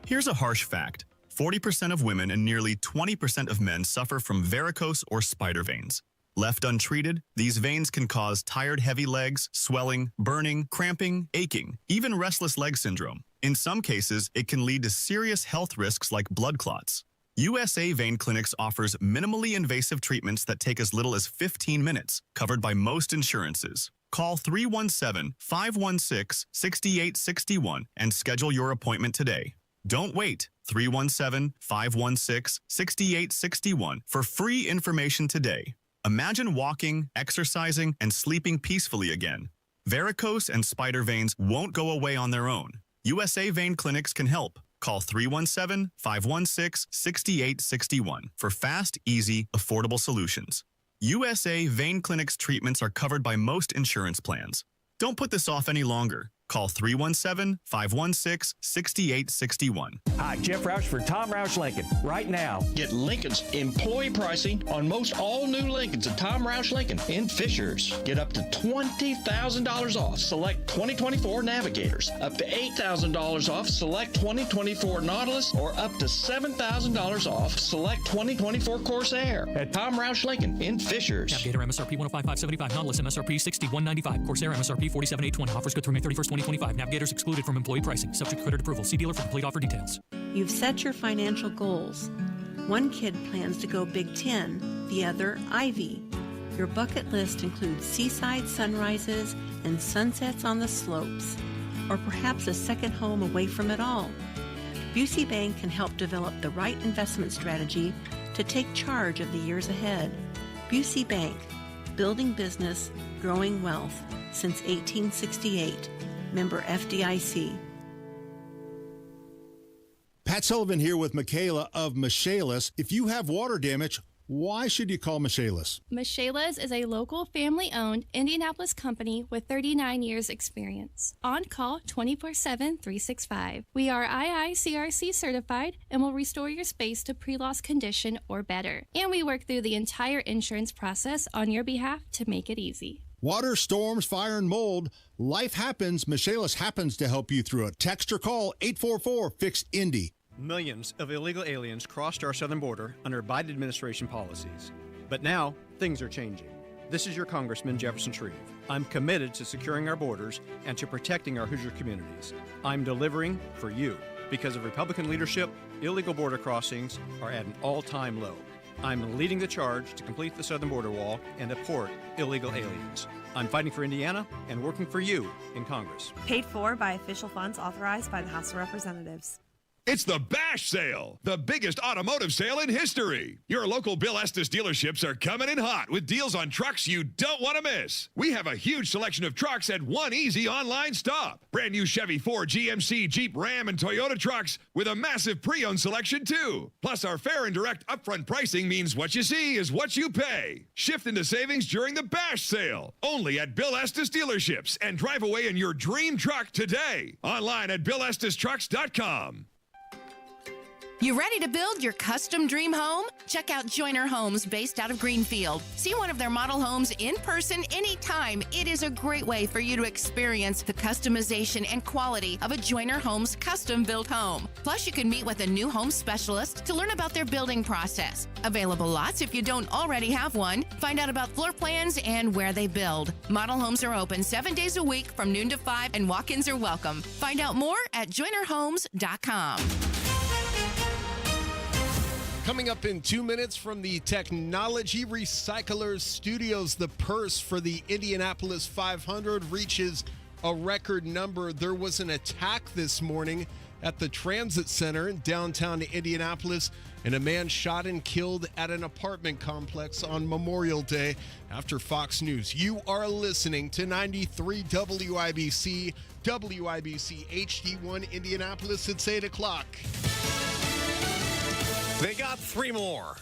Here's a harsh fact. 40% of women and nearly 20% of men suffer from varicose or spider veins. Left untreated, these veins can cause tired, heavy legs, swelling, burning, cramping, aching, even restless leg syndrome. In some cases, it can lead to serious health risks like blood clots. USA Vein Clinics offers minimally invasive treatments that take as little as 15 minutes, covered by most insurances. Call 317-516-6861 and schedule your appointment today. Don't wait. 317-516-6861 for free information today. Imagine walking, exercising, and sleeping peacefully again. Varicose and spider veins won't go away on their own. USA Vein Clinics can help. Call 317-516-6861 for fast, easy, affordable solutions. USA Vein Clinic's treatments are covered by most insurance plans. Don't put this off any longer. Call 317-516-6861. Hi, Jeff Roush for Tom Roush Lincoln. Right now, get Lincoln's employee pricing on most all new Lincolns at Tom Roush Lincoln in Fishers. Get up to $20,000 off select 2024 Navigators, up to $8,000 off select 2024 Nautilus, or up to $7,000 off select 2024 Corsair at Tom Roush Lincoln in Fishers. Navigator MSRP 105,575, Nautilus MSRP 61,995, Corsair MSRP 47,820. Offers good through May 31st, 2025. Navigators excluded from employee pricing. Subject to credit approval. See dealer for complete offer details. You've set your financial goals. One kid plans to go Big Ten, the other Ivy. Your bucket list includes seaside sunrises and sunsets on the slopes, or perhaps a second home away from it all. Busey Bank can help develop the right investment strategy to take charge of the years ahead. Busey Bank, building business, growing wealth since 1868. Member FDIC. Pat Sullivan here with Michaela of Michaelis. If you have water damage, why should you call Michaelis? Michaelis is a local family-owned Indianapolis company with 39 years experience. On call 24/7, 365. We are IICRC certified and will restore your space to pre-loss condition or better. And we work through the entire insurance process on your behalf to make it easy. Water, storms, fire, and mold. Life happens. Michaelis happens to help you through it. Text or call 844-FIX-INDY. Millions of illegal aliens crossed our southern border under Biden administration policies. But now, things are changing. This is your Congressman, Jefferson Shreve. I'm committed to securing our borders and to protecting our Hoosier communities. I'm delivering for you. Because of Republican leadership, illegal border crossings are at an all-time low. I'm leading the charge to complete the southern border wall and deport illegal aliens. I'm fighting for Indiana and working for you in Congress. Paid for by official funds authorized by the House of Representatives. It's the Bash Sale, the biggest automotive sale in history. Your local Bill Estes dealerships are coming in hot with deals on trucks you don't want to miss. We have a huge selection of trucks at one easy online stop. Brand new Chevy, Ford, GMC, Jeep, Ram, and Toyota trucks with a massive pre-owned selection too. Plus, our fair and direct upfront pricing means what you see is what you pay. Shift into savings during the Bash Sale, only at Bill Estes dealerships, and drive away in your dream truck today. Online at BillEstesTrucks.com. You ready to build your custom dream home? Check out Joyner Homes based out of Greenfield. See one of their model homes in person anytime. It is a great way for you to experience the customization and quality of a Joyner Homes custom built home. Plus, you can meet with a new home specialist to learn about their building process. Available lots if you don't already have one. Find out about floor plans and where they build. Model homes are open 7 days a week from noon to 5 and walk-ins are welcome. Find out more at JoynerHomes.com. Coming up in 2 minutes from the Technology Recyclers Studios, the purse for the Indianapolis 500 reaches a record number. There was an attack this morning at the Transit Center in downtown Indianapolis, and a man shot and killed at an apartment complex on Memorial Day. After Fox News, you are listening to 93 WIBC, WIBC HD1 Indianapolis. It's 8 o'clock. They got 3 more.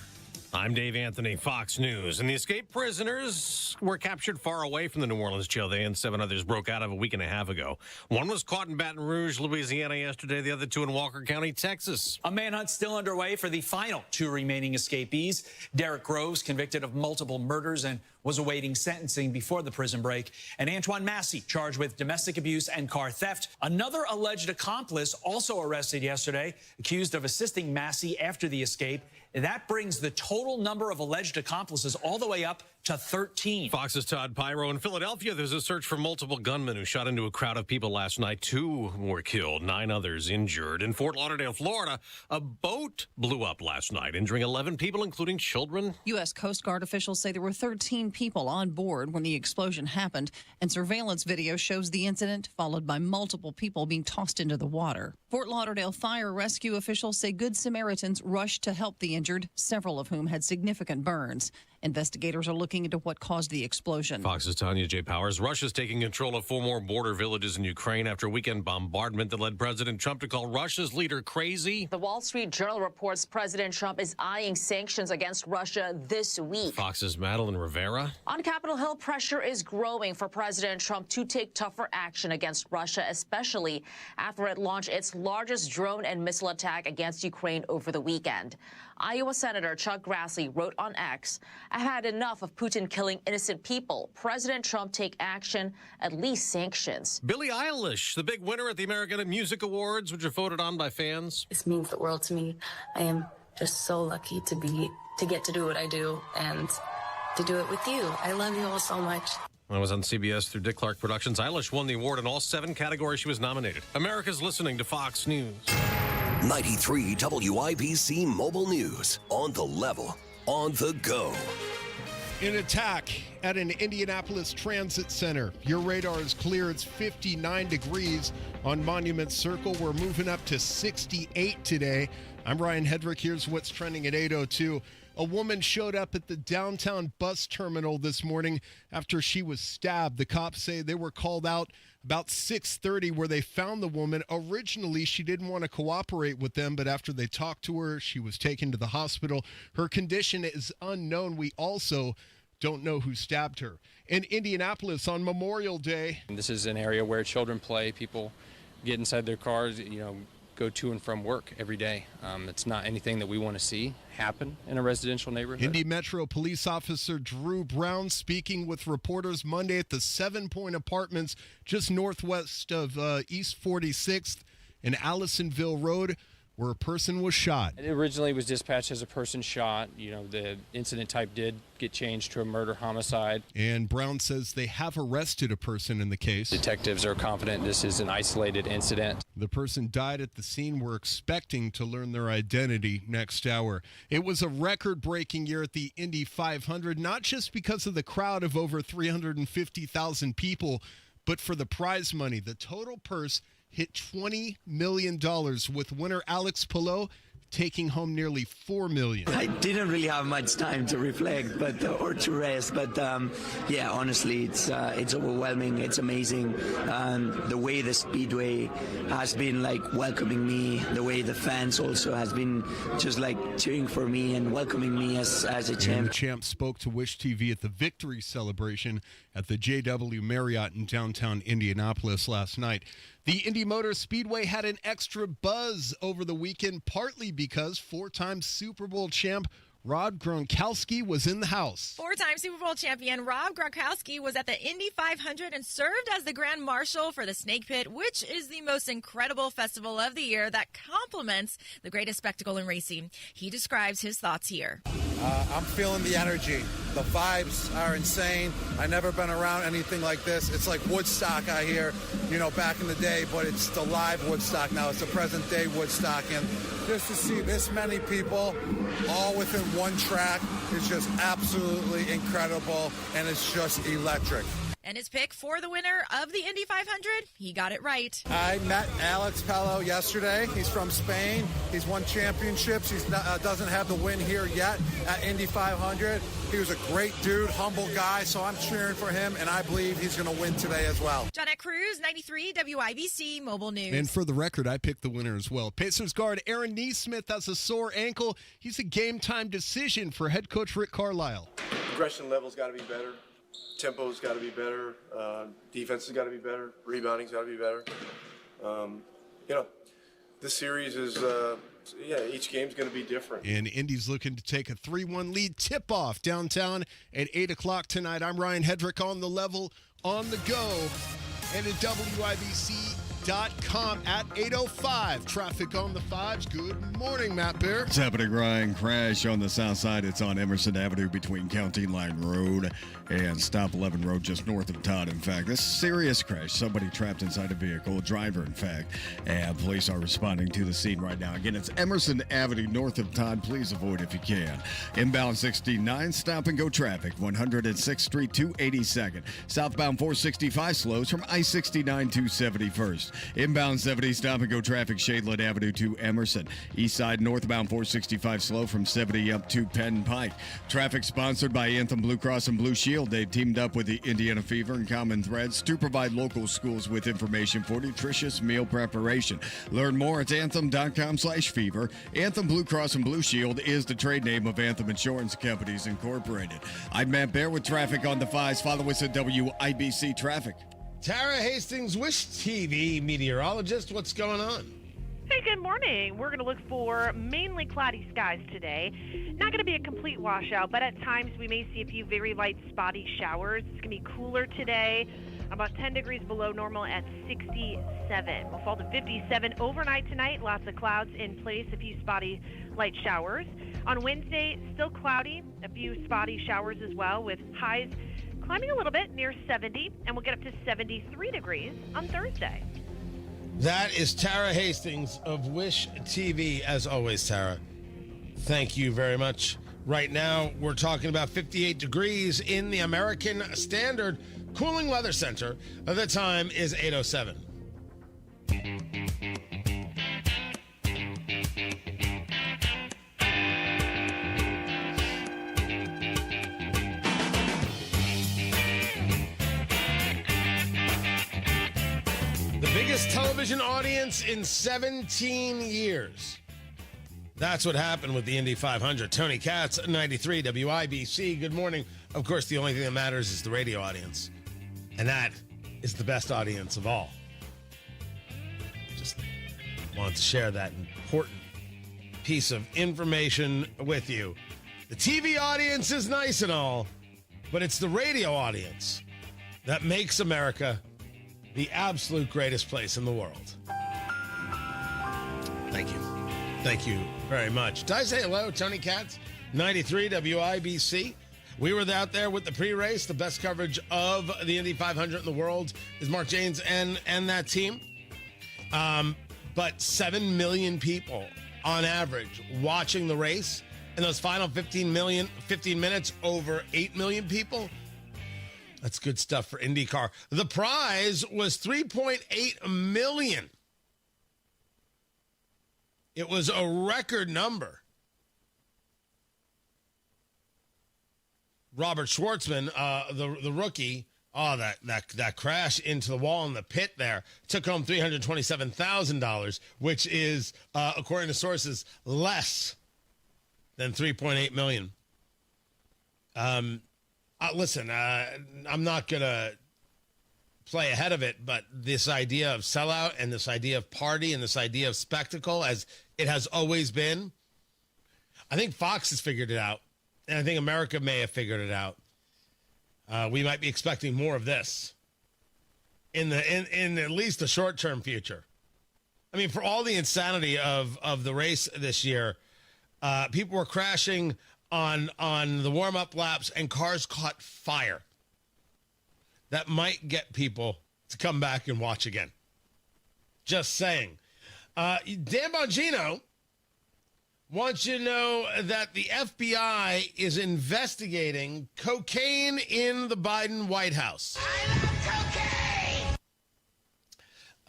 I'm Dave Anthony, Fox News. And the escaped prisoners were captured far away from the New Orleans jail they and 7 others broke out of a week and a half ago. One was caught in Baton Rouge, Louisiana yesterday. The other 2 in Walker County, Texas. A manhunt still underway for the final 2 remaining escapees. Derek Groves, convicted of multiple murders and was awaiting sentencing before the prison break. And Antoine Massey, charged with domestic abuse and car theft. Another alleged accomplice also arrested yesterday, accused of assisting Massey after the escape. That brings the total number of alleged accomplices all the way up to 13. Fox's Todd Pyro. In Philadelphia, there's a search for multiple gunmen who shot into a crowd of people last night. 2 were killed, 9 others injured. In Fort Lauderdale, Florida, a boat blew up last night, injuring 11 people, including children. U.S. Coast Guard officials say there were 13 people on board when the explosion happened, and surveillance video shows the incident, followed by multiple people being tossed into the water. Fort Lauderdale fire rescue officials say Good Samaritans rushed to help the injured, several of whom had significant burns. Investigators are looking into what caused the explosion. Fox's Tanya J. Powers. Russia's taking control of 4 more border villages in Ukraine after a weekend bombardment that led President Trump to call Russia's leader crazy. The Wall Street Journal reports President Trump is eyeing sanctions against Russia this week. Fox's Madeline Rivera. On Capitol Hill, pressure is growing for President Trump to take tougher action against Russia, especially after it launched its largest drone and missile attack against Ukraine over the weekend. Iowa Senator Chuck Grassley wrote on X, "I had enough of Putin killing innocent people. President Trump take action, at least sanctions." Billie Eilish, the big winner at the American Music Awards, which are voted on by fans. This means the world to me. I am just so lucky to get to do what I do and to do it with you. I love you all so much. I was on CBS through Dick Clark Productions. Eilish won the award in all 7 categories she was nominated. America's listening to Fox News. 93 WIBC Mobile News. On the level, on the go. An attack at an Indianapolis Transit Center. Your radar is clear. It's 59 degrees on Monument Circle. We're moving up to 68 today. I'm Ryan Hedrick. Here's what's trending at 8:02. A woman showed up at the downtown bus terminal this morning after she was stabbed. The cops say they were called out about 6:30 where they found the woman. Originally, she didn't want to cooperate with them, but after they talked to her, she was taken to the hospital. Her condition is unknown. We also don't know who stabbed her. In Indianapolis on Memorial Day. This is an area where children play. People get inside their cars, go to and from work every day. It's not anything that we want to see happen in a residential neighborhood. Indy Metro Police Officer Drew Brown speaking with reporters Monday at the 7 Point Apartments just northwest of East 46th and Allisonville Road, where a person was shot. It originally was dispatched as a person shot. The incident type did get changed to a murder-homicide. And Brown says they have arrested a person in the case. Detectives are confident this is an isolated incident. The person died at the scene. We're expecting to learn their identity next hour. It was a record-breaking year at the Indy 500, not just because of the crowd of over 350,000 people, but for the prize money. The total purse hit $20 million, with winner Alex Palou taking home nearly $4 million. I didn't really have much time to reflect, or to rest. But yeah, honestly, it's overwhelming. It's amazing. The way the Speedway has been welcoming me, the way the fans also has been just cheering for me and welcoming me as a champ. And the champ spoke to Wish TV at the victory celebration at the JW Marriott in downtown Indianapolis last night. The Indy Motor Speedway had an extra buzz over the weekend, partly because four-time Super Bowl champ Rob Gronkowski was in the house. Four-time Super Bowl champion Rob Gronkowski was at the Indy 500 and served as the Grand Marshal for the Snake Pit, which is the most incredible festival of the year that complements the greatest spectacle in racing. He describes his thoughts here. I'm feeling the energy. The vibes are insane. I've never been around anything like this. It's like Woodstock out here, back in the day, but it's the live Woodstock now. It's the present day Woodstock. And just to see this many people all within one track is just absolutely incredible, and it's just electric. And his pick for the winner of the Indy 500, he got it right. I met Alex Palou yesterday. He's from Spain. He's won championships. He doesn't have the win here yet at Indy 500. He was a great dude, humble guy, so I'm cheering for him, and I believe he's going to win today as well. Johnette Cruz, 93 WIBC Mobile News. And for the record, I picked the winner as well. Pacers guard Aaron Nesmith has a sore ankle. He's a game-time decision for head coach Rick Carlisle. Aggression level's got to be better. Tempo's got to be better. Defense has got to be better. Rebounding's got to be better. This series is, each game's going to be different. And Indy's looking to take a 3-1 lead. Tip-off downtown at 8 o'clock tonight. I'm Ryan Hedrick on the level, on the go, and at WIBC.com at 8:05. Traffic on the 5s. Good morning, Matt Bear. It's happening, Ryan. Crash on the south side. It's on Emerson Avenue between County Line Road and Stop 11 Road just north of Todd. In fact, this serious crash. Somebody trapped inside a vehicle, a driver, in fact. And police are responding to the scene right now. Again, it's Emerson Avenue north of Todd. Please avoid if you can. Inbound 69, stop and go traffic. 106th Street to 82nd. Southbound 465 slows from I-69 to 71st. Inbound 70, stop and go traffic, Shadeland Avenue to Emerson. East side northbound 465 slow from 70 up to Penn Pike. Traffic sponsored by Anthem Blue Cross and Blue Shield. They've teamed up with the Indiana Fever and Common Threads to provide local schools with information for nutritious meal preparation. Learn more at anthem.com/fever. Anthem Blue Cross and Blue Shield is the trade name of Anthem Insurance Companies Incorporated. I'm Matt Bear with traffic on the 5s. Follow us at WIBC Traffic. Tara Hastings, Wish TV meteorologist. What's going on? Hey, good morning. We're going to look for mainly cloudy skies today. Not going to be a complete washout, but at times we may see a few very light spotty showers. It's going to be cooler today, about 10 degrees below normal at 67. We'll fall to 57 overnight tonight. Lots of clouds in place, a few spotty light showers. On Wednesday, still cloudy, a few spotty showers as well, with highs climbing a little bit near 70, and we'll get up to 73 degrees on Thursday. That is Tara Hastings of Wish TV. As always, Tara, thank you very much. Right now, we're talking about 58 degrees in the American Standard Cooling Weather Center. The time is 8:07. Biggest television audience in 17 years. That's what happened with the Indy 500. Tony Katz, 93 WIBC. Good morning. Of course, the only thing that matters is the radio audience. And that is the best audience of all. Just wanted to share that important piece of information with you. The TV audience is nice and all, but it's the radio audience that makes America the absolute greatest place in the world. Thank you. Thank you very much. Did I say hello, Tony Katz, 93 WIBC? We were out there with the pre-race. The best coverage of the Indy 500 in the world is Mark Janes and that team. But 7 million people on average watching the race. In those final 15 minutes, over 8 million people. That's good stuff for IndyCar. The prize was $3.8 million. It was a record number. Robert Schwartzman, the rookie, that crash into the wall in the pit there, took home $327,000, which is, according to sources, less than $3.8 million. Listen, I'm not going to play ahead of it, but this idea of sellout and this idea of party and this idea of spectacle, as it has always been, I think Fox has figured it out, and I think America may have figured it out. We might be expecting more of this in at least the short-term future. I mean, for all the insanity of the race this year, people were crashing on the warm-up laps, and cars caught fire. That might get people to come back and watch again. Just saying. Dan Bongino wants you to know that the FBI is investigating cocaine in the Biden White House.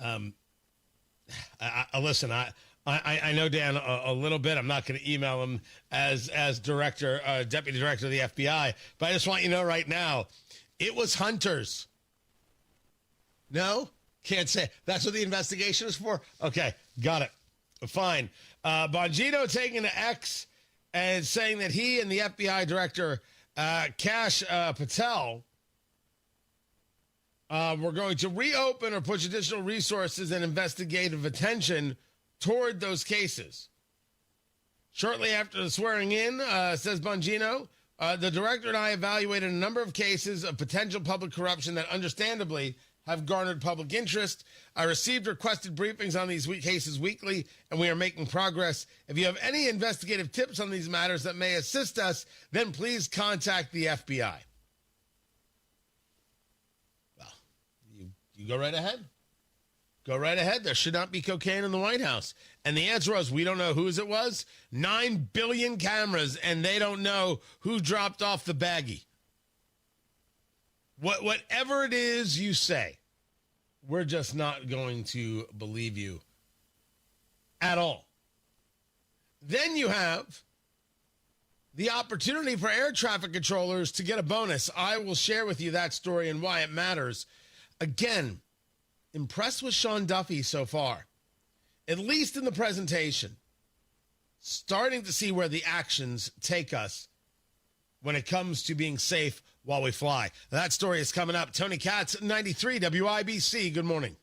I love cocaine! Listen, I know Dan a little bit. I'm not going to email him as director, deputy director of the FBI, but I just want you to know right now, it was hunters. No? Can't say. That's what the investigation is for? Okay, got it. Fine. Bongino taking to X and saying that he and the FBI director, Kash Patel, were going to reopen or push additional resources and investigative attention toward those cases. Shortly after the swearing in, says Bongino, the director and I evaluated a number of cases of potential public corruption that understandably have garnered public interest. I received requested briefings on these cases weekly, and we are making progress. If you have any investigative tips on these matters that may assist us, then please contact the FBI. Well, you go right ahead. Go right ahead. There should not be cocaine in the White House. And the answer was, we don't know whose it was. 9 billion cameras, and they don't know who dropped off the baggie. Whatever it is you say, we're just not going to believe you at all. Then you have the opportunity for air traffic controllers to get a bonus. I will share with you that story and why it matters. Again, impressed with Sean Duffy so far, at least in the presentation. Starting to see where the actions take us when it comes to being safe while we fly. That story is coming up. Tony Katz, 93 WIBC. Good morning.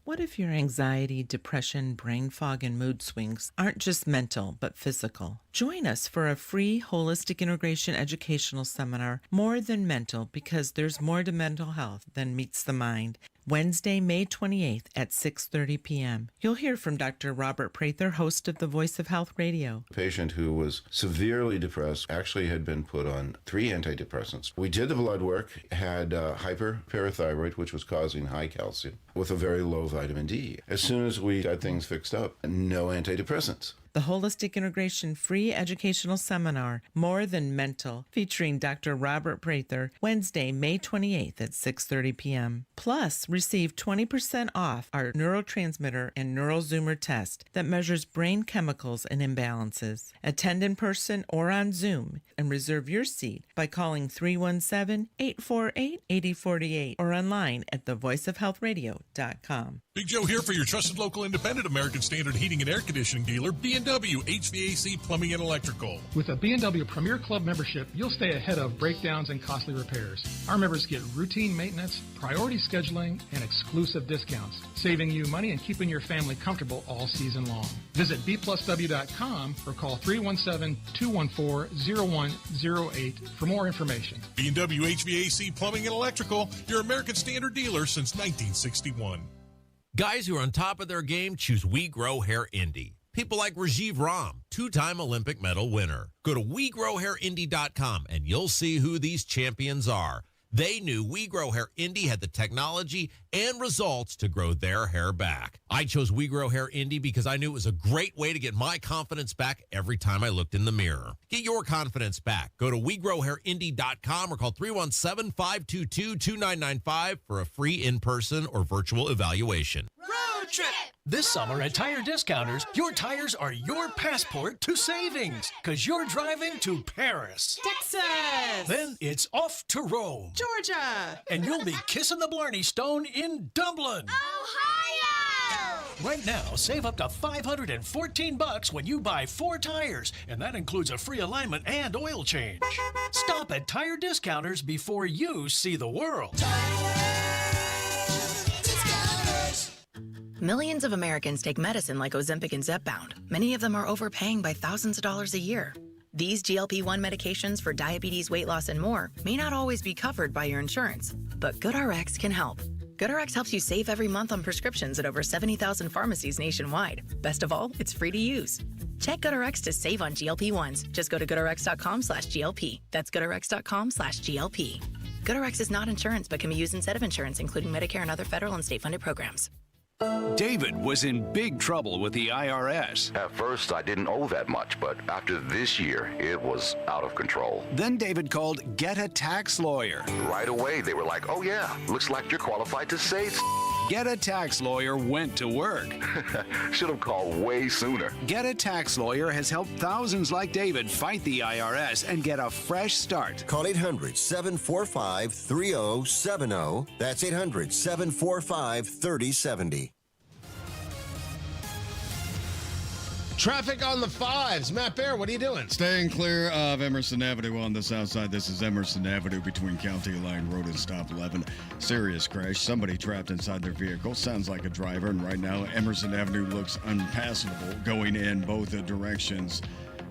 What if your anxiety, depression, brain fog, and mood swings aren't just mental, but physical? Join us for a free holistic integration educational seminar, More Than Mental, because there's more to mental health than meets the mind. Wednesday, May 28th at 6:30 p.m. You'll hear from Dr. Robert Prather, host of the Voice of Health Radio. A patient who was severely depressed actually had been put on 3 antidepressants. We did the blood work, had hyperparathyroid, which was causing high calcium, with a very low vitamin D. As soon as we got things fixed up, no antidepressants. The Holistic Integration Free Educational Seminar, More Than Mental, featuring Dr. Robert Prather, Wednesday, May 28th at 6:30 p.m. Plus, receive 20% off our neurotransmitter and neurozoomer test that measures brain chemicals and imbalances. Attend in person or on Zoom and reserve your seat by calling 317-848-8048 or online at thevoiceofhealthradio.com. Big Joe here for your trusted local independent American Standard heating and air conditioning dealer, B&W HVAC Plumbing and Electrical. With a B&W Premier Club membership, you'll stay ahead of breakdowns and costly repairs. Our members get routine maintenance, priority scheduling, and exclusive discounts, saving you money and keeping your family comfortable all season long. Visit bplusw.com or call 317-214-0108 for more information. B&W HVAC Plumbing and Electrical, your American Standard dealer since 1961. Guys who are on top of their game choose We Grow Hair Indy. People like Rajiv Ram, 2-time Olympic medal winner. Go to WeGrowHairIndy.com and you'll see who these champions are. They knew We Grow Hair Indy had the technology and results to grow their hair back. I chose We Grow Hair Indy because I knew it was a great way to get my confidence back every time I looked in the mirror. Get your confidence back. Go to WeGrowHairIndy.com or call 317-522-2995 for a free in-person or virtual evaluation. Road trip. This summer at Tire Discounters, your tires are your passport to savings, because you're driving to Paris, Texas, then it's off to Rome, Georgia, and you'll be kissing the Blarney Stone in Dublin, Ohio! Right now, save up to $514 when you buy 4 tires, and that includes a free alignment and oil change. Stop at Tire Discounters before you see the world. Millions of Americans take medicine like Ozempic and Zepbound. Many of them are overpaying by thousands of dollars a year. These GLP-1 medications for diabetes, weight loss, and more may not always be covered by your insurance, but GoodRx can help. GoodRx helps you save every month on prescriptions at over 70,000 pharmacies nationwide. Best of all, it's free to use. Check GoodRx to save on GLP-1s. Just go to GoodRx.com/GLP. That's GoodRx.com/GLP. GoodRx is not insurance, but can be used instead of insurance, including Medicare and other federal and state-funded programs. David was in big trouble with the IRS. At first, I didn't owe that much, but after this year, it was out of control. Then David called Get a Tax Lawyer. Right away, they were like, oh yeah, looks like you're qualified to save. Get a Tax Lawyer went to work. Should have called way sooner. Get a Tax Lawyer has helped thousands like David fight the IRS and get a fresh start. Call 800-745-3070. That's 800-745-3070. Traffic on the 5s. Matt Bear, what are you doing? Staying clear of Emerson Avenue on the south side. This is Emerson Avenue between County Line Road and Stop 11. Serious crash. Somebody trapped inside their vehicle. Sounds like a driver. And right now, Emerson Avenue looks unpassable going in both directions.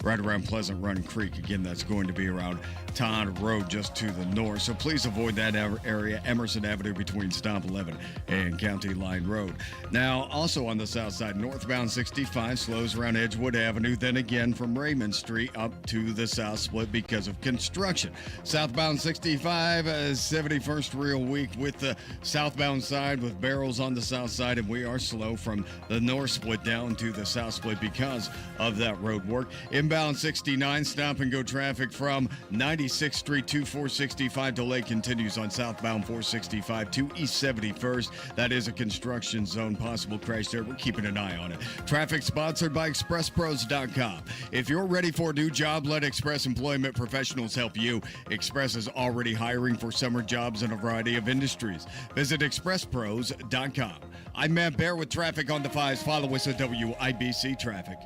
Right around Pleasant Run Creek. Again, that's going to be around Todd Road just to the north. So please avoid that area, Emerson Avenue between Stop 11 and County Line Road. Now, also on the south side, northbound 65 slows around Edgewood Avenue, then again from Raymond Street up to the south split because of construction. Southbound 65, 71st real weak with the southbound side with barrels on the south side, and we are slow from the north split down to the south split because of that road work. Inbound 69, stop and go traffic from 96th Street to 465. Delay continues on southbound 465 to East 71st. That is a construction zone. Possible crash there. We're keeping an eye on it. Traffic sponsored by ExpressPros.com. If you're ready for a new job, let Express Employment Professionals help you. Express is already hiring for summer jobs in a variety of industries. Visit ExpressPros.com. I'm Matt Bear with traffic on the 5s. Follow us at WIBC Traffic.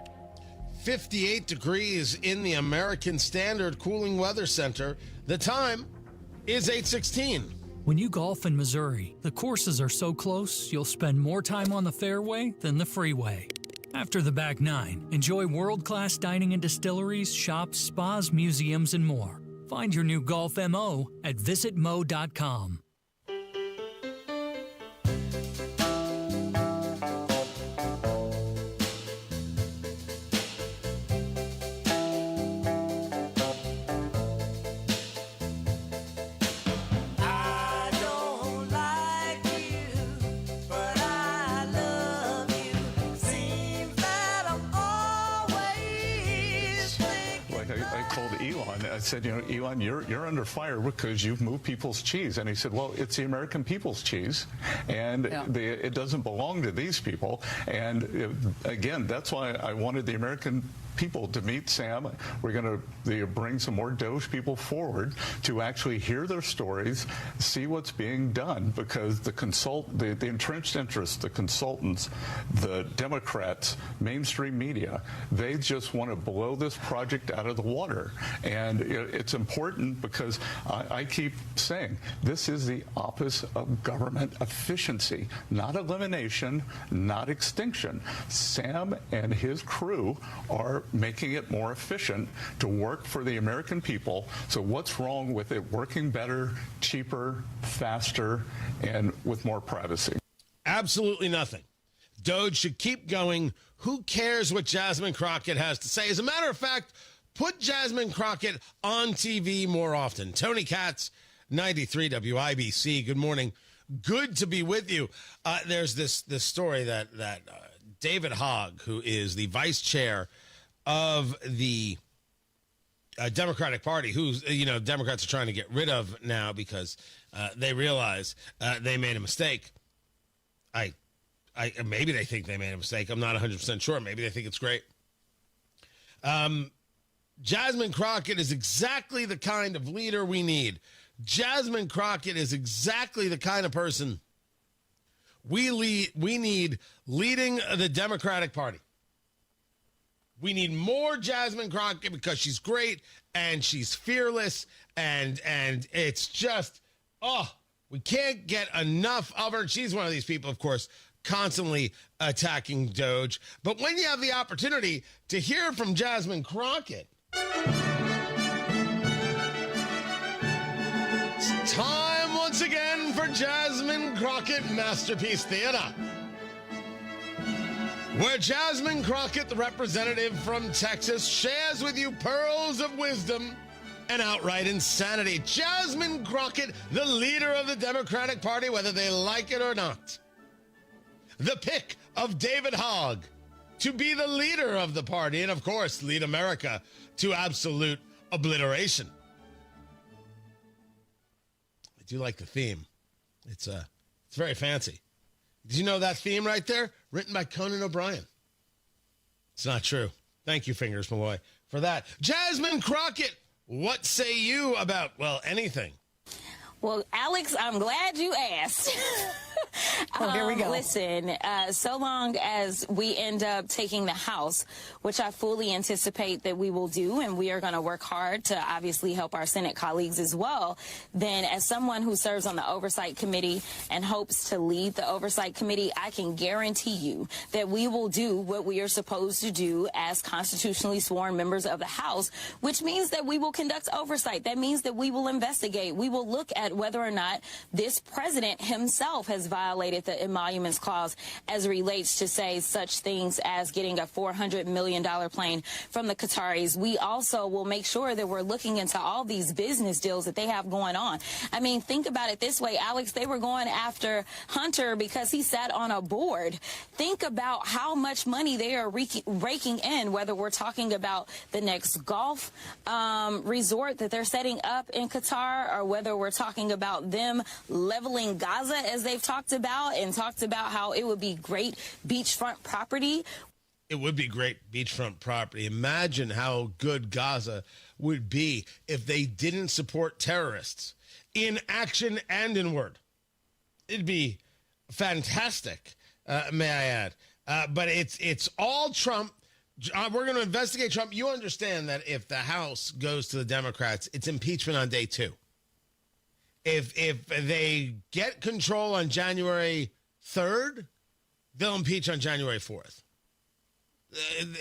58 degrees in the American Standard Cooling Weather Center. The time is 8:16. When you golf in Missouri, the courses are so close, you'll spend more time on the fairway than the freeway. After the back nine, enjoy world-class dining and distilleries, shops, spas, museums, and more. Find your new golf MO at visitmo.com. I said, Elon, you're under fire because you've moved people's cheese. And he said, well, it's the American people's cheese, and it doesn't belong to these people. And again, that's why I wanted the American people to meet Sam. We're going to bring some more Doge people forward to actually hear their stories, see what's being done, because the entrenched interests, the consultants, the Democrats, mainstream media, they just want to blow this project out of the water. And it's important because I keep saying this is the office of government efficiency, not elimination, not extinction. Sam and his crew are making it more efficient to work for the American people. So what's wrong with it working better, cheaper, faster, and with more privacy? Absolutely nothing. Doge should keep going. Who cares what Jasmine Crockett has to say? As a matter of fact, put Jasmine Crockett on TV more often. Tony Katz, 93 WIBC. Good morning. Good to be with you. There's this story that David Hogg, who is the vice chair of the Democratic Party, who Democrats are trying to get rid of now because they realize they made a mistake. I Maybe they think they made a mistake. I'm not 100% sure. Maybe they think it's great. Jasmine Crockett is exactly the kind of leader we need. Jasmine Crockett is exactly the kind of person we need leading the Democratic Party. We need more Jasmine Crockett because she's great and she's fearless and it's just, we can't get enough of her. She's one of these people, of course, constantly attacking Doge. But when you have the opportunity to hear from Jasmine Crockett, it's time once again for Jasmine Crockett Masterpiece Theater, where Jasmine Crockett, the representative from Texas, shares with you pearls of wisdom and outright insanity. Jasmine Crockett, the leader of the Democratic Party, whether they like it or not. The pick of David Hogg to be the leader of the party and, of course, lead America to absolute obliteration. I do like the theme. It's very fancy. Did you know that theme right there? Written by Conan O'Brien. It's not true. Thank you, Fingers Malloy, for that. Jasmine Crockett, what say you about, well, anything? Well, Alex, I'm glad you asked. Here we go. Listen, so long as we end up taking the House, which I fully anticipate that we will do, and we are going to work hard to obviously help our Senate colleagues as well, then as someone who serves on the Oversight Committee and hopes to lead the Oversight Committee, I can guarantee you that we will do what we are supposed to do as constitutionally sworn members of the House, which means that we will conduct oversight. That means that we will investigate. We will look at whether or not this president himself has violated the emoluments clause as it relates to, say, such things as getting a $400 million plane from the Qataris. We also will make sure that we're looking into all these business deals that they have going on. I mean, think about it this way, Alex. They were going after Hunter because he sat on a board. Think about how much money they are raking in, whether we're talking about the next golf resort that they're setting up in Qatar, or whether we're talking about them leveling Gaza, as they've talked about, and talked about how it would be great beachfront property. It would be great beachfront property. Imagine how good Gaza would be if they didn't support terrorists in action and in word. It'd be fantastic, may I add. But it's all Trump. We're going to investigate Trump. You understand that if the House goes to the Democrats, it's impeachment on day 2. If they get control on January 3rd, they'll impeach on January 4th.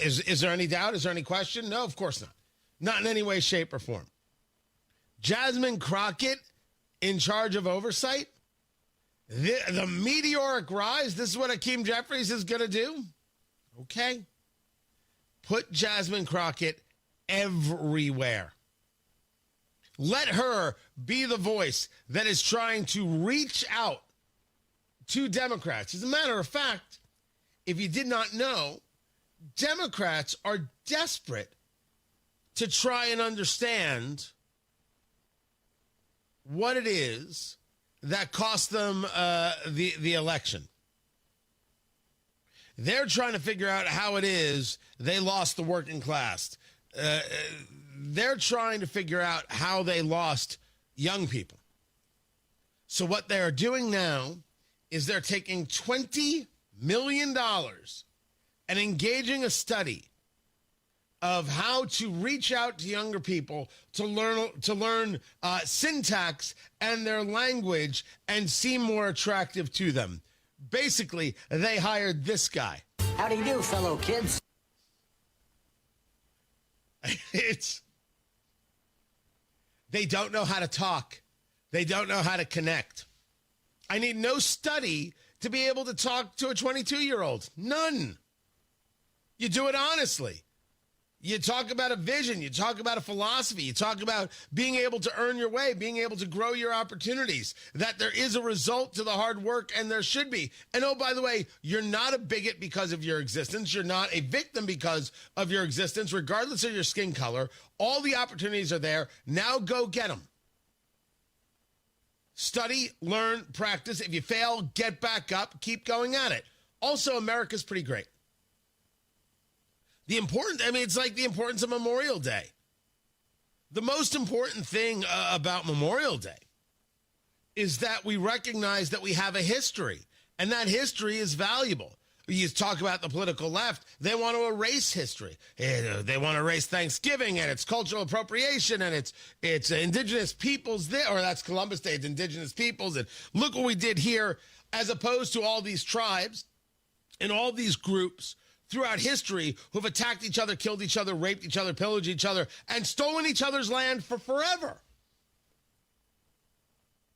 Is there any doubt? Is there any question? No, of course not. Not in any way, shape, or form. Jasmine Crockett in charge of oversight? The meteoric rise? This is what Hakeem Jeffries is going to do? Okay. Put Jasmine Crockett everywhere. Let her be the voice that is trying to reach out to Democrats. As a matter of fact, if you did not know, Democrats are desperate to try and understand what it is that cost them the election. They're trying to figure out how it is they lost the working class. They're trying to figure out how they lost young people. So what they're doing now is they're taking $20 million and engaging a study of how to reach out to younger people to learn syntax and their language and seem more attractive to them. Basically, they hired this guy. How do you do, fellow kids? They don't know how to talk. They don't know how to connect. I need no study to be able to talk to a 22-year-old. None. You do it honestly. You talk about a vision. You talk about a philosophy. You talk about being able to earn your way, being able to grow your opportunities, that there is a result to the hard work, and there should be. And oh, by the way, you're not a bigot because of your existence. You're not a victim because of your existence, regardless of your skin color. All the opportunities are there. Now go get them. Study, learn, practice. If you fail, get back up. Keep going at it. Also, America's pretty great. It's like the importance of Memorial Day. The most important thing about Memorial Day is that we recognize that we have a history, and that history is valuable. You talk about the political left, they want to erase history. They want to erase Thanksgiving and its cultural appropriation and it's indigenous peoples there, or that's Columbus Day, it's indigenous peoples, and look what we did here, as opposed to all these tribes and all these groups throughout history who've attacked each other, killed each other, raped each other, pillaged each other, and stolen each other's land for forever.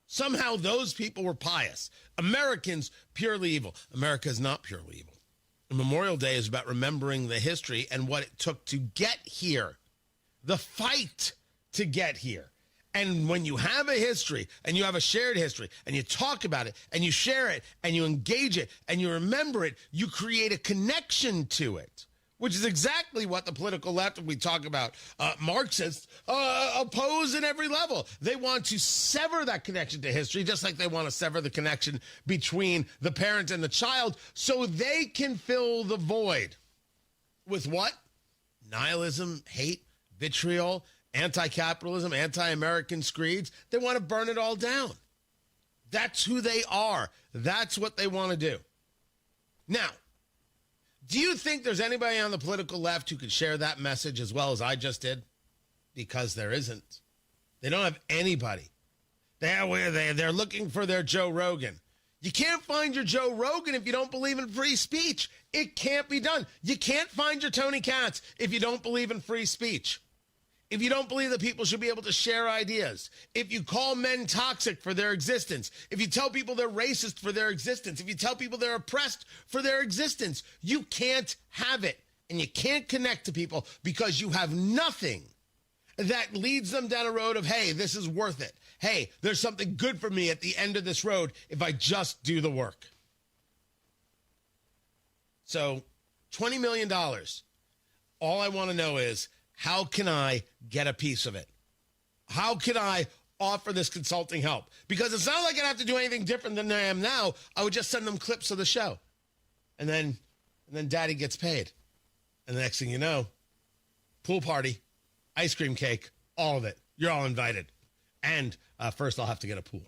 Somehow those people were pious. Americans, purely evil. America is not purely evil. Memorial Day is about remembering the history and what it took to get here, the fight to get here. And when you have a history and you have a shared history and you talk about it and you share it and you engage it and you remember it, you create a connection to it, which is exactly what the political left, when we talk about Marxists, oppose in every level. They want to sever that connection to history, just like they want to sever the connection between the parent and the child, so they can fill the void with what? Nihilism, hate, vitriol, anti-capitalism, anti-American screeds. They want to burn it all down. That's who they are. That's what they want to do. Now, do you think there's anybody on the political left who could share that message as well as I just did? Because there isn't. They don't have anybody. They're looking for their Joe Rogan. You can't find your Joe Rogan if you don't believe in free speech. It can't be done. You can't find your Tony Katz if you don't believe in free speech. If you don't believe that people should be able to share ideas, if you call men toxic for their existence, if you tell people they're racist for their existence, if you tell people they're oppressed for their existence, you can't have it. And you can't connect to people because you have nothing that leads them down a road of, hey, this is worth it. Hey, there's something good for me at the end of this road if I just do the work. So, $20 million. All I want to know is, how can I get a piece of it? How can I offer this consulting help? Because it's not like I have to do anything different than I am now. I would just send them clips of the show. And then daddy gets paid. And the next thing you know, pool party, ice cream cake, all of it. You're all invited. And first I'll have to get a pool.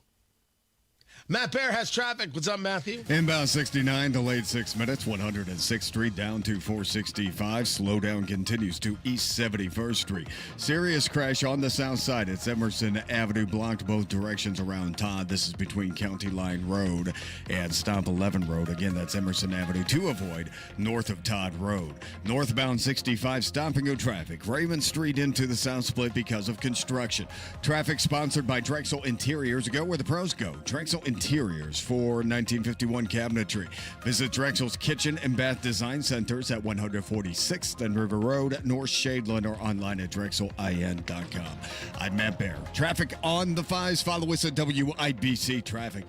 Matt Bear has traffic. What's up, Matthew? Inbound 69, delayed 6 minutes, 106th Street down to 465. Slowdown continues to East 71st Street. Serious crash on the south side. It's Emerson Avenue, blocked both directions around Todd. This is between County Line Road and Stomp 11 Road. Again, that's Emerson Avenue to avoid north of Todd Road. Northbound 65, stopping of traffic. Raymond Street into the south split because of construction. Traffic sponsored by Drexel Interiors. Go where the pros go. Drexel Interiors for 1951 cabinetry. Visit Drexel's Kitchen and Bath Design Centers at 146th and River Road, North Shadeland, or online at drexelin.com. I'm Matt Bear. Traffic on the 5s. Follow us at WIBC Traffic.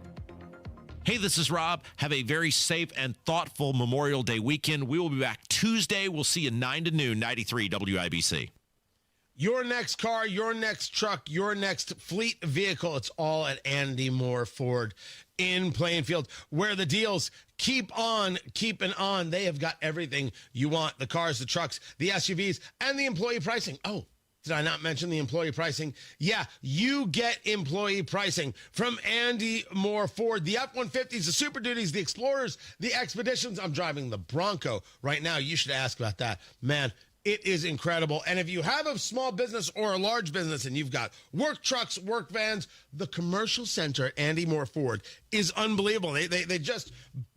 Hey, this is Rob. Have a very safe and thoughtful Memorial Day weekend. We will be back Tuesday. We'll see you 9 to noon, 93 WIBC. Your next car, your next truck, your next fleet vehicle, it's all at Andy Moore Ford in Plainfield, where the deals keep on keeping on. They have got everything you want: the cars, the trucks, the SUVs, and the employee pricing. Oh, did I not mention the employee pricing? Yeah, you get employee pricing from Andy Moore Ford. The F-150s, the Super Duties, the Explorers, the Expeditions. I'm driving the Bronco right now. You should ask about that. Man, it is incredible. And if you have a small business or a large business and you've got work trucks, work vans, the commercial center at Andy Moore Ford is unbelievable. They just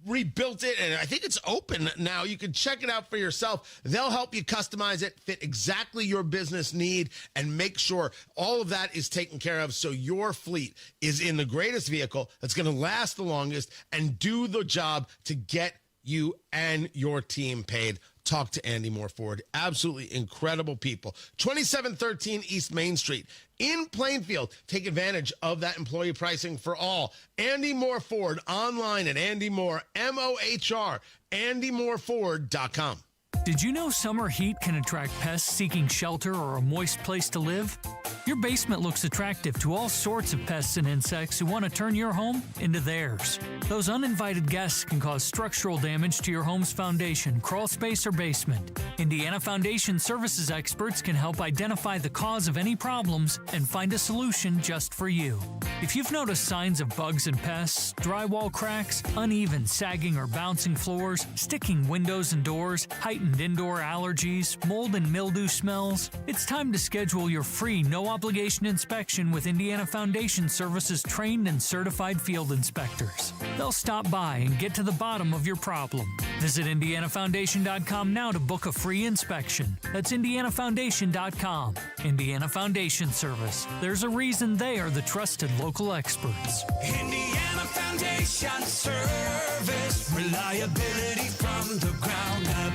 rebuilt it, and I think it's open now. You can check it out for yourself. They'll help you customize it, fit exactly your business need, and make sure all of that is taken care of so your fleet is in the greatest vehicle that's going to last the longest and do the job to get you and your team paid. Talk to Andy Moore Ford. Absolutely incredible people. 2713 East Main Street in Plainfield. Take advantage of that employee pricing for all. Andy Moore Ford, online at Andy Moore, MOHR, AndyMooreFord.com. Did you know summer heat can attract pests seeking shelter or a moist place to live? Your basement looks attractive to all sorts of pests and insects who want to turn your home into theirs. Those uninvited guests can cause structural damage to your home's foundation, crawl space, or basement. Indiana Foundation Services experts can help identify the cause of any problems and find a solution just for you. If you've noticed signs of bugs and pests, drywall cracks, uneven sagging or bouncing floors, sticking windows and doors, heightened indoor allergies, mold and mildew smells, it's time to schedule your free no-obligation inspection with Indiana Foundation Services trained and certified field inspectors. They'll stop by and get to the bottom of your problem. Visit IndianaFoundation.com now to book a free inspection. That's IndianaFoundation.com. Indiana Foundation Service. There's a reason they are the trusted local experts. Indiana Foundation Service. Reliability from the ground up.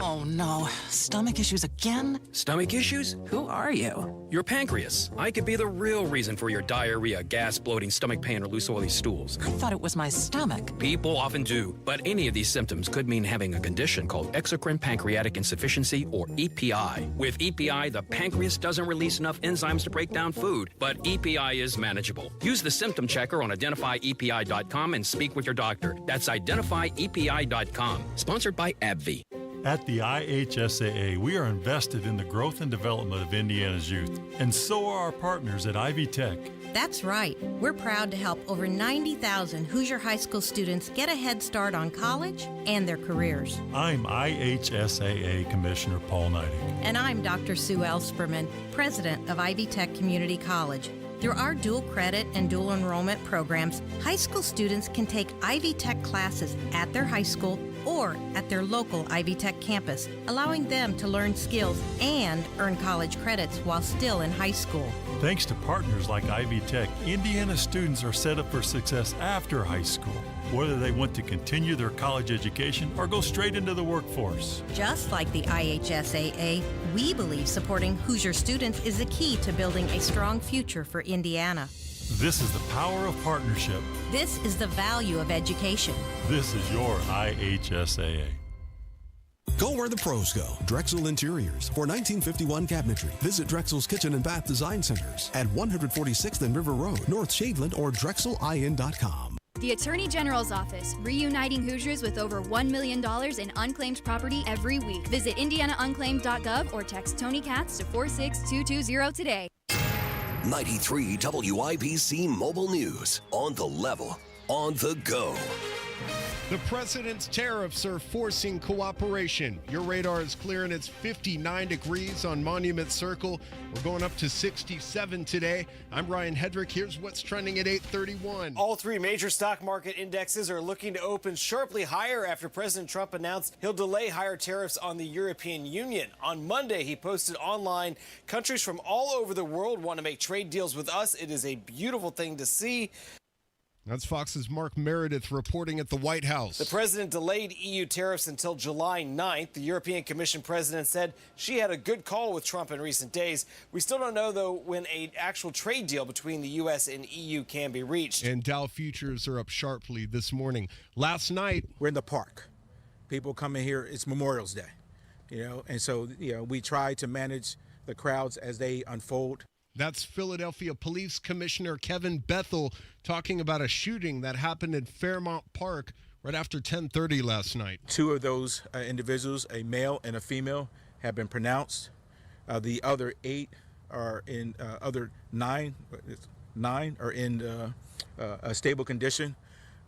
Oh no, stomach issues again? Stomach issues? Who are you? Your pancreas. I could be the real reason for your diarrhea, gas, bloating, stomach pain, or loose oily stools. I thought it was my stomach. People often do, but any of these symptoms could mean having a condition called exocrine pancreatic insufficiency, or EPI. With EPI, the pancreas doesn't release enough enzymes to break down food, but EPI is manageable. Use the symptom checker on identifyepi.com and speak with your doctor. That's identifyepi.com. Sponsored by AbbVie. At the IHSAA, we are invested in the growth and development of Indiana's youth, and so are our partners at Ivy Tech. That's right. We're proud to help over 90,000 Hoosier High School students get a head start on college and their careers. I'm IHSAA Commissioner Paul Neidig. And I'm Dr. Sue Elsperman, President of Ivy Tech Community College. Through our dual credit and dual enrollment programs, high school students can take Ivy Tech classes at their high school or at their local Ivy Tech campus, allowing them to learn skills and earn college credits while still in high school. Thanks to partners like Ivy Tech, Indiana students are set up for success after high school, whether they want to continue their college education or go straight into the workforce. Just like the IHSAA, we believe supporting Hoosier students is the key to building a strong future for Indiana. This is the power of partnership. This is the value of education. This is your IHSAA. Go where the pros go. Drexel Interiors. For 1951 cabinetry, visit Drexel's Kitchen and Bath Design Centers at 146th and River Road, North Shadeland, or DrexelIN.com. The Attorney General's Office, reuniting Hoosiers with over $1 million in unclaimed property every week. Visit IndianaUnclaimed.gov or text Tony Katz to 46220 today. 93 WIBC Mobile News. On the level, on the go. The president's tariffs are forcing cooperation. Your radar is clear and it's 59 degrees on Monument Circle. We're going up to 67 today. I'm Ryan Hedrick. Here's what's trending at 8:31. All three major stock market indexes are looking to open sharply higher after President Trump announced he'll delay higher tariffs on the European Union. On Monday, he posted online, countries from all over the world want to make trade deals with us. It is a beautiful thing to see. That's Fox's Mark Meredith reporting at the White House. The president delayed EU tariffs until July 9th. The European Commission president said she had a good call with Trump in recent days. We still don't know, though, when an actual trade deal between the U.S. and EU can be reached. And Dow futures are up sharply this morning. Last night, we're in the park. People come in here, it's Memorial's Day, and so, we try to manage the crowds as they unfold. That's Philadelphia Police Commissioner Kevin Bethel talking about a shooting that happened in Fairmount Park right after 10:30 last night. Two of those individuals, a male and a female, have been pronounced. The other 8 are in, other 9 are in a stable condition.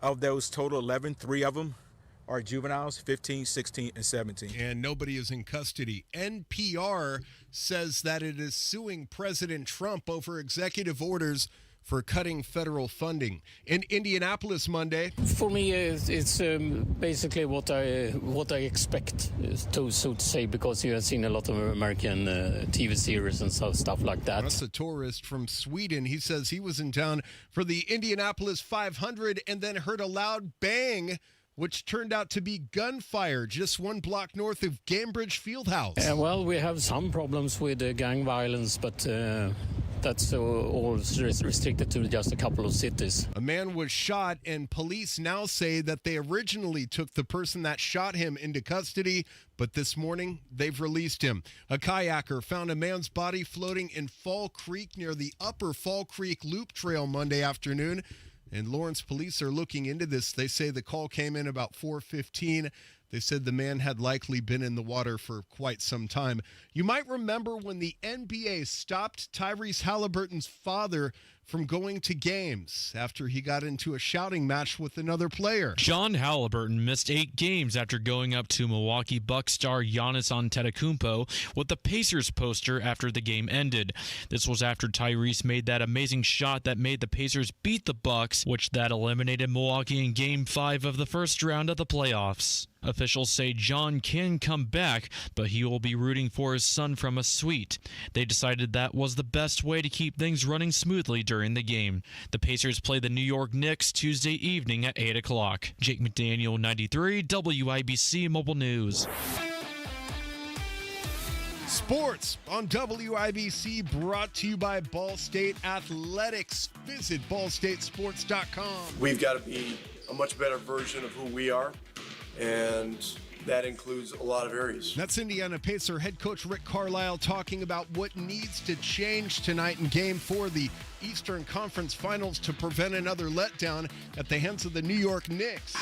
Of those total 11, 3 of them are juveniles, 15, 16, and 17. And nobody is in custody. NPR says that it is suing President Trump over executive orders for cutting federal funding. In Indianapolis Monday. For me, it's basically what I expect, so to say, because you have seen a lot of American TV series and stuff like that. That's a tourist from Sweden. He says he was in town for the Indianapolis 500 and then heard a loud bang, which turned out to be gunfire just 1 block north of Cambridge Fieldhouse. Well, we have some problems with gang violence, but that's all restricted to just a couple of cities. A man was shot, and police now say that they originally took the person that shot him into custody, but this morning they've released him. A kayaker found a man's body floating in Fall Creek near the Upper Fall Creek Loop Trail Monday afternoon, and Lawrence police are looking into this. They say the call came in about 4:15. They said the man had likely been in the water for quite some time. You might remember when the NBA stopped Tyrese Halliburton's father from going to games after he got into a shouting match with another player. John Halliburton missed 8 games after going up to Milwaukee Bucks star Giannis Antetokounmpo with the Pacers poster after the game ended. This was after Tyrese made that amazing shot that made the Pacers beat the Bucks, which that eliminated Milwaukee in Game 5 of the first round of the playoffs. Officials say John can come back, but he will be rooting for his son from a suite. They decided that was the best way to keep things running smoothly during the game. The Pacers play the New York Knicks Tuesday evening at 8 o'clock. Jake McDaniel, 93, WIBC Mobile News. Sports on WIBC, brought to you by Ball State Athletics. Visit ballstatesports.com. We've got to be a much better version of who we are, and that includes a lot of areas. That's Indiana Pacer head coach Rick Carlisle talking about what needs to change tonight in Game 4 of the Eastern Conference Finals to prevent another letdown at the hands of the New York Knicks.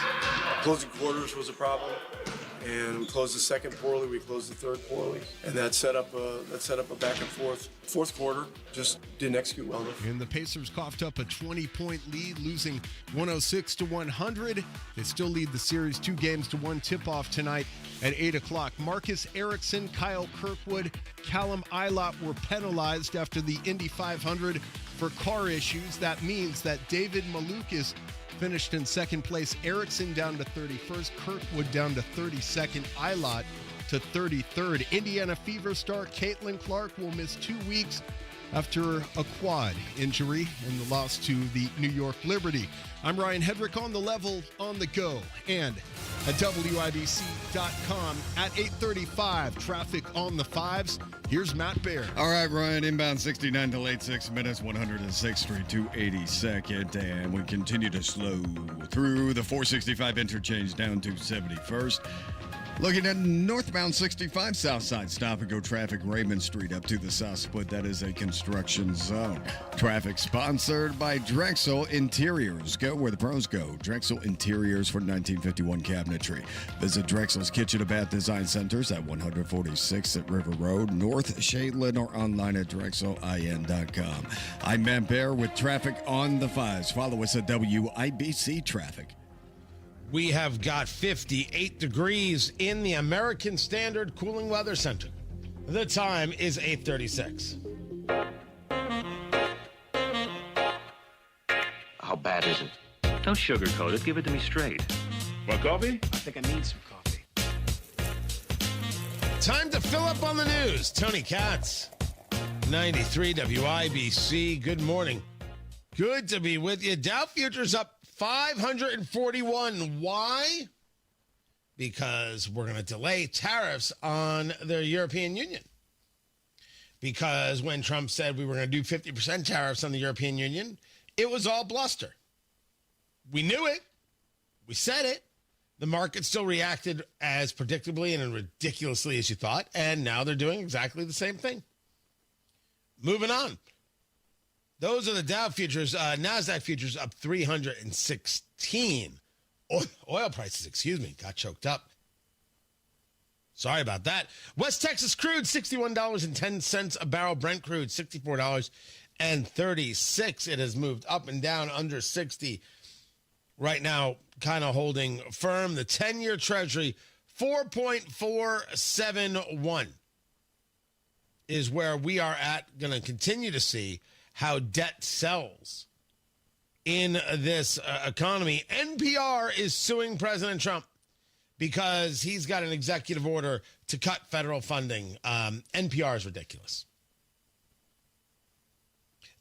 Closing quarters was a problem, and we closed the second poorly. We closed the third poorly, and that set up a back and forth. Fourth quarter just didn't execute well enough. And the Pacers coughed up a 20-point lead, losing 106-100. They still lead the series 2-1 tip-off tonight at 8 o'clock. Marcus Erickson, Kyle Kirkwood, Callum Ilott were penalized after the Indy 500 for car issues. That means that David Malukas finished in second place, Erickson down to 31st, Kirkwood down to 32nd, Ilott to 33rd. Indiana Fever star Caitlin Clark will miss 2 weeks after a quad injury in the loss to the New York Liberty. I'm Ryan Hedrick on the level, on the go, and at WIBC.com at 8:35. Traffic on the 5s. Here's Matt Baer. All right, Ryan, inbound 69 to late 6 minutes, 106th Street to 82nd, and we continue to slow through the 465 interchange down to 71st. Looking at northbound 65 south side, stop and go traffic Raymond Street up to the south split. That is a construction zone. Traffic sponsored by Drexel Interiors. Go where the pros go. Drexel Interiors for 1951 cabinetry. Visit Drexel's Kitchen and Bath Design Centers at 146th at River Road, North Shadeland, or online at drexelin.com. I'm Matt Baer with traffic on the 5s. Follow us at WIBC Traffic. We have got 58 degrees in the American Standard Cooling Weather Center. The time is 8:36. How bad is it? Don't sugarcoat it. Give it to me straight. Want coffee? I think I need some coffee. Time to fill up on the news. Tony Katz, 93 WIBC. Good morning. Good to be with you. Dow futures up 541. Why? Because we're going to delay tariffs on the European Union. Because when Trump said we were going to do 50% tariffs on the European Union, it was all bluster. We knew it. We said it. The market still reacted as predictably and ridiculously as you thought, and now they're doing exactly the same thing. Moving on. Those are the Dow futures. NASDAQ futures up 316. Oil prices, got choked up. Sorry about that. West Texas crude, $61.10 a barrel. Brent crude, $64.36. It has moved up and down under 60. Right now, kind of holding firm. The 10-year Treasury, 4.471 is where we are at. Going to continue to see how debt sells in this economy. NPR is suing President Trump because he's got an executive order to cut federal funding. NPR is ridiculous.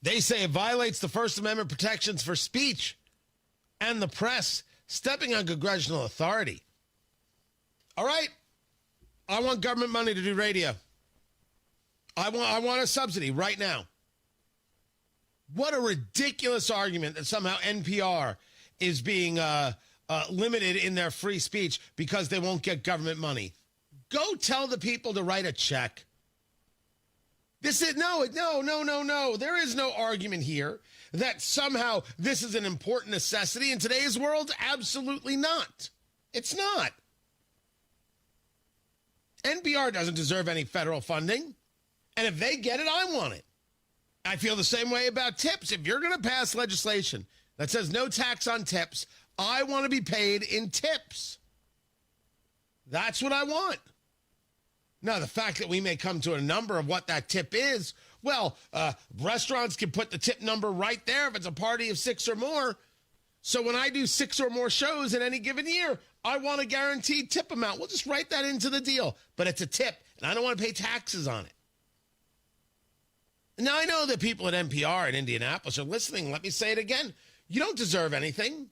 They say it violates the First Amendment protections for speech and the press, stepping on congressional authority. All right, I want government money to do radio. I want a subsidy right now. What a ridiculous argument that somehow NPR is being limited in their free speech because they won't get government money. Go tell the people to write a check. This is no. There is no argument here that somehow this is an important necessity in today's world. Absolutely not. It's not. NPR doesn't deserve any federal funding. And if they get it, I want it. I feel the same way about tips. If you're going to pass legislation that says no tax on tips, I want to be paid in tips. That's what I want. Now, the fact that we may come to a number of what that tip is, well, restaurants can put the tip number right there if it's a party of 6 or more. So when I do 6 or more shows in any given year, I want a guaranteed tip amount. We'll just write that into the deal. But it's a tip, and I don't want to pay taxes on it. Now, I know that people at NPR in Indianapolis are listening. Let me say it again. You don't deserve anything.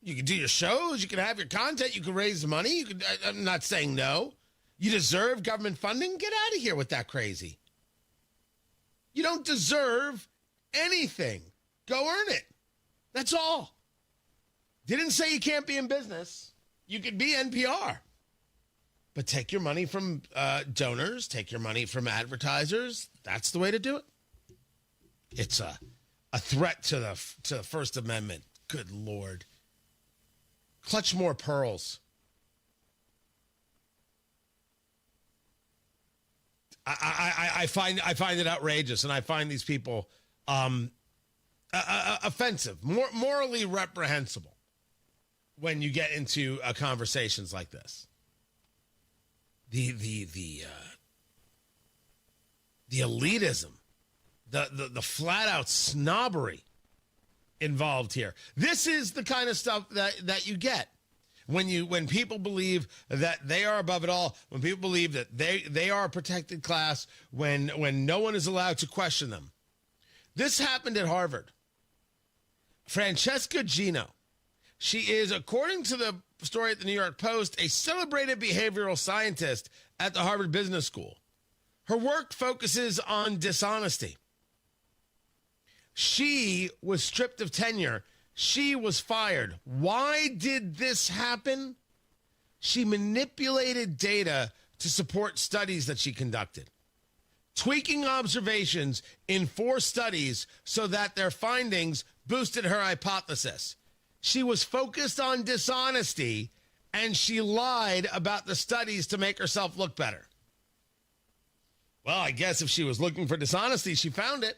You can do your shows. You can have your content. You can raise money. I'm not saying no. You deserve government funding? Get out of here with that crazy. You don't deserve anything. Go earn it. That's all. Didn't say you can't be in business. You could be NPR. But take your money from donors. Take your money from advertisers. That's the way to do it. It's a threat to the First Amendment. Good Lord. Clutch more pearls. I find it outrageous, and I find these people offensive, morally reprehensible when you get into conversations like this. The elitism, the flat out snobbery involved here. This is the kind of stuff that you get when people believe that they are above it all, when people believe that they are a protected class, when no one is allowed to question them. This happened at Harvard. Francesca Gino, she is, according to the story at the New York Post, a celebrated behavioral scientist at the Harvard Business School. Her work focuses on dishonesty. She was stripped of tenure. She was fired. Why did this happen? She manipulated data to support studies that she conducted, tweaking observations in 4 studies so that their findings boosted her hypothesis. She was focused on dishonesty, and she lied about the studies to make herself look better. Well, I guess if she was looking for dishonesty, she found it.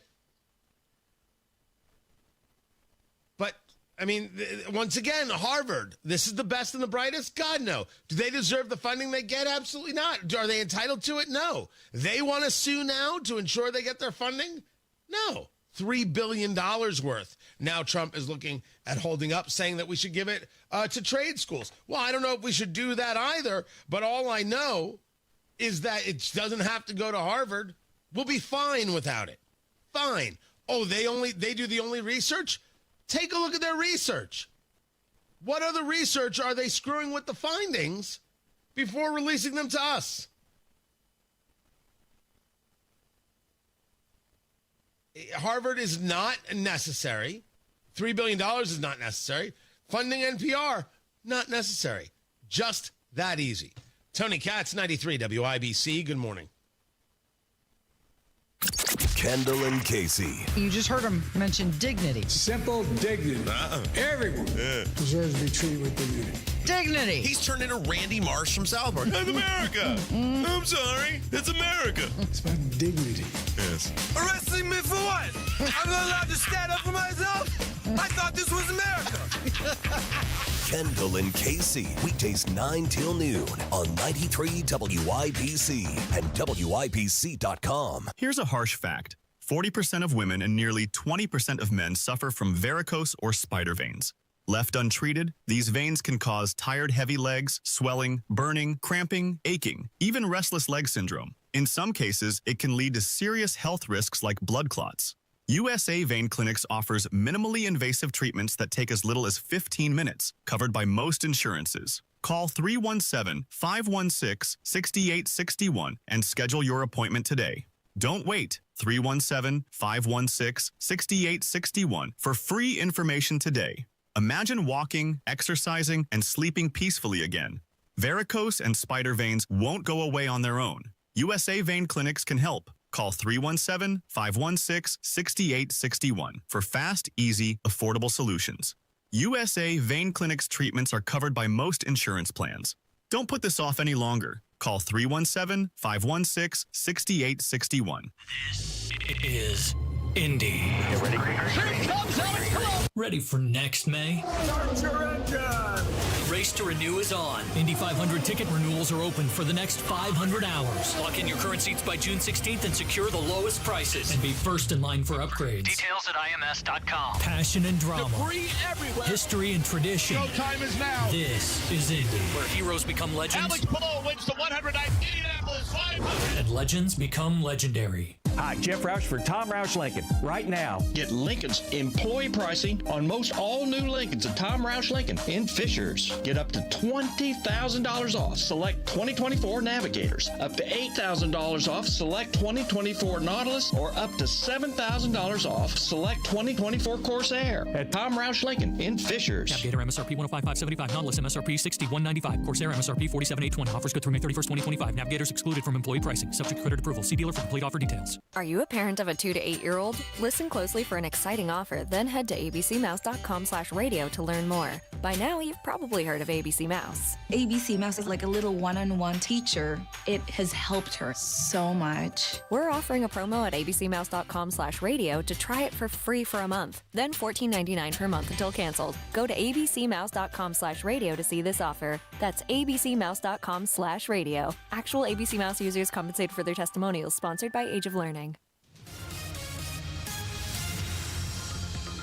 But, I mean, once again, Harvard, this is the best and the brightest? God, no. Do they deserve the funding they get? Absolutely not. Are they entitled to it? No. They want to sue now to ensure they get their funding? No. $3 billion worth. Now Trump is looking at holding up, saying that we should give it to trade schools. Well, I don't know if we should do that either, but all I know is that it doesn't have to go to Harvard. We'll be fine without it. Fine. Oh, they do the only research? Take a look at their research. What other research are they screwing with the findings before releasing them to us? Harvard is not necessary. $3 billion is not necessary. Funding NPR, not necessary. Just that easy. Tony Katz, 93 WIBC. Good morning. Kendall and Casey. You just heard him mention dignity. Simple dignity. Everyone deserves to be treated with dignity. Dignity. He's turned into Randy Marsh from South Park. That's America. I'm sorry. It's America. It's about dignity. Yes. Arresting me for what? I'm not allowed to stand up for myself? I thought this was America. Kendall and Casey. Weekdays 9 till noon on 93 WIBC and WIBC.com. Here's a harsh fact. 40% of women and nearly 20% of men suffer from varicose or spider veins. Left untreated, these veins can cause tired, heavy legs, swelling, burning, cramping, aching, even restless leg syndrome. In some cases, it can lead to serious health risks like blood clots. USA Vein Clinics offers minimally invasive treatments that take as little as 15 minutes, covered by most insurances. Call 317-516-6861 and schedule your appointment today. Don't wait. 317-516-6861 for free information today. Imagine walking, exercising, and sleeping peacefully again. Varicose and spider veins won't go away on their own. USA Vein Clinics can help. Call 317-516-6861 for fast, easy, affordable solutions. USA Vein Clinics treatments are covered by most insurance plans. Don't put this off any longer. Call 317-516-6861. This is Indy. You ready? Here it comes, Alex, come on! Ready for next May? Start your engine! Race to Renew is on. Indy 500 ticket renewals are open for the next 500 hours. Lock in your current seats by June 16th and secure the lowest prices. And be first in line for upgrades. Details at IMS.com. Passion and drama. Debris everywhere. History and tradition. Showtime is now. This is Indy, where heroes become legends. Alex Palou wins the 109 Indianapolis 500. And legends become legendary. Hi, Jeff Roush for Tom Roush Lincoln. Right now, get Lincoln's employee pricing on most all new Lincolns at Tom Roush Lincoln in Fishers. Get up to $20,000 off select 2024 Navigators, up to $8,000 off select 2024 Nautilus, or up to $7,000 off select 2024 Corsair at Tom Roush Lincoln in Fishers. Navigator MSRP 105,575, Nautilus MSRP 61,995, Corsair MSRP 47,820. Offers good through May 31st, 2025. Navigators excluded from employee pricing. Subject to credit approval. See dealer for complete offer details. Are you a parent of a 2 to 8 year old? Listen closely for an exciting offer, then head to abcmouse.com/radio to learn more. By now, you've probably heard of ABC Mouse. ABC Mouse is like a little one-on-one teacher. It has helped her so much. We're offering a promo at abcmouse.com/radio to try it for free for a month, then $14.99 per month until canceled. Go to abcmouse.com/radio to see this offer. That's abcmouse.com/radio. Actual ABC Mouse users compensated for their testimonials, sponsored by Age of Learning.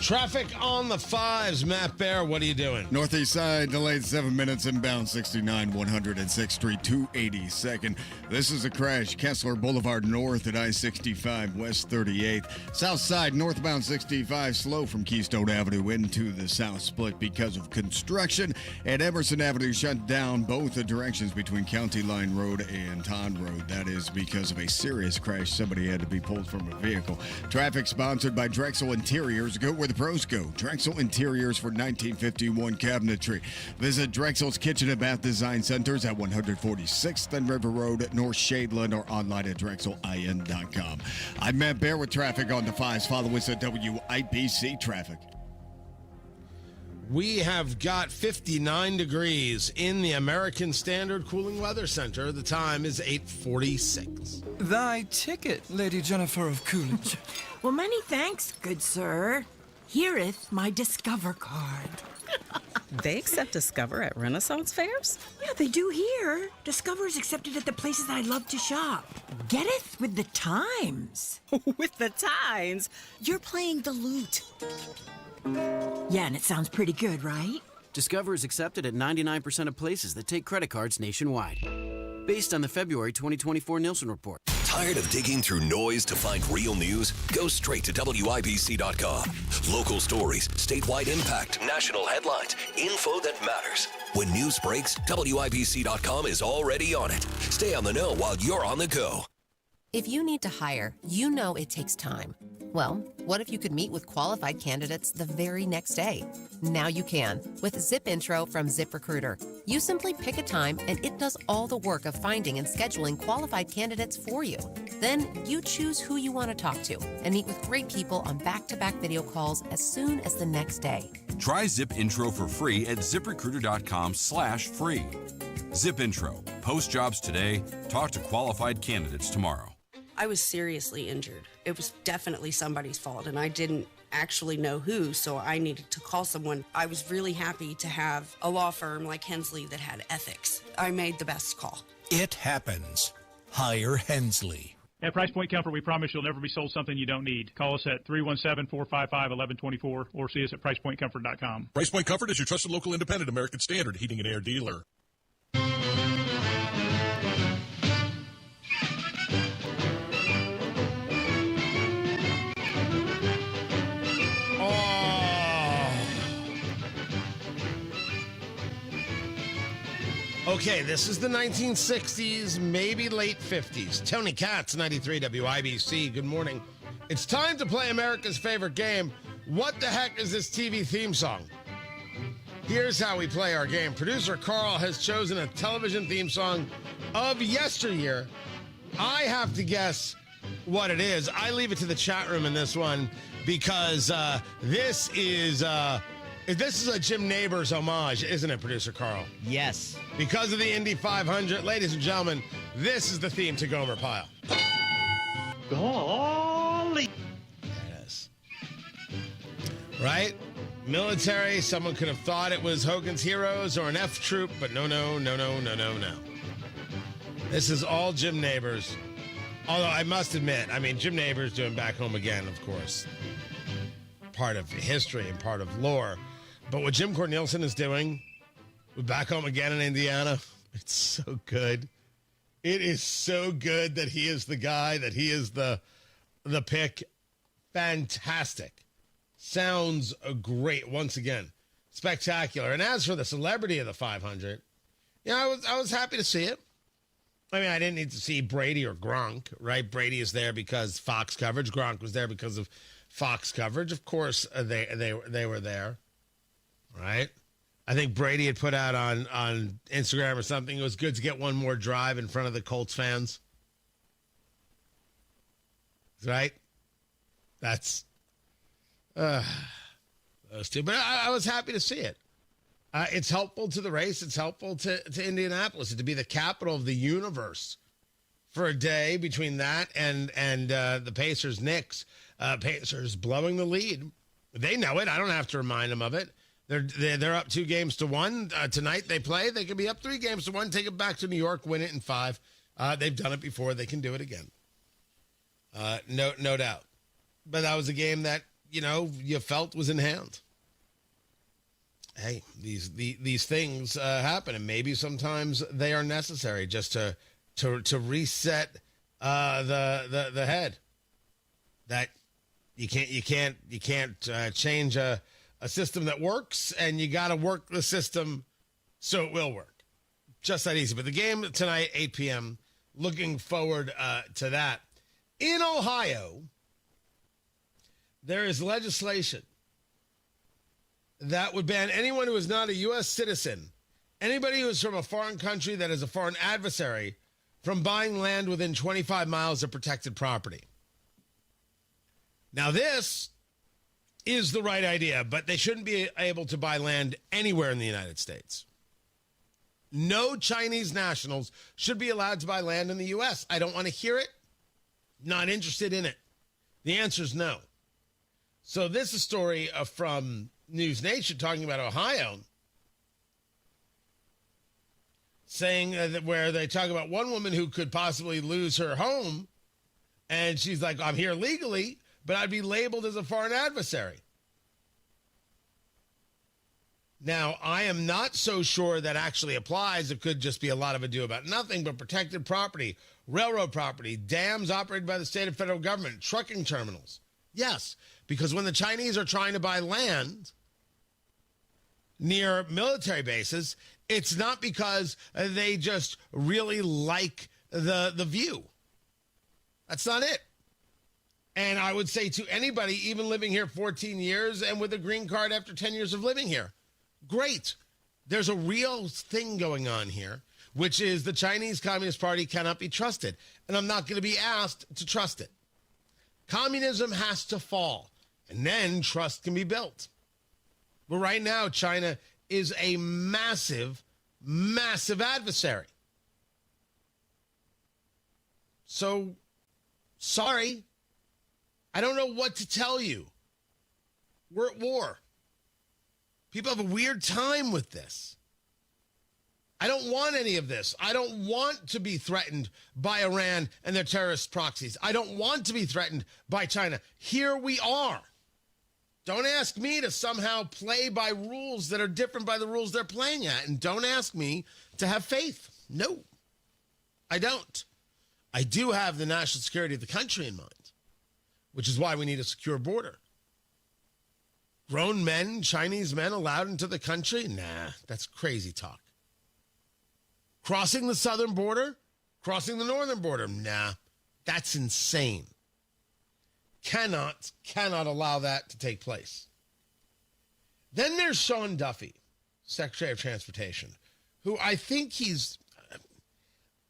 Traffic on the fives. Matt Bear, what are you doing? Northeast side delayed 7 minutes inbound 69 106th Street 282nd. This is a crash. Kessler Boulevard north at I-65 west 38th. South side northbound 65 slow from Keystone Avenue into the south split because of construction. And Emerson Avenue shut down both the directions between County Line Road and Todd Road. That is because of a serious crash. Somebody had to be pulled from a vehicle. Traffic sponsored by Drexel Interiors. Go where the pros go. Drexel Interiors for 1951 cabinetry. Visit Drexel's Kitchen and Bath Design Centers at 146th and River Road, North Shadeland, or online at drexelin.com. I'm Matt Bear with traffic on the fives. Follow us at WIBC Traffic. We have got 59 degrees in the American Standard Cooling Weather Center. The time is 8:46. Thy ticket, Lady Jennifer of Coolidge. Well, many thanks, good sir. Here'th my Discover card. They accept Discover at Renaissance fairs? Yeah, they do here. Discover is accepted at the places I love to shop. Getteth with the times. With the times? You're playing the lute. Yeah, and it sounds pretty good, right? Discover is accepted at 99% of places that take credit cards nationwide. Based on the February 2024 Nielsen Report. Tired of digging through noise to find real news? Go straight to WIBC.com. Local stories, statewide impact, national headlines, info that matters. When news breaks, WIBC.com is already on it. Stay on the know while you're on the go. If you need to hire, you know it takes time. Well, what if you could meet with qualified candidates the very next day? Now you can with Zip Intro from ZipRecruiter. You simply pick a time and it does all the work of finding and scheduling qualified candidates for you. Then you choose who you want to talk to and meet with great people on back-to-back video calls as soon as the next day. Try Zip Intro for free at ZipRecruiter.com/free. Zip Intro. Post jobs today. Talk to qualified candidates tomorrow. I was seriously injured. It was definitely somebody's fault, and I didn't actually know who, so I needed to call someone. I was really happy to have a law firm like Hensley that had ethics. I made the best call. It happens. Hire Hensley. At Price Point Comfort, we promise you'll never be sold something you don't need. Call us at 317-455-1124 or see us at PricePointComfort.com. Price Point Comfort is your trusted local independent American Standard heating and air dealer. Okay, this is the 1960s, maybe late 50s. Tony Katz, 93 WIBC. Good morning. It's time to play America's favorite game. What the heck is this TV theme song? Here's how we play our game. Producer Carl has chosen a television theme song of yesteryear. I have to guess what it is. I leave it to the chat room in this one because this is a Jim Neighbors homage, isn't it, Producer Carl? Yes. Because of the Indy 500, ladies and gentlemen, this is the theme to Gomer Pyle. Golly. There it is. Right? Military, someone could have thought it was Hogan's Heroes or an F Troop, but no. This is all Jim Neighbors. Although I must admit, Jim Neighbors doing Back Home Again, of course. Part of history and part of lore. But what Jim Cornelison is doing with Back Home Again in Indiana, it's so good. It is so good that he is the guy, that he is the pick. Fantastic. Sounds great. Once again, spectacular. And as for the celebrity of the 500, I was happy to see it. I didn't need to see Brady or Gronk, right? Brady is there because Fox coverage. Gronk was there because of Fox coverage. Of course, they were there, right? I think Brady had put out on Instagram or something, it was good to get one more drive in front of the Colts fans. Right? That's those two. But I was happy to see it. It's helpful to the race. It's helpful to Indianapolis to be the capital of the universe for a day between that and the Pacers Knicks. Pacers blowing the lead. They know it. I don't have to remind them of it. They're up 2-1 tonight. They play. They could be up 3-1. Take it back to New York. Win it in 5. They've done it before. They can do it again. No doubt. But that was a game that you felt was in hand. Hey, these things happen, and maybe sometimes they are necessary just to reset the head. That you can't change a system that works, and you got to work the system so it will work. Just that easy. But the game tonight, 8 p.m. Looking forward to that. In Ohio, there is legislation that would ban anyone who is not a U.S. citizen, anybody who is from a foreign country that is a foreign adversary, from buying land within 25 miles of protected property. Now, this is the right idea, but they shouldn't be able to buy land anywhere in the United States. No Chinese nationals should be allowed to buy land in the U.S. I don't want to hear it. Not interested in it. The answer is no. So this is a story from News Nation talking about Ohio, saying that where they talk about one woman who could possibly lose her home, and she's like, I'm here legally, but I'd be labeled as a foreign adversary. Now, I am not so sure that actually applies. It could just be a lot of ado about nothing, but protected property, railroad property, dams operated by the state and federal government, trucking terminals. Yes, because when the Chinese are trying to buy land near military bases, it's not because they just really like the view. That's not it. And I would say to anybody, even living here 14 years and with a green card after 10 years of living here, great. There's a real thing going on here, which is the Chinese Communist Party cannot be trusted. And I'm not going to be asked to trust it. Communism has to fall, and then trust can be built. But right now, China is a massive, massive adversary. So, sorry. I don't know what to tell you. We're at war. People have a weird time with this. I don't want any of this. I don't want to be threatened by Iran and their terrorist proxies. I don't want to be threatened by China. Here we are. Don't ask me to somehow play by rules that are different by the rules they're playing at. And don't ask me to have faith. No, I don't. I do have the national security of the country in mind, which is why we need a secure border. Grown men, Chinese men allowed into the country? Nah, that's crazy talk. Crossing the southern border, crossing the northern border. Nah, that's insane. Cannot allow that to take place. Then there's Sean Duffy, Secretary of Transportation, who I think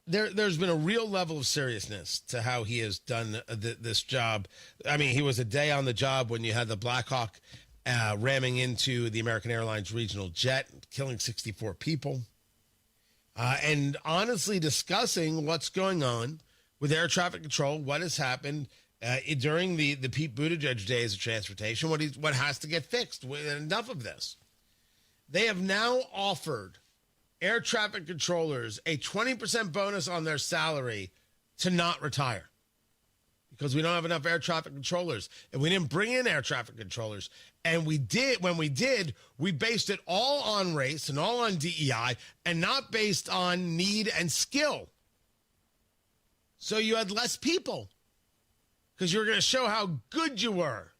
there's been a real level of seriousness to how he has done this job. I mean, he was a day on the job when you had the Black Hawk ramming into the American Airlines regional jet, killing 64 people. And honestly discussing what's going on with air traffic control, what has happened during the Pete Buttigieg days of transportation, what has to get fixed. Enough of this. They have now offered air traffic controllers a 20% bonus on their salary to not retire because we don't have enough air traffic controllers. And we didn't bring in air traffic controllers. And when we did, we based it all on race and all on DEI and not based on need and skill. So you had less people because you were going to show how good you were.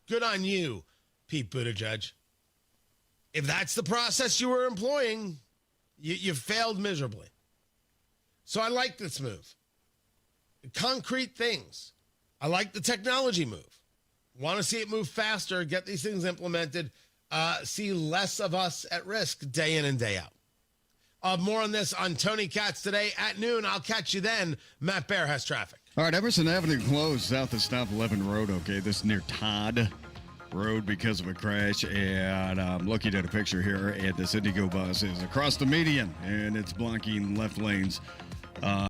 Good on you, Pete Buttigieg. If that's the process you were employing, you failed miserably. So I like this move. Concrete things. I like the technology move. Want to see it move faster, get these things implemented, see less of us at risk day in and day out. More on this on Tony Katz today at noon. I'll catch you then. Matt Bear has traffic. All right, Emerson Avenue closed south of Stop 11 Road. Okay, this is near Todd Road because of a crash. And I'm looking at a picture here, and this Indigo bus is across the median, and it's blocking left lanes.